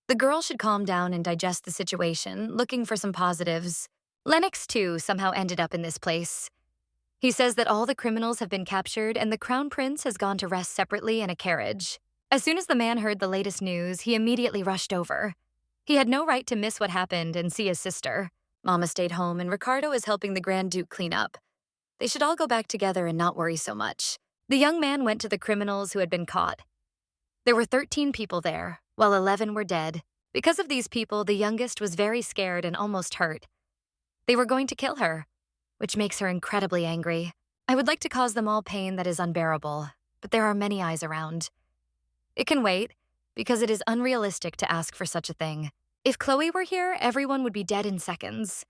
The girl should calm down and digest the situation, looking for some positives. Lennox, too, somehow ended up in this place. He says that all the criminals have been captured and the crown prince has gone to rest separately in a carriage. As soon as the man heard the latest news, he immediately rushed over. He had no right to miss what happened and see his sister. Mama stayed home and Ricardo is helping the Grand Duke clean up. They should all go back together and not worry so much. The young man went to the criminals who had been caught. There were 13 people there, while 11 were dead. Because of these people, the youngest was very scared and almost hurt. They were going to kill her, which makes her incredibly angry. I would like to cause them all pain that is unbearable, but there are many eyes around. It can wait, because it is unrealistic to ask for such a thing. If Chloe were here, everyone would be dead in seconds.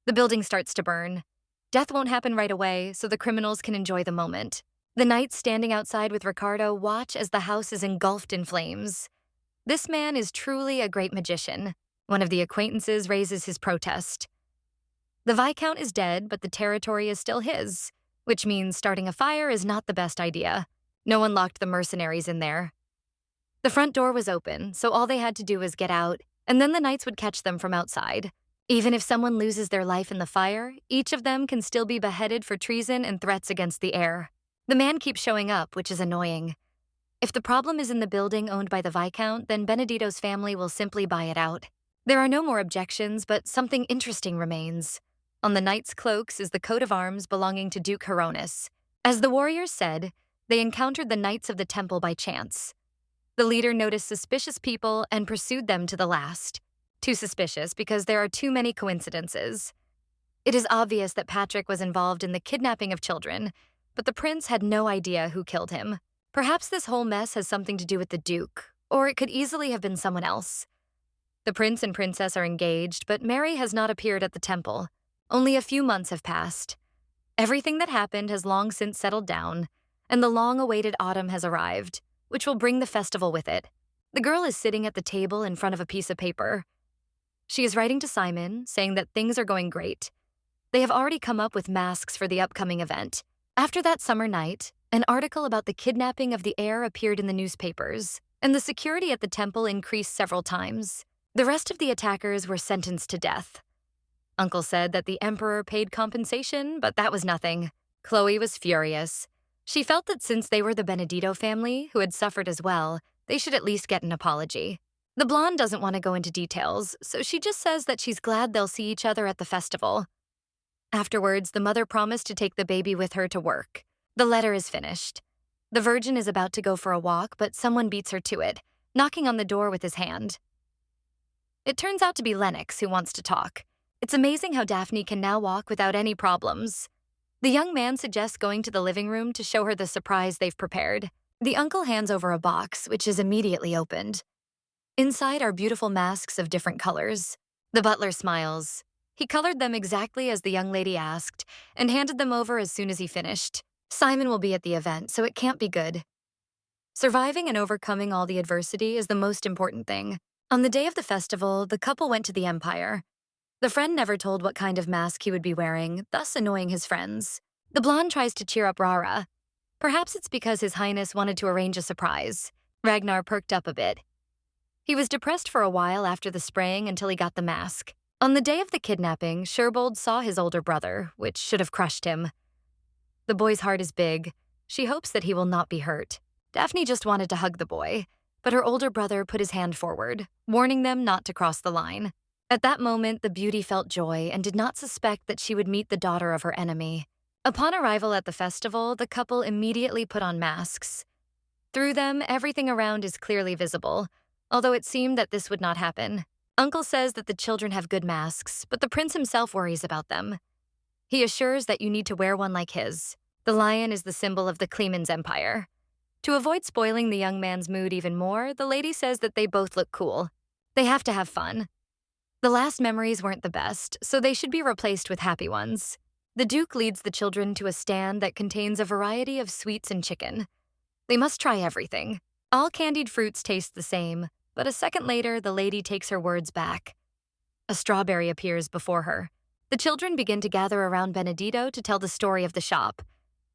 The building starts to burn. Death won't happen right away, so the criminals can enjoy the moment. The knights standing outside with Ricardo watch as the house is engulfed in flames. This man is truly a great magician. One of the acquaintances raises his protest. The Viscount is dead, but the territory is still his, which means starting a fire is not the best idea. No one locked the mercenaries in there. The front door was open, so all they had to do was get out, and then the knights would catch them from outside. Even if someone loses their life in the fire, each of them can still be beheaded for treason and threats against the heir. The man keeps showing up, which is annoying. If the problem is in the building owned by the Viscount, then Benedito's family will simply buy it out. There are no more objections, but something interesting remains. On the knights' cloaks is the coat of arms belonging to Duke Hieronis. As the warriors said, they encountered the Knights of the Temple by chance. The leader noticed suspicious people and pursued them to the last. Too suspicious because there are too many coincidences. It is obvious that Patrick was involved in the kidnapping of children, but the prince had no idea who killed him. Perhaps this whole mess has something to do with the Duke, or it could easily have been someone else. The prince and princess are engaged, but Mary has not appeared at the temple. Only a few months have passed. Everything that happened has long since settled down, and the long-awaited autumn has arrived, which will bring the festival with it. The girl is sitting at the table in front of a piece of paper. She is writing to Simon, saying that things are going great. They have already come up with masks for the upcoming event. After that summer night, an article about the kidnapping of the heir appeared in the newspapers, and the security at the temple increased several times. The rest of the attackers were sentenced to death. Uncle said that the emperor paid compensation, but that was nothing. Chloe was furious. She felt that since they were the Benedito family, who had suffered as well, they should at least get an apology. The blonde doesn't want to go into details, so she just says that she's glad they'll see each other at the festival. Afterwards, the mother promised to take the baby with her to work. The letter is finished. The Virgin is about to go for a walk, but someone beats her to it, knocking on the door with his hand. It turns out to be Lennox who wants to talk. It's amazing how Daphne can now walk without any problems. The young man suggests going to the living room to show her the surprise they've prepared. The uncle hands over a box, which is immediately opened. Inside are beautiful masks of different colors. The butler smiles. He colored them exactly as the young lady asked and handed them over as soon as he finished. Simon will be at the event, so it can't be good. Surviving and overcoming all the adversity is the most important thing. On the day of the festival, the couple went to the Empire. The friend never told what kind of mask he would be wearing, thus annoying his friends. The blonde tries to cheer up Rara. Perhaps it's because His Highness wanted to arrange a surprise. Ragnar perked up a bit. He was depressed for a while after the spraying until he got the mask. On the day of the kidnapping, Sherbold saw his older brother, which should have crushed him. The boy's heart is big. She hopes that he will not be hurt. Daphne just wanted to hug the boy, but her older brother put his hand forward, warning them not to cross the line. At that moment, the beauty felt joy and did not suspect that she would meet the daughter of her enemy. Upon arrival at the festival, the couple immediately put on masks. Through them, everything around is clearly visible, although it seemed that this would not happen. Uncle says that the children have good masks, but the prince himself worries about them. He assures that you need to wear one like his. The lion is the symbol of the Clemens Empire. To avoid spoiling the young man's mood even more, the lady says that they both look cool. They have to have fun. The last memories weren't the best, so they should be replaced with happy ones. The Duke leads the children to a stand that contains a variety of sweets and chicken. They must try everything. All candied fruits taste the same, but a second later, the lady takes her words back. A strawberry appears before her. The children begin to gather around Benedito to tell the story of the shop.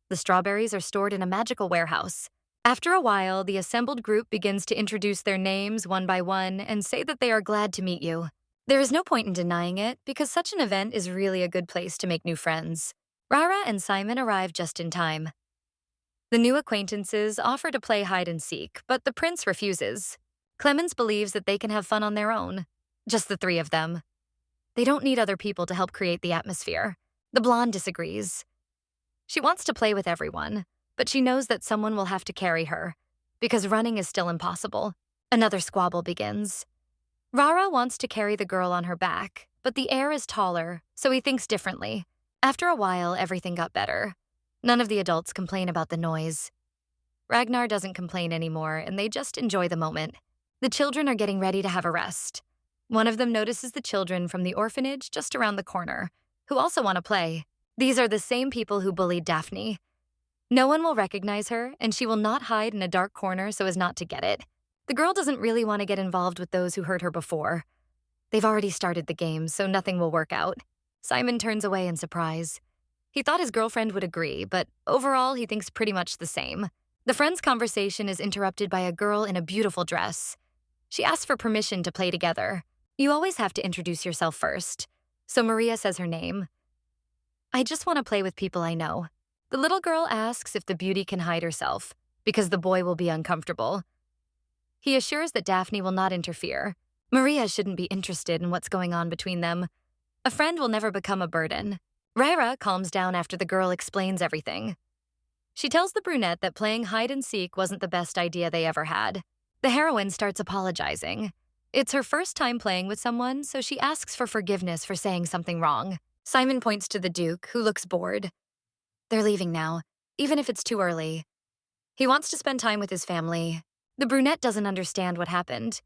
The strawberries are stored in a magical warehouse. After a while, the assembled group begins to introduce their names one by one and say that they are glad to meet you. There is no point in denying it, because such an event is really a good place to make new friends. Rara and Simon arrive just in time. The new acquaintances offer to play hide and seek, but the prince refuses. Clemens believes that they can have fun on their own. Just the three of them. They don't need other people to help create the atmosphere. The blonde disagrees. She wants to play with everyone, but she knows that someone will have to carry her, because running is still impossible. Another squabble begins. Rara wants to carry the girl on her back, but the heir is taller, so he thinks differently. After a while, everything got better. None of the adults complain about the noise. Ragnar doesn't complain anymore, and they just enjoy the moment. The children are getting ready to have a rest. One of them notices the children from the orphanage just around the corner, who also want to play. These are the same people who bullied Daphne. No one will recognize her, and she will not hide in a dark corner so as not to get it. The girl doesn't really want to get involved with those who hurt her before. They've already started the game, so nothing will work out. Simon turns away in surprise. He thought his girlfriend would agree, but overall he thinks pretty much the same. The friends' conversation is interrupted by a girl in a beautiful dress. She asks for permission to play together. You always have to introduce yourself first. So Maria says her name. I just want to play with people I know. The little girl asks if the beauty can hide herself, because the boy will be uncomfortable. He assures that Daphne will not interfere. Maria shouldn't be interested in what's going on between them. A friend will never become a burden. Rara calms down after the girl explains everything. She tells the brunette that playing hide and seek wasn't the best idea they ever had. The heroine starts apologizing. It's her first time playing with someone, so she asks for forgiveness for saying something wrong. Simon points to the Duke, who looks bored. They're leaving now, even if it's too early. He wants to spend time with his family. The brunette doesn't understand what happened.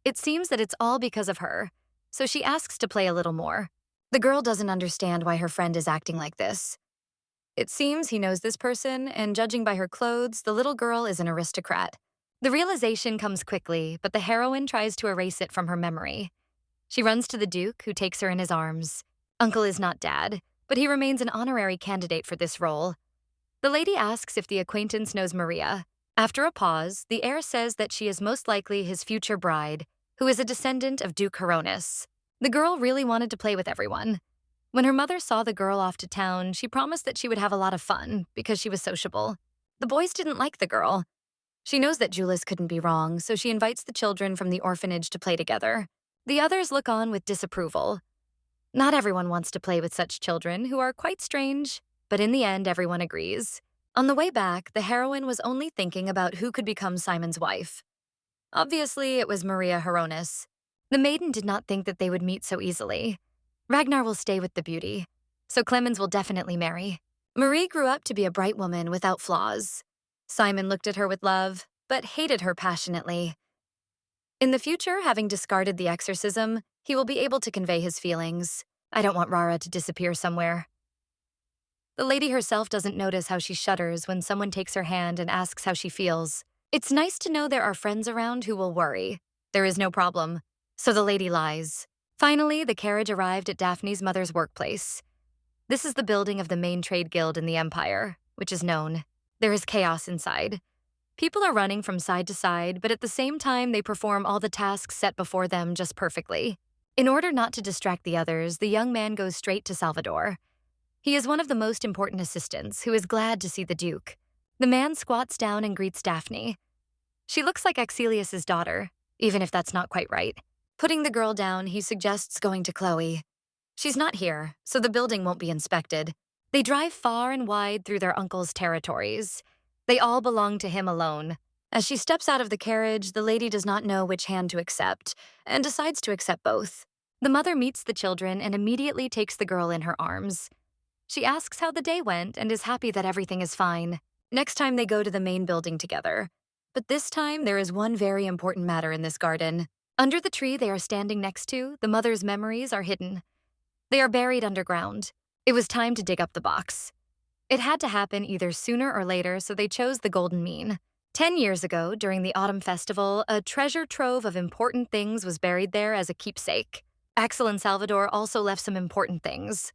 It seems that it's all because of her, so she asks to play a little more. The girl doesn't understand why her friend is acting like this. It seems he knows this person, and judging by her clothes, the little girl is an aristocrat. The realization comes quickly, but the heroine tries to erase it from her memory. She runs to the Duke, who takes her in his arms. Uncle is not dad, but he remains an honorary candidate for this role. The lady asks if the acquaintance knows Maria. After a pause, the heir says that she is most likely his future bride, who is a descendant of Duke Hronis. The girl really wanted to play with everyone. When her mother saw the girl off to town, she promised that she would have a lot of fun because she was sociable. The boys didn't like the girl. She knows that Julius couldn't be wrong, so she invites the children from the orphanage to play together. The others look on with disapproval. Not everyone wants to play with such children, who are quite strange, but in the end, everyone agrees. On the way back, the heroine was only thinking about who could become Simon's wife. Obviously, it was Maria Hronis. The maiden did not think that they would meet so easily. Ragnar will stay with the beauty, so Clemens will definitely marry. Marie grew up to be a bright woman without flaws. Simon looked at her with love, but hated her passionately. In the future, having discarded the exorcism, he will be able to convey his feelings. I don't want Rara to disappear somewhere. The lady herself doesn't notice how she shudders when someone takes her hand and asks how she feels. It's nice to know there are friends around who will worry. There is no problem. So the lady lies. Finally, the carriage arrived at Daphne's mother's workplace. This is the building of the main trade guild in the Empire, which is known. There is chaos inside. People are running from side to side, but at the same time, they perform all the tasks set before them just perfectly. In order not to distract the others, the young man goes straight to Salvador. He is one of the most important assistants who is glad to see the Duke. The man squats down and greets Daphne. She looks like Axelius's daughter, even if that's not quite right. Putting the girl down, he suggests going to Chloe. She's not here, so the building won't be inspected. They drive far and wide through their uncle's territories. They all belong to him alone. As she steps out of the carriage, the lady does not know which hand to accept, and decides to accept both. The mother meets the children and immediately takes the girl in her arms. She asks how the day went and is happy that everything is fine. Next time they go to the main building together. But this time, there is one very important matter in this garden. Under the tree they are standing next to, the mother's memories are hidden. They are buried underground. It was time to dig up the box. It had to happen either sooner or later, so they chose the golden mean. 10 years ago, during the autumn festival, a treasure trove of important things was buried there as a keepsake. Axel and Salvador also left some important things.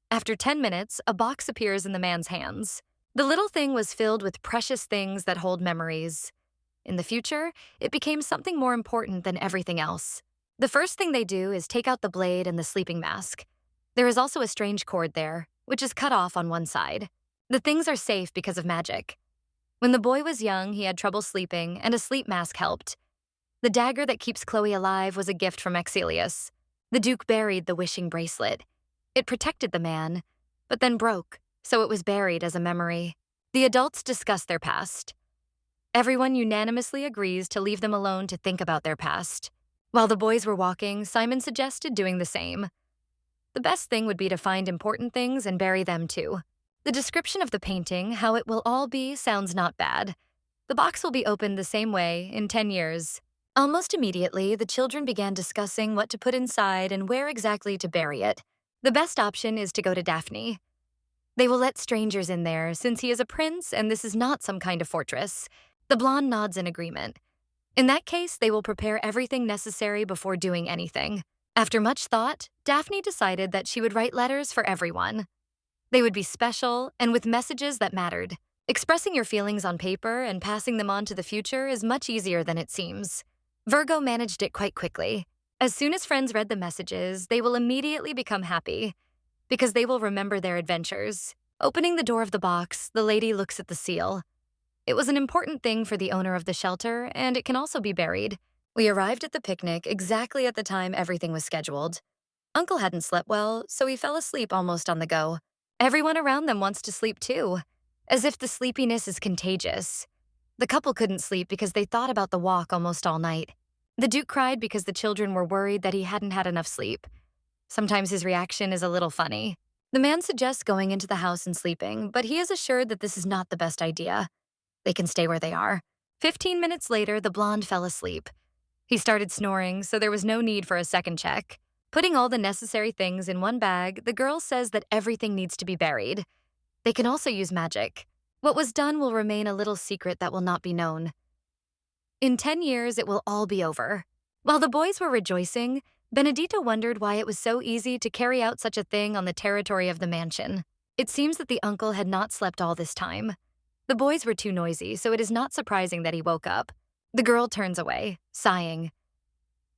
After 10 minutes, a box appears in the man's hands. The little thing was filled with precious things that hold memories. In the future, it became something more important than everything else. The first thing they do is take out the blade and the sleeping mask. There is also a strange cord there, which is cut off on one side. The things are safe because of magic. When the boy was young, he had trouble sleeping, and a sleep mask helped. The dagger that keeps Chloe alive was a gift from Axelius. The Duke buried the wishing bracelet. It protected the man, but then broke, so it was buried as a memory. The adults discuss their past. Everyone unanimously agrees to leave them alone to think about their past. While the boys were walking, Simon suggested doing the same. The best thing would be to find important things and bury them too. The description of the painting, how it will all be, sounds not bad. The box will be opened the same way in 10 years. Almost immediately, the children began discussing what to put inside and where exactly to bury it. The best option is to go to Daphne. They will let strangers in there since he is a prince and this is not some kind of fortress. The blonde nods in agreement. In that case, they will prepare everything necessary before doing anything. After much thought, Daphne decided that she would write letters for everyone. They would be special and with messages that mattered. Expressing your feelings on paper and passing them on to the future is much easier than it seems. Virgo managed it quite quickly. As soon as friends read the messages, they will immediately become happy because they will remember their adventures. Opening the door of the box, the lady looks at the seal. It was an important thing for the owner of the shelter, and it can also be buried. We arrived at the picnic exactly at the time everything was scheduled. Uncle hadn't slept well, so he fell asleep almost on the go. Everyone around them wants to sleep too, as if the sleepiness is contagious. The couple couldn't sleep because they thought about the walk almost all night. The Duke cried because the children were worried that he hadn't had enough sleep. Sometimes his reaction is a little funny. The man suggests going into the house and sleeping, but he is assured that this is not the best idea. They can stay where they are. 15 minutes later, the blonde fell asleep. He started snoring, so there was no need for a second check. Putting all the necessary things in one bag, the girl says that everything needs to be buried. They can also use magic. What was done will remain a little secret that will not be known. In 10 years, it will all be over. While the boys were rejoicing, Benedito wondered why it was so easy to carry out such a thing on the territory of the mansion. It seems that the uncle had not slept all this time. The boys were too noisy, so it is not surprising that he woke up. The girl turns away, sighing.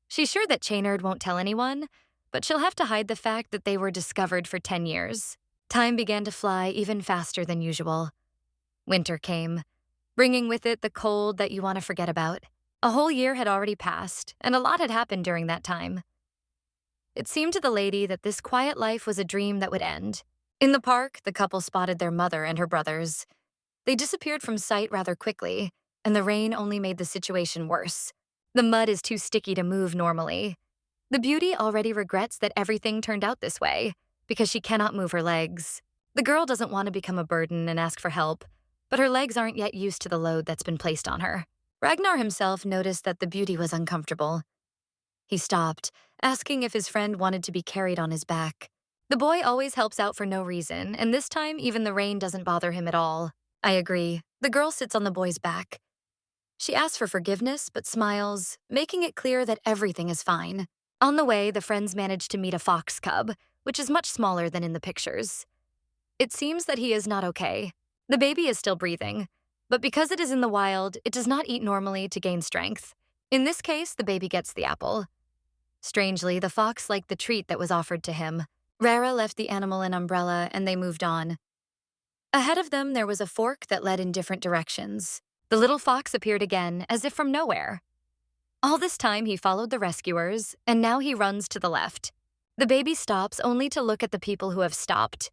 She's sure that Chaynard won't tell anyone, but she'll have to hide the fact that they were discovered for 10 years. Time began to fly even faster than usual. Winter came, bringing with it the cold that you want to forget about. A whole year had already passed, and a lot had happened during that time. It seemed to the lady that this quiet life was a dream that would end. In the park, the couple spotted their mother and her brothers. They disappeared from sight rather quickly, and the rain only made the situation worse. The mud is too sticky to move normally. The beauty already regrets that everything turned out this way, because she cannot move her legs. The girl doesn't want to become a burden and ask for help, but her legs aren't yet used to the load that's been placed on her. Ragnar himself noticed that the beauty was uncomfortable. He stopped, asking if his friend wanted to be carried on his back. The boy always helps out for no reason, and this time even the rain doesn't bother him at all. I agree. The girl sits on the boy's back. She asks for forgiveness but smiles, making it clear that everything is fine. On the way, the friends manage to meet a fox cub, which is much smaller than in the pictures. It seems that he is not okay. The baby is still breathing, but because it is in the wild, it does not eat normally to gain strength. In this case, the baby gets the apple. Strangely, the fox liked the treat that was offered to him. Rara left the animal an umbrella and they moved on. Ahead of them, there was a fork that led in different directions. The little fox appeared again, as if from nowhere. All this time, he followed the rescuers, and now he runs to the left. The baby stops only to look at the people who have stopped.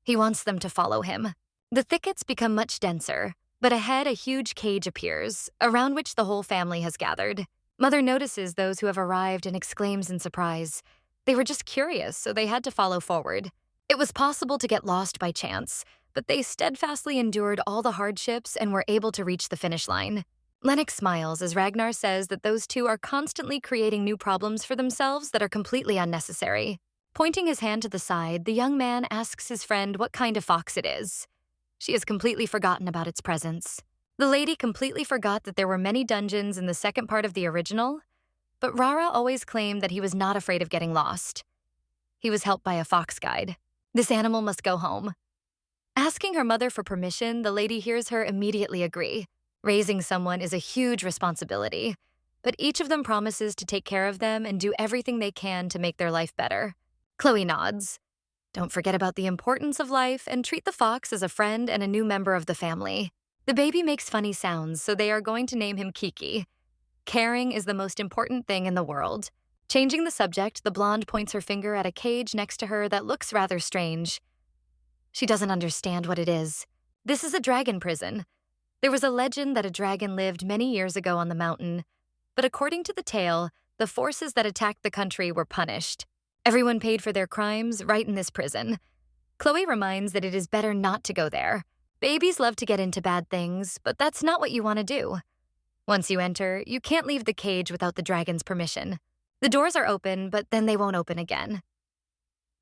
He wants them to follow him. The thickets become much denser, but ahead a huge cage appears, around which the whole family has gathered. Mother notices those who have arrived and exclaims in surprise. They were just curious, so they had to follow forward. It was possible to get lost by chance, but they steadfastly endured all the hardships and were able to reach the finish line. Lennox smiles as Ragnar says that those two are constantly creating new problems for themselves that are completely unnecessary. Pointing his hand to the side, the young man asks his friend what kind of fox it is. She has completely forgotten about its presence. The lady completely forgot that there were many dungeons in the second part of the original, but Rara always claimed that he was not afraid of getting lost. He was helped by a fox guide. This animal must go home. Asking her mother for permission, the lady hears her immediately agree. Raising someone is a huge responsibility, but each of them promises to take care of them and do everything they can to make their life better. Chloe nods. Don't forget about the importance of life and treat the fox as a friend and a new member of the family. The baby makes funny sounds, so they are going to name him Kiki. Caring is the most important thing in the world. Changing the subject, the blonde points her finger at a cage next to her that looks rather strange. She doesn't understand what it is. This is a dragon prison. There was a legend that a dragon lived many years ago on the mountain, but according to the tale, the forces that attacked the country were punished. Everyone paid for their crimes right in this prison. Chloe reminds that it is better not to go there. Babies love to get into bad things, but that's not what you want to do. Once you enter, you can't leave the cage without the dragon's permission. The doors are open, but then they won't open again.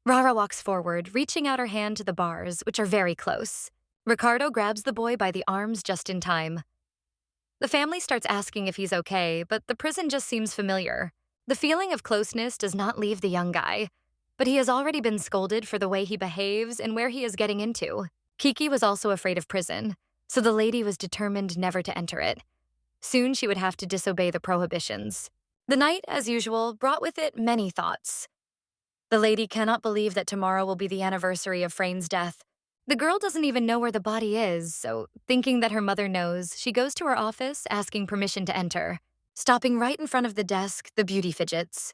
Rara walks forward, reaching out her hand to the bars, which are very close. Ricardo grabs the boy by the arms just in time. The family starts asking if he's okay, but the prison just seems familiar. The feeling of closeness does not leave the young guy, but he has already been scolded for the way he behaves and where he is getting into. Kiki was also afraid of prison, so the lady was determined never to enter it. Soon she would have to disobey the prohibitions. The night, as usual, brought with it many thoughts. The lady cannot believe that tomorrow will be the anniversary of Freyne's death. The girl doesn't even know where the body is, so thinking that her mother knows, she goes to her office asking permission to enter. Stopping right in front of the desk, the beauty fidgets.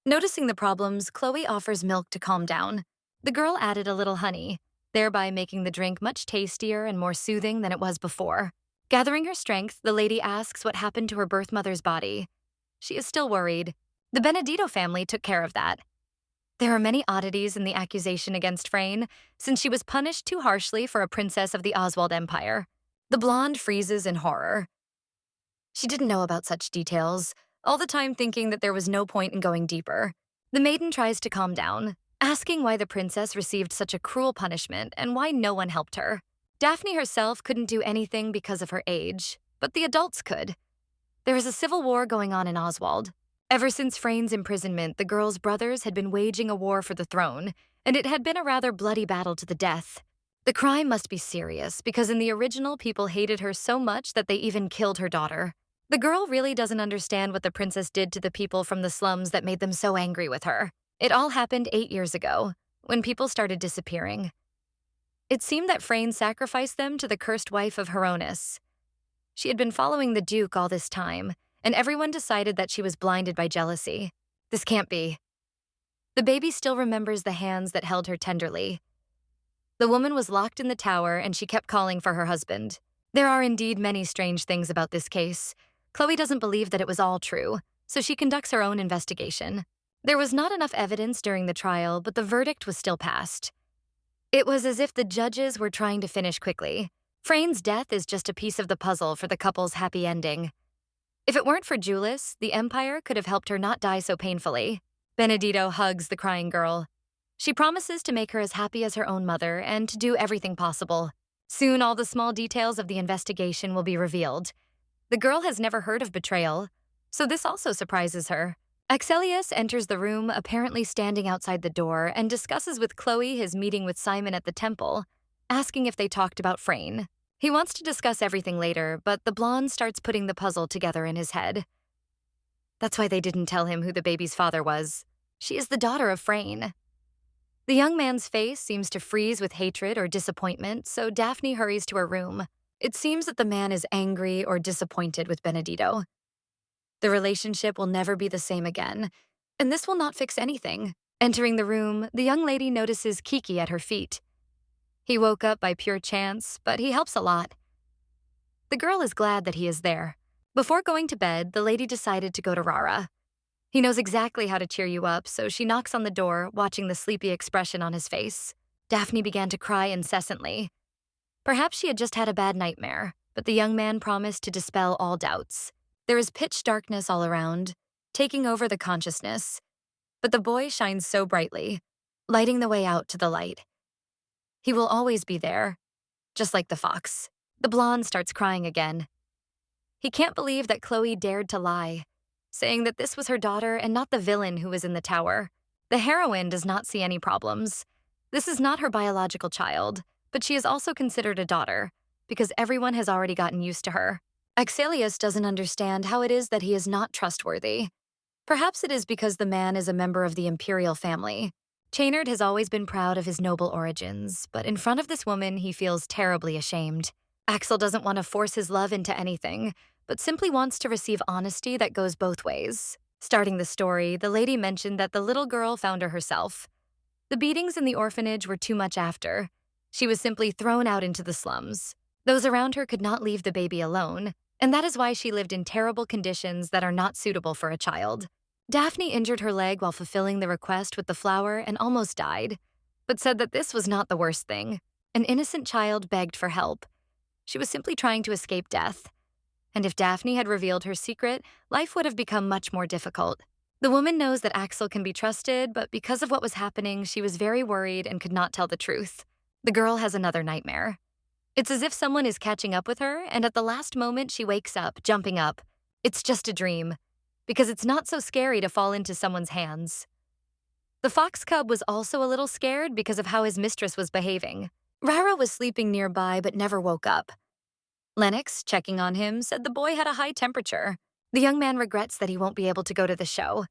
Noticing the problems, Chloe offers milk to calm down. The girl added a little honey, thereby making the drink much tastier and more soothing than it was before. Gathering her strength, the lady asks what happened to her birth mother's body. She is still worried. The Benedito family took care of that. There are many oddities in the accusation against Freyne, since she was punished too harshly for a princess of the Oswald Empire. The blonde freezes in horror. She didn't know about such details, all the time thinking that there was no point in going deeper. The maiden tries to calm down, asking why the princess received such a cruel punishment and why no one helped her. Daphne herself couldn't do anything because of her age, but the adults could. There is a civil war going on in Oswald. Ever since Freyne's imprisonment, the girls' brothers had been waging a war for the throne, and it had been a rather bloody battle to the death. The crime must be serious, because in the original, people hated her so much that they even killed her daughter. The girl really doesn't understand what the princess did to the people from the slums that made them so angry with her. It all happened 8 years ago, when people started disappearing. It seemed that Freyne sacrificed them to the cursed wife of Hieronis. She had been following the Duke all this time, and everyone decided that she was blinded by jealousy. This can't be. The baby still remembers the hands that held her tenderly. The woman was locked in the tower, and she kept calling for her husband. There are indeed many strange things about this case. Chloe doesn't believe that it was all true, so she conducts her own investigation. There was not enough evidence during the trial, but the verdict was still passed. It was as if the judges were trying to finish quickly. Freyne's death is just a piece of the puzzle for the couple's happy ending. If it weren't for Julius, the Empire could have helped her not die so painfully. Benedito hugs the crying girl. She promises to make her as happy as her own mother and to do everything possible. Soon all the small details of the investigation will be revealed. The girl has never heard of betrayal, so this also surprises her. Axelius enters the room, apparently standing outside the door, and discusses with Chloe his meeting with Simon at the temple, asking if they talked about Frayne. He wants to discuss everything later, but the blonde starts putting the puzzle together in his head. That's why they didn't tell him who the baby's father was. She is the daughter of Frayne. The young man's face seems to freeze with hatred or disappointment, so Daphne hurries to her room. It seems that the man is angry or disappointed with Benedito. The relationship will never be the same again, and this will not fix anything. Entering the room, the young lady notices Kiki at her feet. He woke up by pure chance, but he helps a lot. The girl is glad that he is there. Before going to bed, the lady decided to go to Rara. He knows exactly how to cheer you up, so she knocks on the door, watching the sleepy expression on his face. Daphne began to cry incessantly. Perhaps she had just had a bad nightmare, but the young man promised to dispel all doubts. There is pitch darkness all around, taking over the consciousness, but the boy shines so brightly, lighting the way out to the light. He will always be there, just like the fox. The blonde starts crying again. He can't believe that Chloe dared to lie, saying that this was her daughter and not the villain who was in the tower. The heroine does not see any problems. This is not her biological child, but she is also considered a daughter, because everyone has already gotten used to her. Axelius doesn't understand how it is that he is not trustworthy. Perhaps it is because the man is a member of the imperial family. Chaynard has always been proud of his noble origins, but in front of this woman, he feels terribly ashamed. Axel doesn't want to force his love into anything, but simply wants to receive honesty that goes both ways. Starting the story, the lady mentioned that the little girl found her herself. The beatings in the orphanage were too much after. She was simply thrown out into the slums. Those around her could not leave the baby alone, and that is why she lived in terrible conditions that are not suitable for a child. Daphne injured her leg while fulfilling the request with the flower and almost died, but said that this was not the worst thing. An innocent child begged for help. She was simply trying to escape death. And if Daphne had revealed her secret, life would have become much more difficult. The woman knows that Axel can be trusted, but because of what was happening, she was very worried and could not tell the truth. The girl has another nightmare. It's as if someone is catching up with her, and at the last moment she wakes up, jumping up. It's just a dream, because it's not so scary to fall into someone's hands. The fox cub was also a little scared because of how his mistress was behaving. Rara was sleeping nearby but never woke up. Lennox, checking on him, said the boy had a high temperature. The young man regrets that he won't be able to go to the show.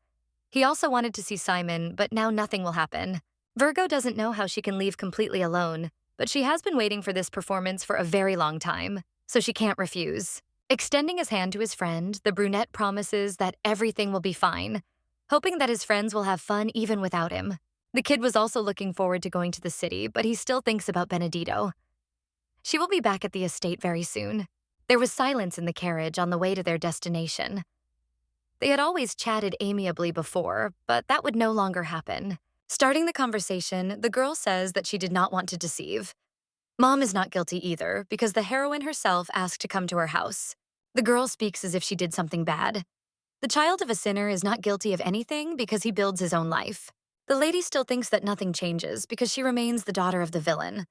He also wanted to see Simon, but now nothing will happen. Virgo doesn't know how she can leave completely alone, but she has been waiting for this performance for a very long time, so she can't refuse. Extending his hand to his friend, the brunette promises that everything will be fine, hoping that his friends will have fun even without him. The kid was also looking forward to going to the city, but he still thinks about Benedito. She will be back at the estate very soon. There was silence in the carriage on the way to their destination. They had always chatted amiably before, but that would no longer happen. Starting the conversation, the girl says that she did not want to deceive. Mom is not guilty either, because the heroine herself asked to come to her house. The girl speaks as if she did something bad. The child of a sinner is not guilty of anything because he builds his own life. The lady still thinks that nothing changes because she remains the daughter of the villain.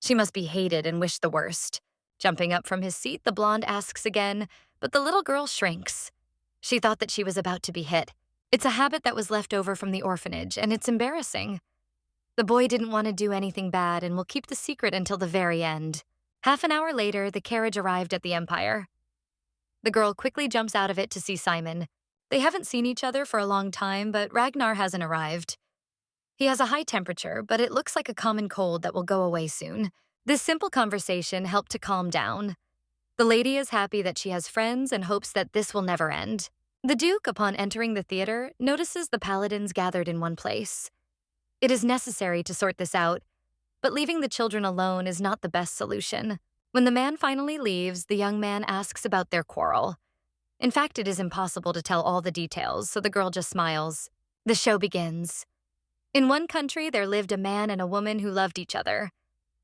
She must be hated and wish the worst. Jumping up from his seat, the blonde asks again, but the little girl shrinks. She thought that she was about to be hit. It's a habit that was left over from the orphanage, and it's embarrassing. The boy didn't want to do anything bad and will keep the secret until the very end. Half an hour later, the carriage arrived at the Empire. The girl quickly jumps out of it to see Simon. They haven't seen each other for a long time, but Ragnar hasn't arrived. He has a high temperature, but it looks like a common cold that will go away soon. This simple conversation helped to calm down. The lady is happy that she has friends and hopes that this will never end. The Duke, upon entering the theater, notices the paladins gathered in one place. It is necessary to sort this out, but leaving the children alone is not the best solution. When the man finally leaves, the young man asks about their quarrel. In fact, it is impossible to tell all the details, so the girl just smiles. The show begins. In one country, there lived a man and a woman who loved each other.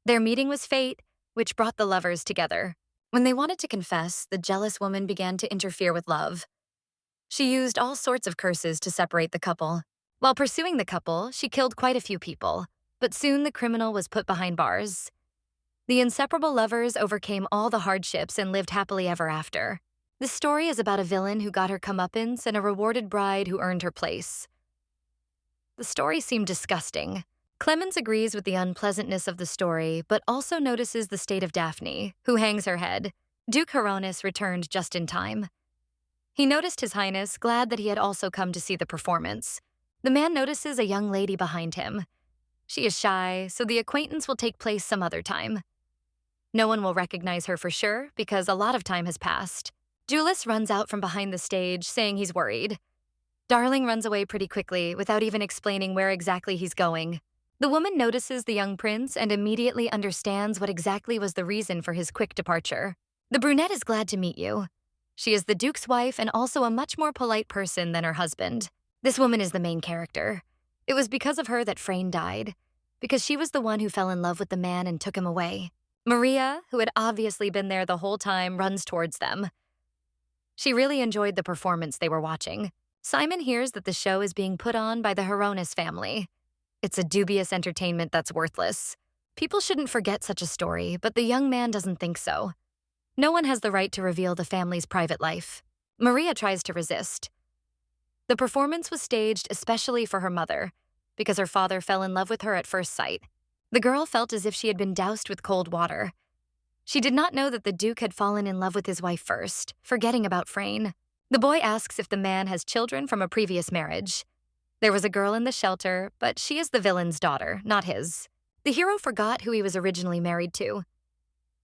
Their meeting was fate, which brought the lovers together. When they wanted to confess, the jealous woman began to interfere with love. She used all sorts of curses to separate the couple. While pursuing the couple, she killed quite a few people, but soon the criminal was put behind bars. The inseparable lovers overcame all the hardships and lived happily ever after. This story is about a villain who got her comeuppance and a rewarded bride who earned her place. The story seemed disgusting. Clemens agrees with the unpleasantness of the story, but also notices the state of Daphne, who hangs her head. Duke Hieronymus returned just in time. He noticed His Highness, glad that he had also come to see the performance. The man notices a young lady behind him. She is shy, so the acquaintance will take place some other time. No one will recognize her for sure, because a lot of time has passed. Julius runs out from behind the stage, saying he's worried. Darling runs away pretty quickly, without even explaining where exactly he's going. The woman notices the young prince and immediately understands what exactly was the reason for his quick departure. The brunette is glad to meet you. She is the Duke's wife and also a much more polite person than her husband. This woman is the main character. It was because of her that Frayne died, because she was the one who fell in love with the man and took him away. Maria, who had obviously been there the whole time, runs towards them. She really enjoyed the performance they were watching. Simon hears that the show is being put on by the Hieronymus family. It's a dubious entertainment that's worthless. People shouldn't forget such a story, but the young man doesn't think so. No one has the right to reveal the family's private life. Maria tries to resist. The performance was staged especially for her mother, because her father fell in love with her at first sight. The girl felt as if she had been doused with cold water. She did not know that the Duke had fallen in love with his wife first, forgetting about Frayne. The boy asks if the man has children from a previous marriage. There was a girl in the shelter, but she is the villain's daughter, not his. The hero forgot who he was originally married to.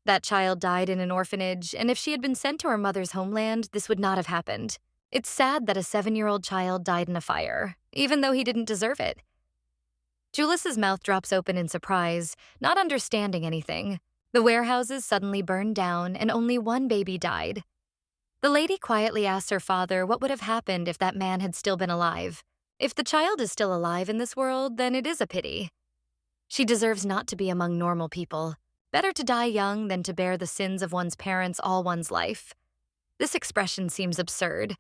That child died in an orphanage, and if she had been sent to her mother's homeland, this would not have happened. It's sad that a 7-year-old child died in a fire, even though he didn't deserve it. Julius's mouth drops open in surprise, not understanding anything. The warehouses suddenly burned down, and only one baby died. The lady quietly asks her father what would have happened if that man had still been alive. If the child is still alive in this world, then it is a pity. She deserves not to be among normal people. Better to die young than to bear the sins of one's parents all one's life. This expression seems absurd,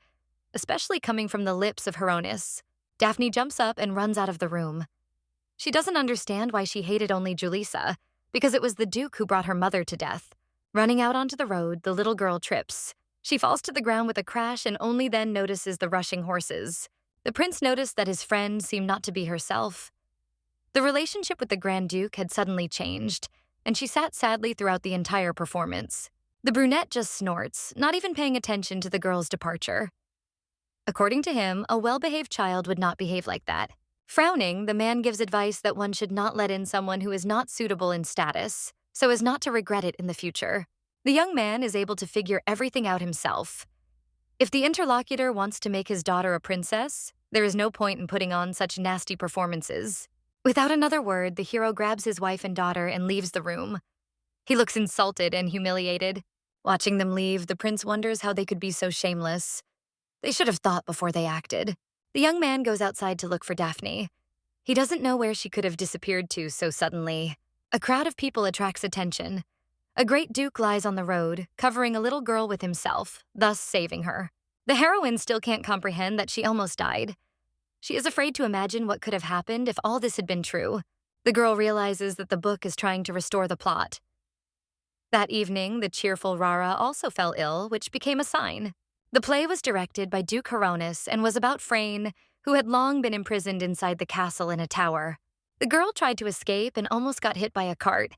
especially coming from the lips of Hieronymus. Daphne jumps up and runs out of the room. She doesn't understand why she hated only Julissa, because it was the Duke who brought her mother to death. Running out onto the road, the little girl trips. She falls to the ground with a crash and only then notices the rushing horses. The prince noticed that his friend seemed not to be herself. The relationship with the Grand Duke had suddenly changed, and she sat sadly throughout the entire performance. The brunette just snorts, not even paying attention to the girl's departure. According to him, a well-behaved child would not behave like that. Frowning, the man gives advice that one should not let in someone who is not suitable in status, so as not to regret it in the future. The young man is able to figure everything out himself. If the interlocutor wants to make his daughter a princess, there is no point in putting on such nasty performances. Without another word, the hero grabs his wife and daughter and leaves the room. He looks insulted and humiliated. Watching them leave, the prince wonders how they could be so shameless. They should have thought before they acted. The young man goes outside to look for Daphne. He doesn't know where she could have disappeared to so suddenly. A crowd of people attracts attention. A great duke lies on the road, covering a little girl with himself, thus saving her. The heroine still can't comprehend that she almost died. She is afraid to imagine what could have happened if all this had been true. The girl realizes that the book is trying to restore the plot. That evening, the cheerful Rara also fell ill, which became a sign. The play was directed by Duke Hieronymus and was about Frayne, who had long been imprisoned inside the castle in a tower. The girl tried to escape and almost got hit by a cart.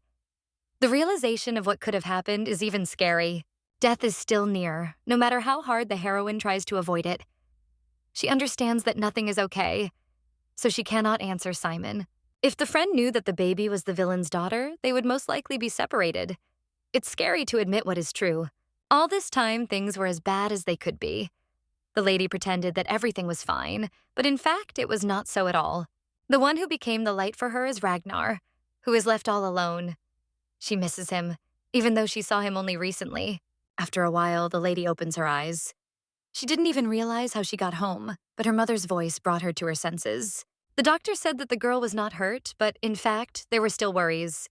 The realization of what could have happened is even scary. Death is still near, no matter how hard the heroine tries to avoid it. She understands that nothing is okay, so she cannot answer Simon. If the friend knew that the baby was the villain's daughter, they would most likely be separated. It's scary to admit what is true. All this time, things were as bad as they could be. The lady pretended that everything was fine, but in fact, it was not so at all. The one who became the light for her is Ragnar, who is left all alone. She misses him, even though she saw him only recently. After a while, the lady opens her eyes. She didn't even realize how she got home, but her mother's voice brought her to her senses. The doctor said that the girl was not hurt, but in fact, there were still worries.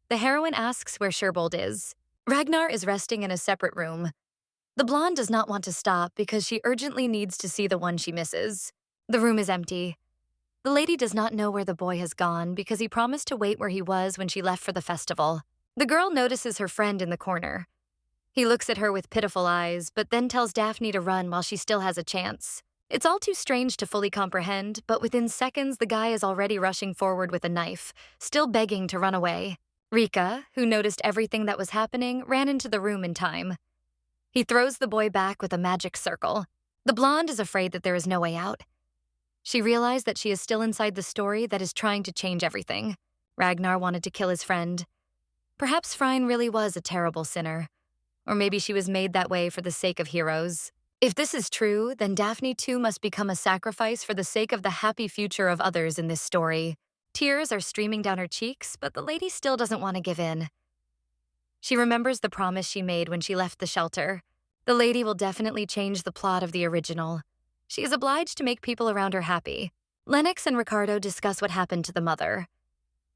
The heroine asks where Sherbold is. Ragnar is resting in a separate room. The blonde does not want to stop because she urgently needs to see the one she misses. The room is empty. The lady does not know where the boy has gone because he promised to wait where he was when she left for the festival. The girl notices her friend in the corner. He looks at her with pitiful eyes, but then tells Daphne to run while she still has a chance. It's all too strange to fully comprehend, but within seconds the guy is already rushing forward with a knife, still begging to run away. Rika, who noticed everything that was happening, ran into the room in time. He throws the boy back with a magic circle. The blonde is afraid that there is no way out. She realized that she is still inside the story that is trying to change everything. Ragnar wanted to kill his friend. Perhaps Frine really was a terrible sinner. Or maybe she was made that way for the sake of heroes. If this is true, then Daphne too must become a sacrifice for the sake of the happy future of others in this story. Tears are streaming down her cheeks, but the lady still doesn't want to give in. She remembers the promise she made when she left the shelter. The lady will definitely change the plot of the original. She is obliged to make people around her happy. Lennox and Ricardo discuss what happened to the mother.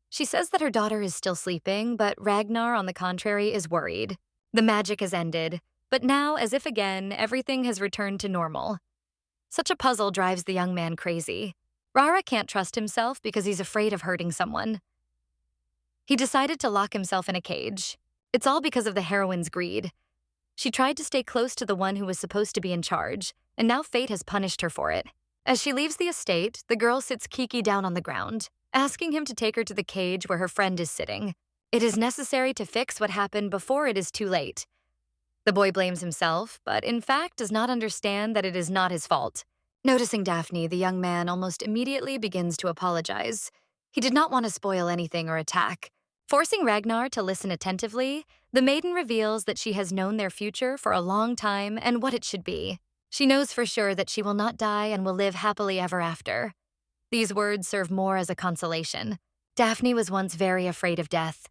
She says that her daughter is still sleeping, but Ragnar, on the contrary, is worried. The magic has ended, but now, as if again, everything has returned to normal. Such a puzzle drives the young man crazy. Rara can't trust himself because he's afraid of hurting someone. He decided to lock himself in a cage. It's all because of the heroine's greed. She tried to stay close to the one who was supposed to be in charge, and now fate has punished her for it. As she leaves the estate, the girl sits Kiki down on the ground, asking him to take her to the cage where her friend is sitting. It is necessary to fix what happened before it is too late. The boy blames himself, but in fact does not understand that it is not his fault. Noticing Daphne, the young man almost immediately begins to apologize. He did not want to spoil anything or attack. Forcing Ragnar to listen attentively, the maiden reveals that she has known their future for a long time and what it should be. She knows for sure that she will not die and will live happily ever after. These words serve more as a consolation. Daphne was once very afraid of death,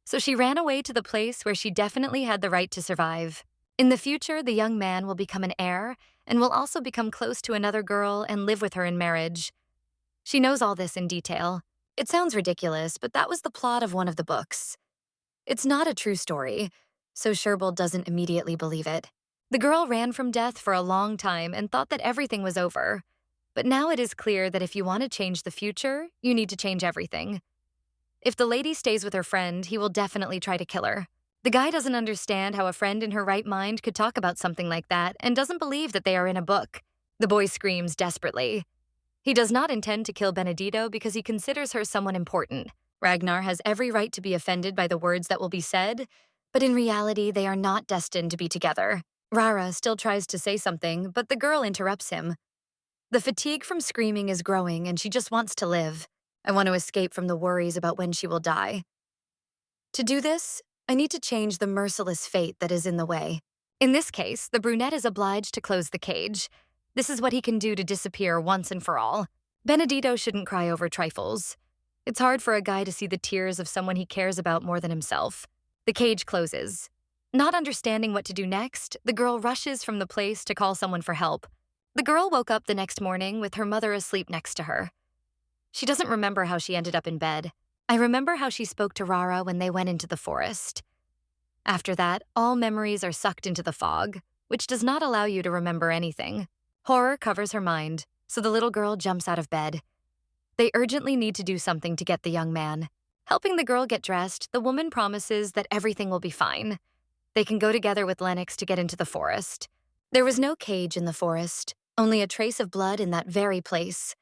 so she ran away to the place where she definitely had the right to survive. In the future, the young man will become an heir and will also become close to another girl and live with her in marriage. She knows all this in detail. It sounds ridiculous, but that was the plot of one of the books. It's not a true story, so Sherbold doesn't immediately believe it. The girl ran from death for a long time and thought that everything was over. But now it is clear that if you want to change the future, you need to change everything. If the lady stays with her friend, he will definitely try to kill her. The guy doesn't understand how a friend in her right mind could talk about something like that and doesn't believe that they are in a book. The boy screams desperately. He does not intend to kill Benedito because he considers her someone important. Ragnar has every right to be offended by the words that will be said, but in reality, they are not destined to be together. Rara still tries to say something, but the girl interrupts him. The fatigue from screaming is growing and she just wants to live. I want to escape from the worries about when she will die. To do this, I need to change the merciless fate that is in the way. In this case, the brunette is obliged to close the cage. This is what he can do to disappear once and for all. Benedito shouldn't cry over trifles. It's hard for a guy to see the tears of someone he cares about more than himself. The cage closes. Not understanding what to do next, the girl rushes from the place to call someone for help. The girl woke up the next morning with her mother asleep next to her. She doesn't remember how she ended up in bed. I remember how she spoke to Rara when they went into the forest. After that, all memories are sucked into the fog, which does not allow you to remember anything. Horror covers her mind, so the little girl jumps out of bed. They urgently need to do something to get the young man. Helping the girl get dressed, the woman promises that everything will be fine. They can go together with Lennox to get into the forest. There was no cage in the forest, only a trace of blood in that very place.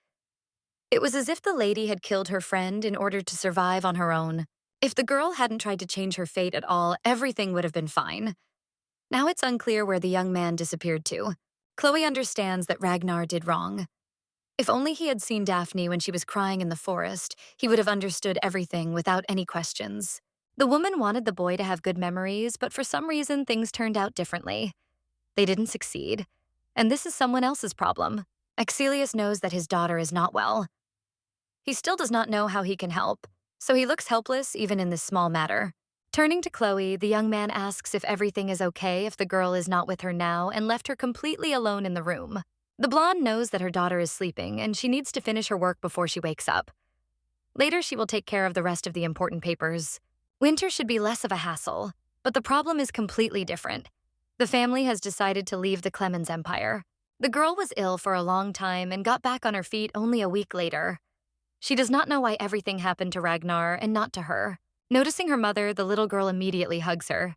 It was as if the lady had killed her friend in order to survive on her own. If the girl hadn't tried to change her fate at all, everything would have been fine. Now it's unclear where the young man disappeared to. Chloe understands that Ragnar did wrong. If only he had seen Daphne when she was crying in the forest, he would have understood everything without any questions. The woman wanted the boy to have good memories, but for some reason things turned out differently. They didn't succeed, and this is someone else's problem. Axelius knows that his daughter is not well. He still does not know how he can help, so he looks helpless even in this small matter. Turning to Chloe, the young man asks if everything is okay if the girl is not with her now and left her completely alone in the room. The blonde knows that her daughter is sleeping and she needs to finish her work before she wakes up. Later, she will take care of the rest of the important papers. Winter should be less of a hassle, but the problem is completely different. The family has decided to leave the Clemens Empire. The girl was ill for a long time and got back on her feet only a week later. She does not know why everything happened to Ragnar and not to her. Noticing her mother, the little girl immediately hugs her.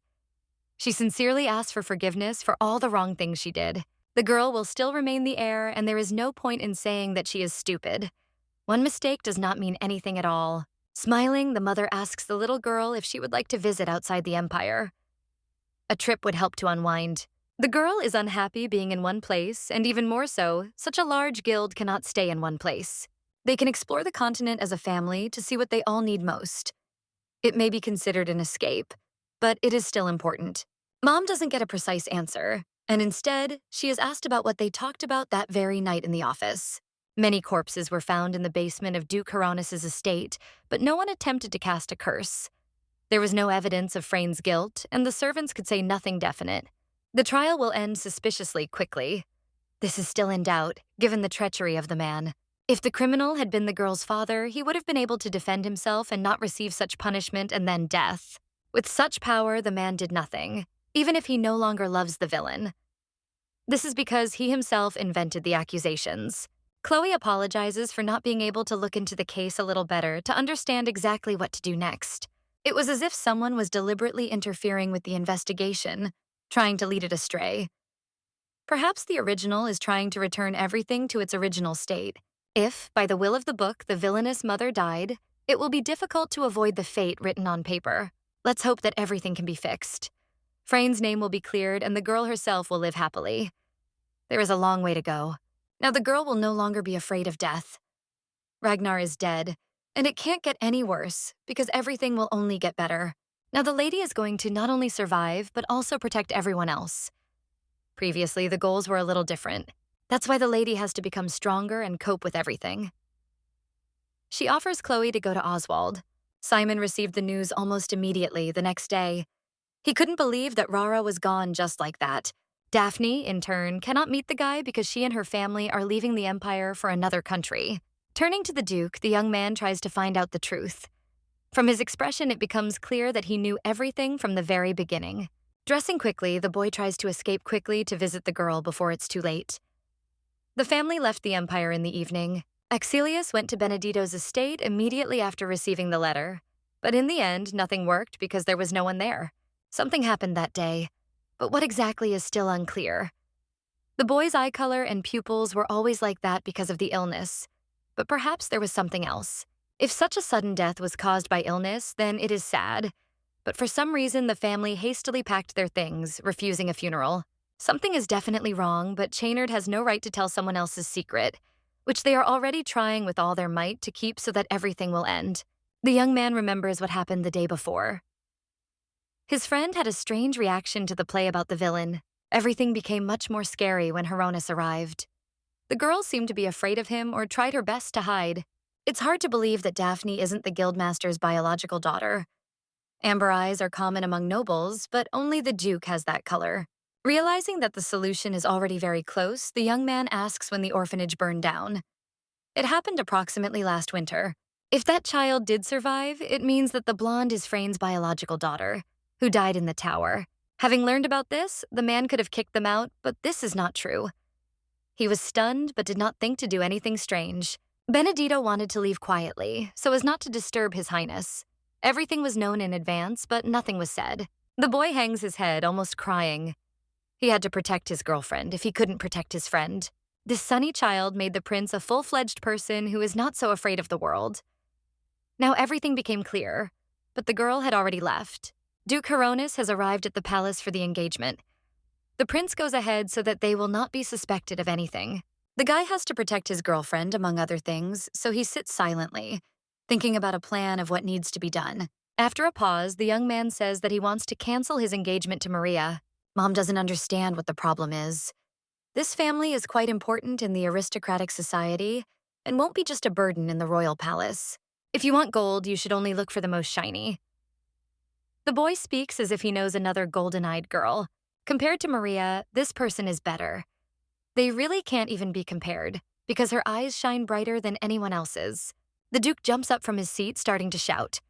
She sincerely asks for forgiveness for all the wrong things she did. The girl will still remain the heir, and there is no point in saying that she is stupid. One mistake does not mean anything at all. Smiling, the mother asks the little girl if she would like to visit outside the empire. A trip would help to unwind. The girl is unhappy being in one place, and even more so, such a large guild cannot stay in one place. They can explore the continent as a family to see what they all need most. It may be considered an escape, but it is still important. Mom doesn't get a precise answer, and instead, she is asked about what they talked about that very night in the office. Many corpses were found in the basement of Duke Hieronis' estate, but no one attempted to cast a curse. There was no evidence of Freyne's guilt, and the servants could say nothing definite. The trial will end suspiciously quickly. This is still in doubt, given the treachery of the man. If the criminal had been the girl's father, he would have been able to defend himself and not receive such punishment and then death. With such power, the man did nothing, even if he no longer loves the villain. This is because he himself invented the accusations. Chloe apologizes for not being able to look into the case a little better to understand exactly what to do next. It was as if someone was deliberately interfering with the investigation, trying to lead it astray. Perhaps the original is trying to return everything to its original state. If, by the will of the book, the villainous mother died, it will be difficult to avoid the fate written on paper. Let's hope that everything can be fixed. Freyne's name will be cleared, and the girl herself will live happily. There is a long way to go. Now the girl will no longer be afraid of death. Ragnar is dead, and it can't get any worse, because everything will only get better. Now the lady is going to not only survive, but also protect everyone else. Previously, the goals were a little different. That's why the lady has to become stronger and cope with everything. She offers Chloe to go to Oswald. Simon received the news almost immediately the next day. He couldn't believe that Rara was gone just like that. Daphne, in turn, cannot meet the guy because she and her family are leaving the Empire for another country. Turning to the Duke, the young man tries to find out the truth. From his expression, it becomes clear that he knew everything from the very beginning. Dressing quickly, the boy tries to escape quickly to visit the girl before it's too late. The family left the Empire in the evening. Axelius went to Benedito's estate immediately after receiving the letter. But in the end, nothing worked because there was no one there. Something happened that day, but what exactly is still unclear. The boy's eye color and pupils were always like that because of the illness, but perhaps there was something else. If such a sudden death was caused by illness, then it is sad. But for some reason, the family hastily packed their things, refusing a funeral. Something is definitely wrong, but Chaynard has no right to tell someone else's secret, which they are already trying with all their might to keep so that everything will end. The young man remembers what happened the day before. His friend had a strange reaction to the play about the villain. Everything became much more scary when Hieronis arrived. The girl seemed to be afraid of him or tried her best to hide. It's hard to believe that Daphne isn't the guildmaster's biological daughter. Amber eyes are common among nobles, but only the Duke has that color. Realizing that the solution is already very close, the young man asks when the orphanage burned down. It happened approximately last winter. If that child did survive, it means that the blonde is Freyne's biological daughter, who died in the tower. Having learned about this, the man could have kicked them out, but this is not true. He was stunned, but did not think to do anything strange. Benedito wanted to leave quietly, so as not to disturb His Highness. Everything was known in advance, but nothing was said. The boy hangs his head, almost crying. He had to protect his girlfriend if he couldn't protect his friend. This sunny child made the prince a full-fledged person who is not so afraid of the world. Now everything became clear, but the girl had already left. Duke Hieronis has arrived at the palace for the engagement. The prince goes ahead so that they will not be suspected of anything. The guy has to protect his girlfriend, among other things, so he sits silently, thinking about a plan of what needs to be done. After a pause, the young man says that he wants to cancel his engagement to Maria. Mom doesn't understand what the problem is. This family is quite important in the aristocratic society and won't be just a burden in the royal palace. If you want gold, you should only look for the most shiny. The boy speaks as if he knows another golden-eyed girl. Compared to Maria, this person is better. They really can't even be compared, because her eyes shine brighter than anyone else's. The Duke jumps up from his seat, starting to shout.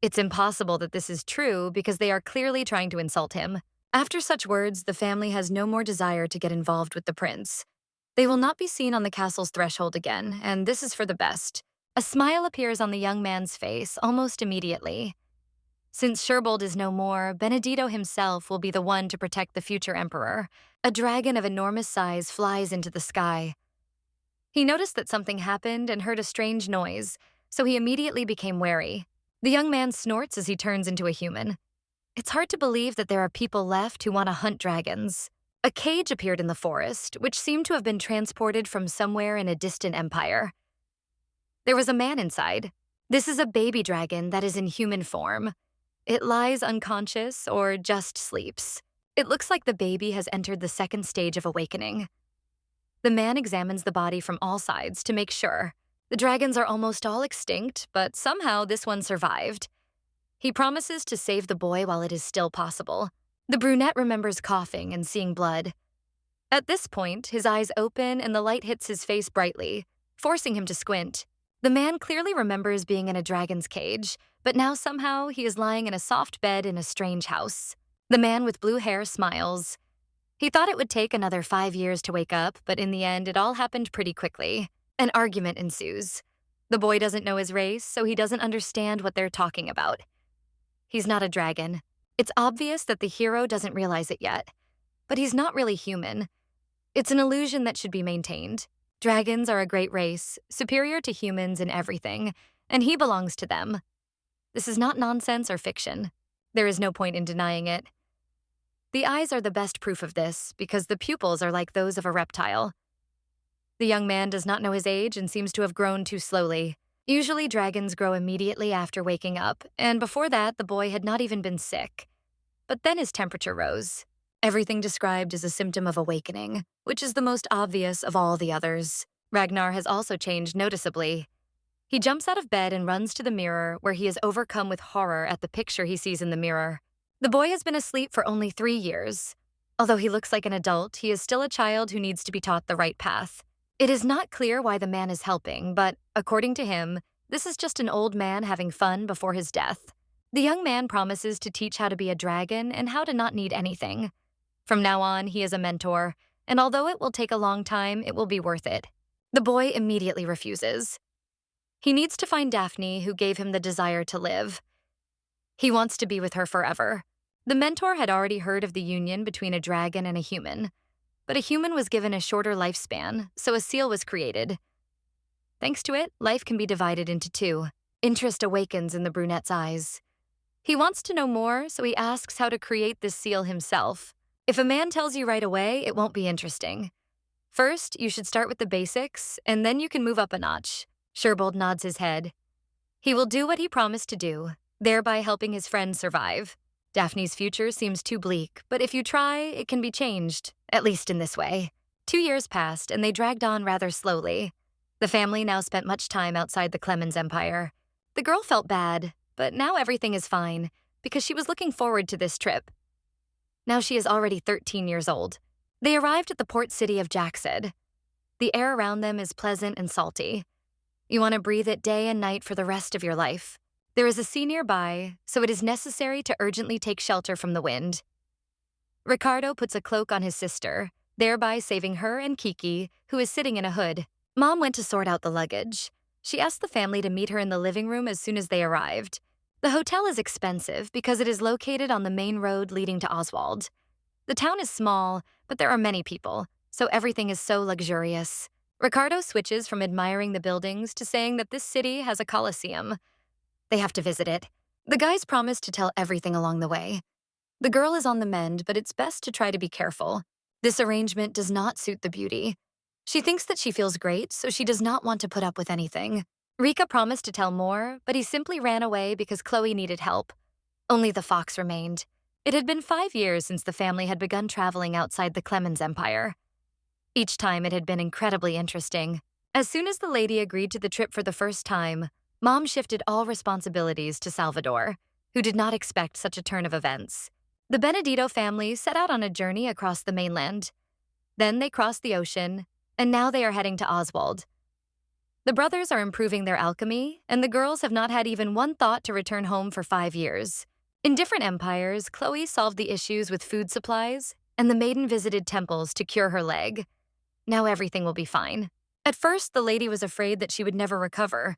It's impossible that this is true, because they are clearly trying to insult him. After such words, the family has no more desire to get involved with the prince. They will not be seen on the castle's threshold again, and this is for the best. A smile appears on the young man's face almost immediately. Since Sherbold is no more, Benedito himself will be the one to protect the future emperor. A dragon of enormous size flies into the sky. He noticed that something happened and heard a strange noise, so he immediately became wary. The young man snorts as he turns into a human. It's hard to believe that there are people left who want to hunt dragons. A cage appeared in the forest, which seemed to have been transported from somewhere in a distant empire. There was a man inside. This is a baby dragon that is in human form. It lies unconscious or just sleeps. It looks like the baby has entered the second stage of awakening. The man examines the body from all sides to make sure. The dragons are almost all extinct, but somehow this one survived. He promises to save the boy while it is still possible. The brunette remembers coughing and seeing blood. At this point, his eyes open and the light hits his face brightly, forcing him to squint. The man clearly remembers being in a dragon's cage, but now somehow he is lying in a soft bed in a strange house. The man with blue hair smiles. He thought it would take another 5 years to wake up, but in the end, it all happened pretty quickly. An argument ensues. The boy doesn't know his race, so he doesn't understand what they're talking about. He's not a dragon. It's obvious that the hero doesn't realize it yet. But he's not really human. It's an illusion that should be maintained. Dragons are a great race, superior to humans in everything, and he belongs to them. This is not nonsense or fiction. There is no point in denying it. The eyes are the best proof of this because the pupils are like those of a reptile. The young man does not know his age and seems to have grown too slowly. Usually dragons grow immediately after waking up, and before that the boy had not even been sick. But then his temperature rose. Everything described is a symptom of awakening, which is the most obvious of all the others. Ragnar has also changed noticeably. He jumps out of bed and runs to the mirror, where he is overcome with horror at the picture he sees in the mirror. The boy has been asleep for only 3 years. Although he looks like an adult, he is still a child who needs to be taught the right path. It is not clear why the man is helping, but according to him, this is just an old man having fun before his death. The young man promises to teach how to be a dragon and how to not need anything. From now on, he is a mentor, and although it will take a long time, it will be worth it. The boy immediately refuses. He needs to find Daphne, who gave him the desire to live. He wants to be with her forever. The mentor had already heard of the union between a dragon and a human, but a human was given a shorter lifespan, so a seal was created. Thanks to it, life can be divided into 2. Interest awakens in the brunette's eyes. He wants to know more, so he asks how to create this seal himself. If a man tells you right away, it won't be interesting. First, you should start with the basics, and then you can move up a notch. Sherbold nods his head. He will do what he promised to do, thereby helping his friend survive. Daphne's future seems too bleak, but if you try, it can be changed, at least in this way. 2 years passed, and they dragged on rather slowly. The family now spent much time outside the Clemens Empire. The girl felt bad, but now everything is fine, because she was looking forward to this trip. Now she is already 13 years old. They arrived at the port city of Jaxed. The air around them is pleasant and salty. You want to breathe it day and night for the rest of your life. There is a sea nearby, so it is necessary to urgently take shelter from the wind. Ricardo puts a cloak on his sister, thereby saving her and Kiki, who is sitting in a hood. Mom went to sort out the luggage. She asked the family to meet her in the living room as soon as they arrived. The hotel is expensive because it is located on the main road leading to Oswald. The town is small, but there are many people, so everything is so luxurious. Ricardo switches from admiring the buildings to saying that this city has a coliseum. They have to visit it. The guys promise to tell everything along the way. The girl is on the mend, but it's best to try to be careful. This arrangement does not suit the beauty. She thinks that she feels great, so she does not want to put up with anything. Rika promised to tell more, but he simply ran away because Chloe needed help. Only the fox remained. It had been 5 years since the family had begun traveling outside the Clemens Empire. Each time it had been incredibly interesting. As soon as the lady agreed to the trip for the first time, Mom shifted all responsibilities to Salvador, who did not expect such a turn of events. The Benedito family set out on a journey across the mainland. Then they crossed the ocean, and now they are heading to Oswald. The brothers are improving their alchemy, and the girls have not had even one thought to return home for 5 years. In different empires, Chloe solved the issues with food supplies, and the maiden visited temples to cure her leg. Now everything will be fine. At first, the lady was afraid that she would never recover,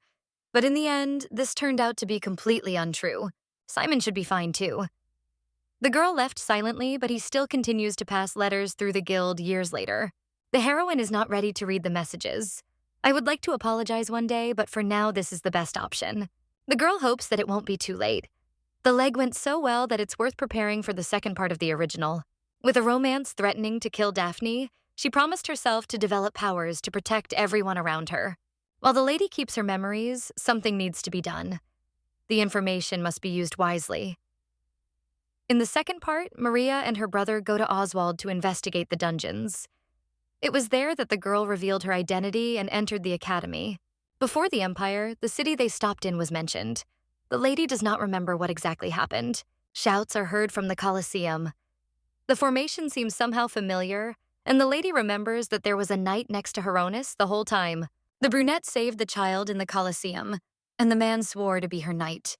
but in the end, this turned out to be completely untrue. Simon should be fine too. The girl left silently, but he still continues to pass letters through the guild years later. The heroine is not ready to read the messages. I would like to apologize one day, but for now, this is the best option. The girl hopes that it won't be too late. The leg went so well that it's worth preparing for the second part of the original. With a romance threatening to kill Daphne, she promised herself to develop powers to protect everyone around her. While the lady keeps her memories, something needs to be done. The information must be used wisely. In the second part, Maria and her brother go to Oswald to investigate the dungeons. It was there that the girl revealed her identity and entered the academy. Before the Empire, the city they stopped in was mentioned. The lady does not remember what exactly happened. Shouts are heard from the Colosseum. The formation seems somehow familiar, and the lady remembers that there was a knight next to Heronis the whole time. The brunette saved the child in the Colosseum, and the man swore to be her knight.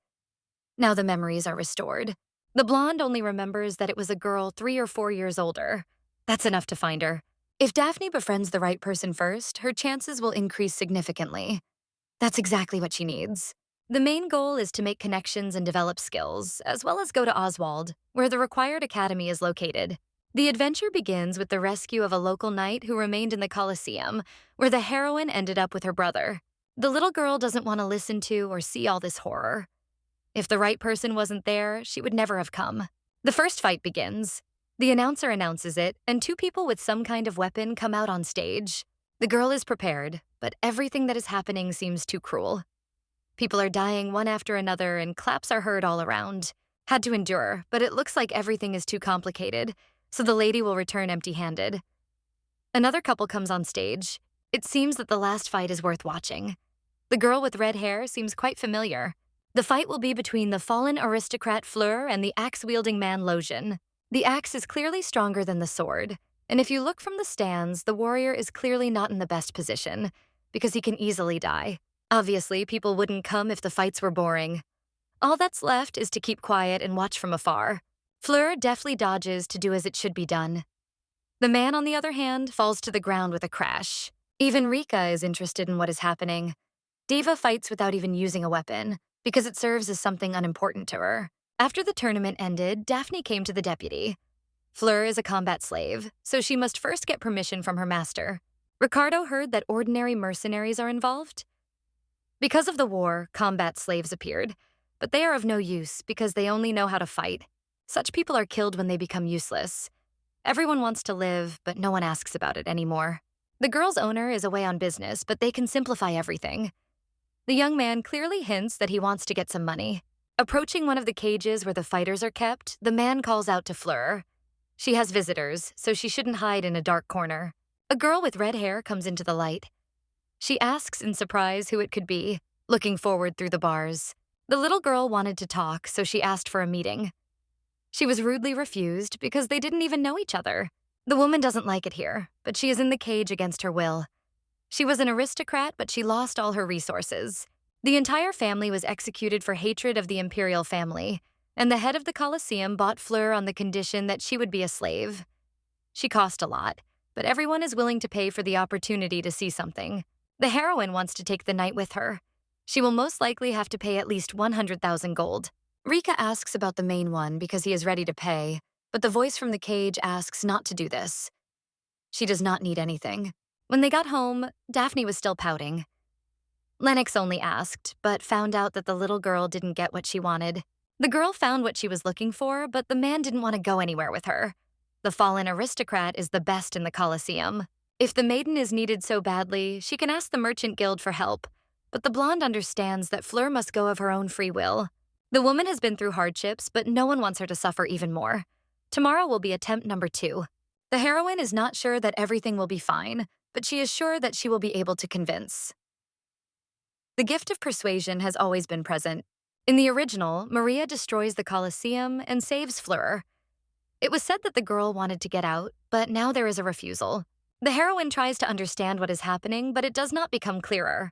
Now the memories are restored. The blonde only remembers that it was a girl 3 or 4 years older. That's enough to find her. If Daphne befriends the right person first, her chances will increase significantly. That's exactly what she needs. The main goal is to make connections and develop skills, as well as go to Oswald, where the required academy is located. The adventure begins with the rescue of a local knight who remained in the Colosseum, where the heroine ended up with her brother. The little girl doesn't want to listen to or see all this horror. If the right person wasn't there, she would never have come. The first fight begins. The announcer announces it, and 2 people with some kind of weapon come out on stage. The girl is prepared, but everything that is happening seems too cruel. People are dying one after another, and claps are heard all around. Had to endure, but it looks like everything is too complicated, so the lady will return empty-handed. Another couple comes on stage. It seems that the last fight is worth watching. The girl with red hair seems quite familiar. The fight will be between the fallen aristocrat Fleur and the axe-wielding man Logen. The axe is clearly stronger than the sword, and if you look from the stands, the warrior is clearly not in the best position, because he can easily die. Obviously, people wouldn't come if the fights were boring. All that's left is to keep quiet and watch from afar. Fleur deftly dodges to do as it should be done. The man, on the other hand, falls to the ground with a crash. Even Rika is interested in what is happening. Diva fights without even using a weapon, because it serves as something unimportant to her. After the tournament ended, Daphne came to the deputy. Fleur is a combat slave, so she must first get permission from her master. Ricardo heard that ordinary mercenaries are involved. Because of the war, combat slaves appeared, but they are of no use because they only know how to fight. Such people are killed when they become useless. Everyone wants to live, but no one asks about it anymore. The girl's owner is away on business, but they can simplify everything. The young man clearly hints that he wants to get some money. Approaching one of the cages where the fighters are kept, the man calls out to Fleur. She has visitors, so she shouldn't hide in a dark corner. A girl with red hair comes into the light. She asks in surprise who it could be, looking forward through the bars. The little girl wanted to talk, so she asked for a meeting. She was rudely refused because they didn't even know each other. The woman doesn't like it here, but she is in the cage against her will. She was an aristocrat, but she lost all her resources. The entire family was executed for hatred of the imperial family, and the head of the Colosseum bought Fleur on the condition that she would be a slave. She cost a lot, but everyone is willing to pay for the opportunity to see something. The heroine wants to take the knight with her. She will most likely have to pay at least 100,000 gold. Rika asks about the main one because he is ready to pay, but the voice from the cage asks not to do this. She does not need anything. When they got home, Daphne was still pouting. Lennox only asked, but found out that the little girl didn't get what she wanted. The girl found what she was looking for, but the man didn't want to go anywhere with her. The fallen aristocrat is the best in the Colosseum. If the maiden is needed so badly, she can ask the Merchant Guild for help, but the blonde understands that Fleur must go of her own free will. The woman has been through hardships, but no one wants her to suffer even more. Tomorrow will be attempt number 2. The heroine is not sure that everything will be fine, but she is sure that she will be able to convince. The gift of persuasion has always been present. In the original, Maria destroys the Colosseum and saves Fleur. It was said that the girl wanted to get out, but now there is a refusal. The heroine tries to understand what is happening, but it does not become clearer.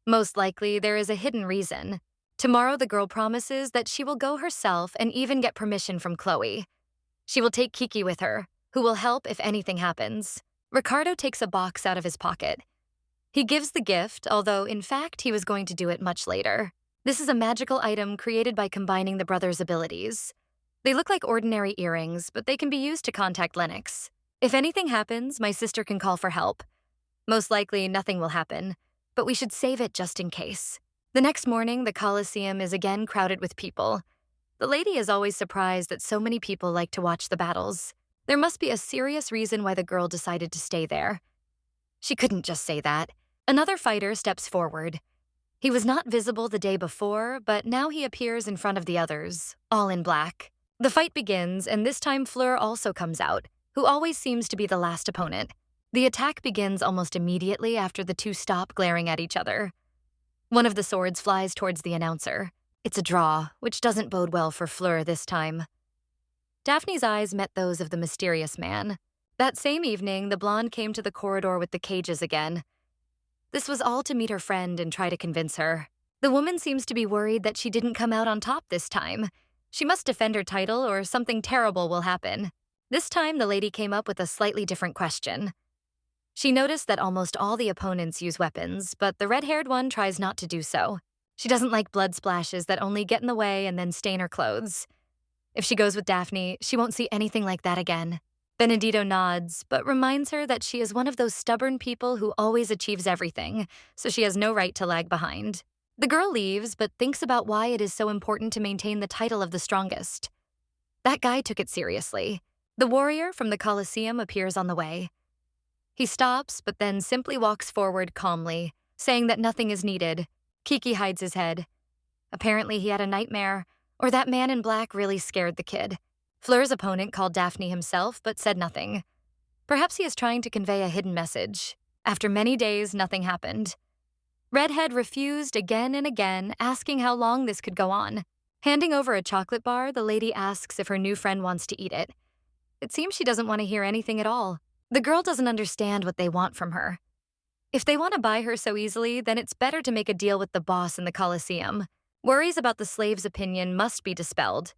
Most likely, there is a hidden reason. Tomorrow, the girl promises that she will go herself and even get permission from Chloe. She will take Kiki with her, who will help if anything happens. Ricardo takes a box out of his pocket. He gives the gift, although in fact he was going to do it much later. This is a magical item created by combining the brothers' abilities. They look like ordinary earrings, but they can be used to contact Lennox. If anything happens, my sister can call for help. Most likely, nothing will happen, but we should save it just in case. The next morning, the Colosseum is again crowded with people. The lady is always surprised that so many people like to watch the battles. There must be a serious reason why the girl decided to stay there. She couldn't just say that. Another fighter steps forward. He was not visible the day before, but now he appears in front of the others, all in black. The fight begins, and this time Fleur also comes out, who always seems to be the last opponent. The attack begins almost immediately after the two stop glaring at each other. One of the swords flies towards the announcer. It's a draw, which doesn't bode well for Fleur this time. Daphne's eyes met those of the mysterious man. That same evening, the blonde came to the corridor with the cages again. This was all to meet her friend and try to convince her. The woman seems to be worried that she didn't come out on top this time. She must defend her title or something terrible will happen. This time, the lady came up with a slightly different question. She noticed that almost all the opponents use weapons, but the red-haired one tries not to do so. She doesn't like blood splashes that only get in the way and then stain her clothes. If she goes with Daphne, she won't see anything like that again. Benedito nods, but reminds her that she is one of those stubborn people who always achieves everything, so she has no right to lag behind. The girl leaves, but thinks about why it is so important to maintain the title of the strongest. That guy took it seriously. The warrior from the Colosseum appears on the way. He stops, but then simply walks forward calmly, saying that nothing is needed. Kiki hides his head. Apparently he had a nightmare, or that man in black really scared the kid. Fleur's opponent called Daphne himself, but said nothing. Perhaps he is trying to convey a hidden message. After many days, nothing happened. Redhead refused again and again, asking how long this could go on. Handing over a chocolate bar, the lady asks if her new friend wants to eat it. It seems she doesn't want to hear anything at all. The girl doesn't understand what they want from her. If they want to buy her so easily, then it's better to make a deal with the boss in the Colosseum. Worries about the slave's opinion must be dispelled.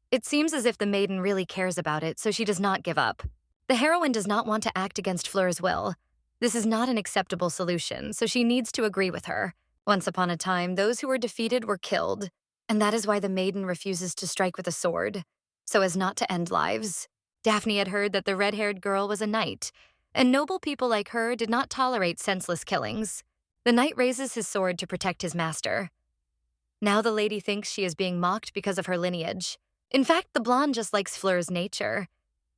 It seems as if the maiden really cares about it, so she does not give up. The heroine does not want to act against Fleur's will. This is not an acceptable solution, so she needs to agree with her. Once upon a time, those who were defeated were killed, and that is why the maiden refuses to strike with a sword, so as not to end lives. Daphne had heard that the red-haired girl was a knight, and noble people like her did not tolerate senseless killings. The knight raises his sword to protect his master. Now the lady thinks she is being mocked because of her lineage. In fact, the blonde just likes Fleur's nature.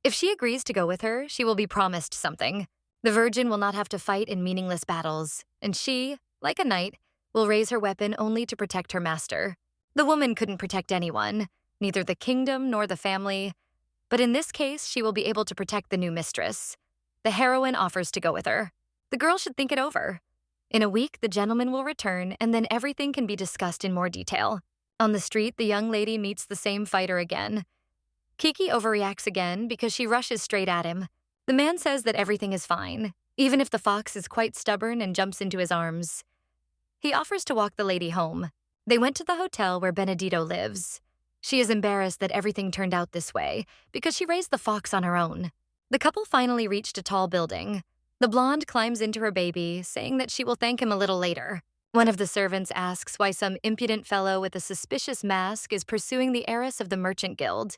If she agrees to go with her, she will be promised something. The virgin will not have to fight in meaningless battles, and she, like a knight, will raise her weapon only to protect her master. The woman couldn't protect anyone, neither the kingdom nor the family, but in this case, she will be able to protect the new mistress. The heroine offers to go with her. The girl should think it over. In a week, the gentleman will return, and then everything can be discussed in more detail. On the street, the young lady meets the same fighter again. Kiki overreacts again because she rushes straight at him. The man says that everything is fine, even if the fox is quite stubborn and jumps into his arms. He offers to walk the lady home. They went to the hotel where Benedito lives. She is embarrassed that everything turned out this way because she raised the fox on her own. The couple finally reached a tall building. The blonde climbs into her baby, saying that she will thank him a little later. One of the servants asks why some impudent fellow with a suspicious mask is pursuing the heiress of the merchant guild.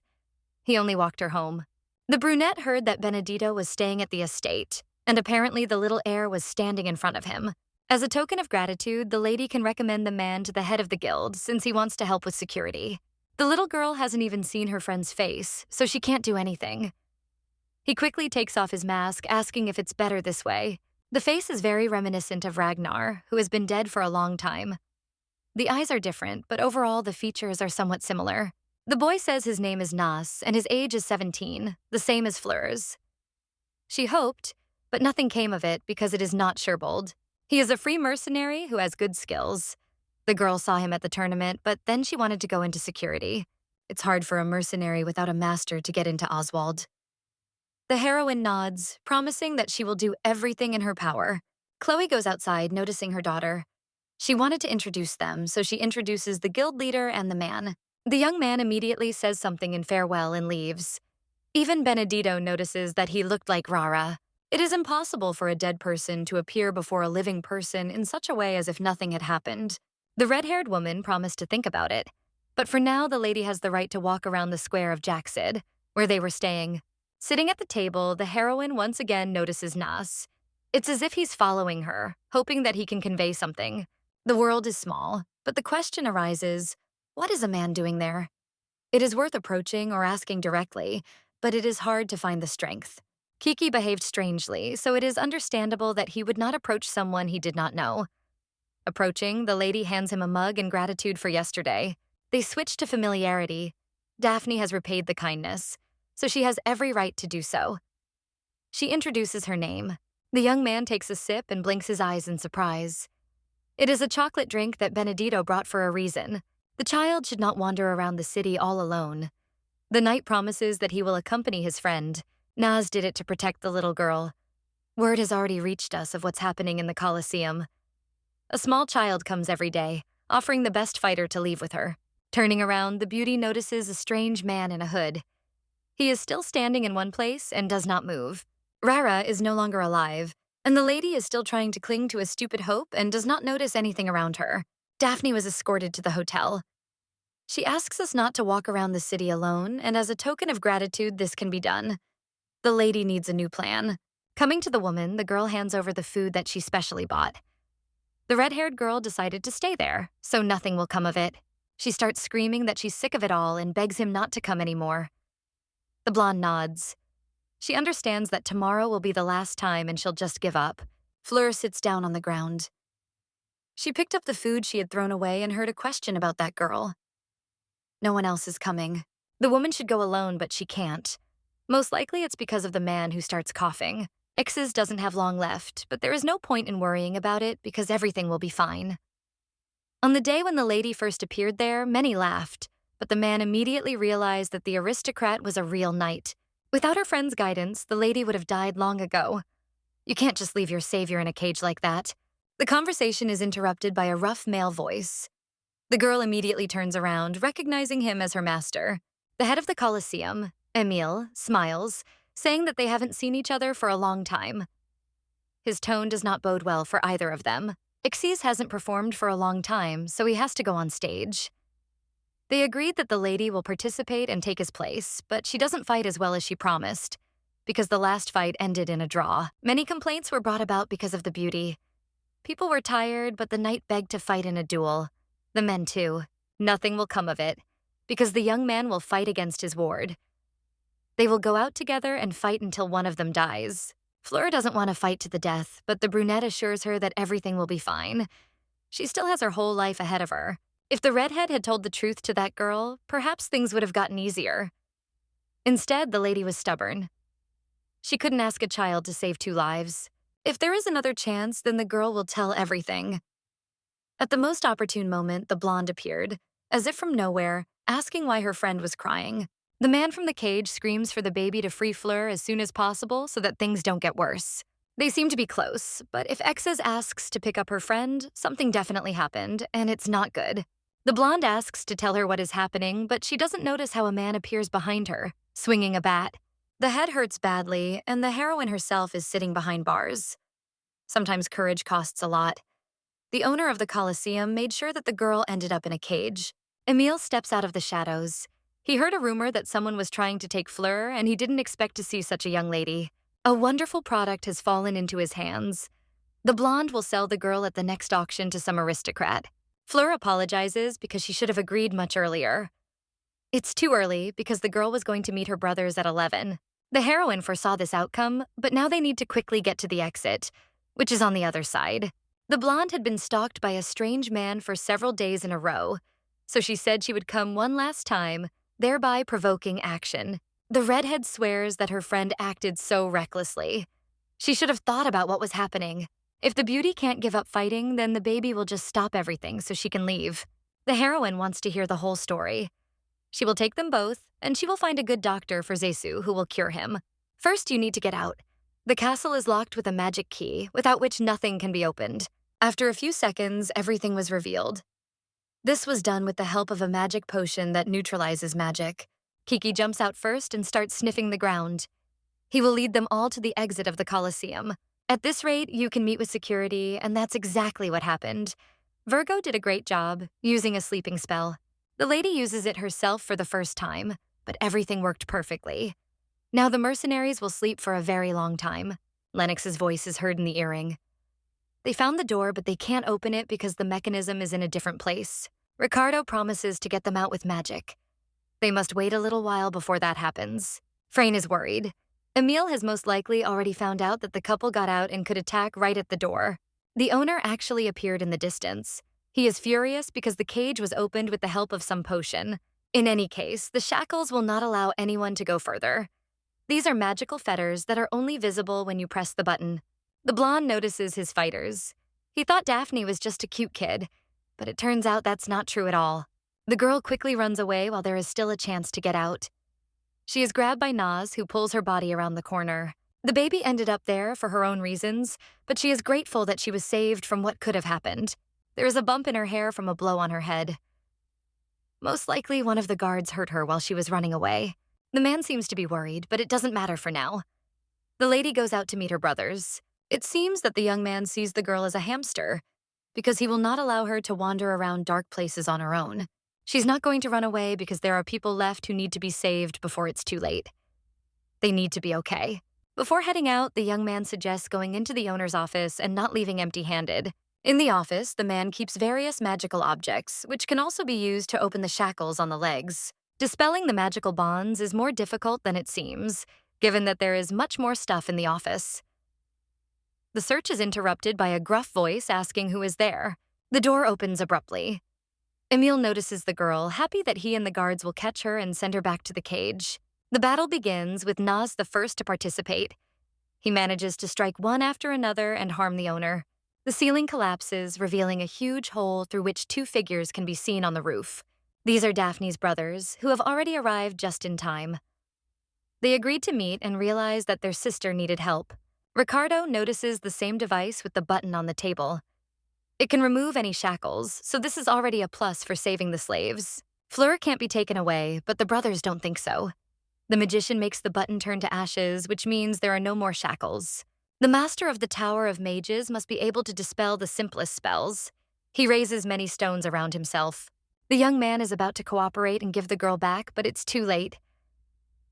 He only walked her home. The brunette heard that Benedito was staying at the estate, and apparently the little heir was standing in front of him. As a token of gratitude, the lady can recommend the man to the head of the guild since he wants to help with security. The little girl hasn't even seen her friend's face, so she can't do anything. He quickly takes off his mask, asking if it's better this way. The face is very reminiscent of Ragnar, who has been dead for a long time. The eyes are different, but overall the features are somewhat similar. The boy says his name is Nas, and his age is 17, the same as Fleur's. She hoped, but nothing came of it because it is not Sherbold. He is a free mercenary who has good skills. The girl saw him at the tournament, but then she wanted to go into security. It's hard for a mercenary without a master to get into Oswald. The heroine nods, promising that she will do everything in her power. Chloe goes outside, noticing her daughter. She wanted to introduce them, so she introduces the guild leader and the man. The young man immediately says something in farewell and leaves. Even Benedito notices that he looked like Rara. It is impossible for a dead person to appear before a living person in such a way as if nothing had happened. The red-haired woman promised to think about it, but for now the lady has the right to walk around the square of Jacksid, where they were staying. Sitting at the table, the heroine once again notices Nas. It's as if he's following her, hoping that he can convey something. The world is small, but the question arises, what is a man doing there? It is worth approaching or asking directly, but it is hard to find the strength. Kiki behaved strangely, so it is understandable that he would not approach someone he did not know. Approaching, the lady hands him a mug in gratitude for yesterday. They switch to familiarity. Daphne has repaid the kindness, so she has every right to do so. She introduces her name. The young man takes a sip and blinks his eyes in surprise. It is a chocolate drink that Benedito brought for a reason. The child should not wander around the city all alone. The knight promises that he will accompany his friend. Naz did it to protect the little girl. Word has already reached us of what's happening in the Colosseum. A small child comes every day, offering the best fighter to leave with her. Turning around, the beauty notices a strange man in a hood. He is still standing in one place and does not move. Rara is no longer alive, and the lady is still trying to cling to a stupid hope and does not notice anything around her. Daphne was escorted to the hotel. She asks us not to walk around the city alone, and as a token of gratitude, this can be done. The lady needs a new plan. Coming to the woman, the girl hands over the food that she specially bought. The red-haired girl decided to stay there, so nothing will come of it. She starts screaming that she's sick of it all and begs him not to come anymore. The blonde nods. She understands that tomorrow will be the last time and she'll just give up. Fleur sits down on the ground. She picked up the food she had thrown away and heard a question about that girl. No one else is coming. The woman should go alone, but she can't. Most likely it's because of the man who starts coughing. X's doesn't have long left, but there is no point in worrying about it because everything will be fine. On the day when the lady first appeared there, many laughed, but the man immediately realized that the aristocrat was a real knight. Without her friend's guidance, the lady would have died long ago. You can't just leave your savior in a cage like that. The conversation is interrupted by a rough male voice. The girl immediately turns around, recognizing him as her master. The head of the Colosseum, Emile, smiles, saying that they haven't seen each other for a long time. His tone does not bode well for either of them. Xyz hasn't performed for a long time, so he has to go on stage. They agreed that the lady will participate and take his place, but she doesn't fight as well as she promised, because the last fight ended in a draw. Many complaints were brought about because of the beauty. People were tired, but the knight begged to fight in a duel. The men too. Nothing will come of it, because the young man will fight against his ward. They will go out together and fight until one of them dies. Fleur doesn't want to fight to the death, but the brunette assures her that everything will be fine. She still has her whole life ahead of her. If the redhead had told the truth to that girl, perhaps things would have gotten easier. Instead, the lady was stubborn. She couldn't ask a child to save 2 lives. If there is another chance, then the girl will tell everything. At the most opportune moment, the blonde appeared, as if from nowhere, asking why her friend was crying. The man from the cage screams for the baby to free Fleur as soon as possible so that things don't get worse. They seem to be close, but if X's asks to pick up her friend, something definitely happened, and it's not good. The blonde asks to tell her what is happening, but she doesn't notice how a man appears behind her, swinging a bat. The head hurts badly, and the heroine herself is sitting behind bars. Sometimes courage costs a lot. The owner of the Colosseum made sure that the girl ended up in a cage. Emile steps out of the shadows. He heard a rumor that someone was trying to take Fleur, and he didn't expect to see such a young lady. A wonderful product has fallen into his hands. The blonde will sell the girl at the next auction to some aristocrat. Fleur apologizes because she should have agreed much earlier. It's too early because the girl was going to meet her brothers at 11. The heroine foresaw this outcome, but now they need to quickly get to the exit, which is on the other side. The blonde had been stalked by a strange man for several days in a row, so she said she would come one last time, thereby provoking action. The redhead swears that her friend acted so recklessly. She should have thought about what was happening. If the beauty can't give up fighting, then the baby will just stop everything so she can leave. The heroine wants to hear the whole story. She will take them both, and she will find a good doctor for Zesu who will cure him. First, you need to get out. The castle is locked with a magic key, without which nothing can be opened. After a few seconds, everything was revealed. This was done with the help of a magic potion that neutralizes magic. Kiki jumps out first and starts sniffing the ground. He will lead them all to the exit of the Colosseum. At this rate, you can meet with security, and that's exactly what happened. Virgo did a great job using a sleeping spell. The lady uses it herself for the first time, but everything worked perfectly. Now the mercenaries will sleep for a very long time. Lennox's voice is heard in the earring. They found the door, but they can't open it because the mechanism is in a different place. Ricardo promises to get them out with magic. They must wait a little while before that happens. Frayne is worried. Emile has most likely already found out that the couple got out and could attack right at the door. The owner actually appeared in the distance. He is furious because the cage was opened with the help of some potion. In any case, the shackles will not allow anyone to go further. These are magical fetters that are only visible when you press the button. The blonde notices his fighters. He thought Daphne was just a cute kid, but it turns out that's not true at all. The girl quickly runs away while there is still a chance to get out. She is grabbed by Naz, who pulls her body around the corner. The baby ended up there for her own reasons, but she is grateful that she was saved from what could have happened. There is a bump in her hair from a blow on her head. Most likely one of the guards hurt her while she was running away. The man seems to be worried, but it doesn't matter for now. The lady goes out to meet her brothers. It seems that the young man sees the girl as a hamster, because he will not allow her to wander around dark places on her own. She's not going to run away because there are people left who need to be saved before it's too late. They need to be okay. Before heading out, the young man suggests going into the owner's office and not leaving empty-handed. In the office, the man keeps various magical objects, which can also be used to open the shackles on the legs. Dispelling the magical bonds is more difficult than it seems, given that there is much more stuff in the office. The search is interrupted by a gruff voice asking who is there. The door opens abruptly. Emile notices the girl, happy that he and the guards will catch her and send her back to the cage. The battle begins, with Naz the first to participate. He manages to strike one after another and harm the owner. The ceiling collapses, revealing a huge hole through which two figures can be seen on the roof. These are Daphne's brothers, who have already arrived just in time. They agreed to meet and realized that their sister needed help. Ricardo notices the same device with the button on the table. It can remove any shackles, so this is already a plus for saving the slaves. Fleur can't be taken away, but the brothers don't think so. The magician makes the button turn to ashes, which means there are no more shackles. The master of the Tower of Mages must be able to dispel the simplest spells. He raises many stones around himself. The young man is about to cooperate and give the girl back, but it's too late.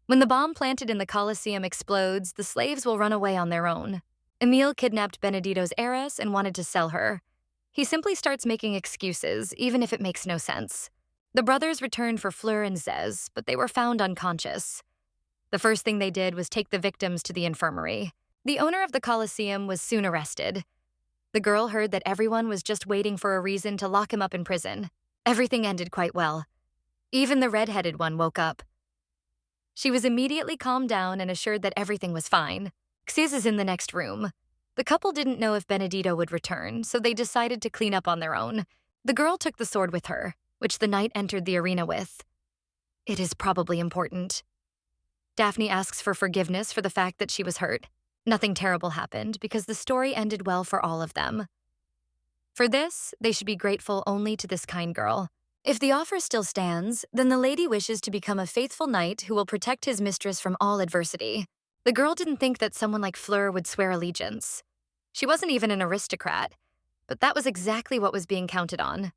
When the bomb planted in the Colosseum explodes, the slaves will run away on their own. Emile kidnapped Benedito's heiress and wanted to sell her. He simply starts making excuses, even if it makes no sense. The brothers returned for Fleur and Zez, but they were found unconscious. The first thing they did was take the victims to the infirmary. The owner of the Colosseum was soon arrested. The girl heard that everyone was just waiting for a reason to lock him up in prison. Everything ended quite well. Even the red-headed one woke up. She was immediately calmed down and assured that everything was fine. Xiz is in the next room. The couple didn't know if Benedito would return, so they decided to clean up on their own. The girl took the sword with her, which the knight entered the arena with. It is probably important. Daphne asks for forgiveness for the fact that she was hurt. Nothing terrible happened because the story ended well for all of them. For this, they should be grateful only to this kind girl. If the offer still stands, then the lady wishes to become a faithful knight who will protect his mistress from all adversity. The girl didn't think that someone like Fleur would swear allegiance. She wasn't even an aristocrat, but that was exactly what was being counted on.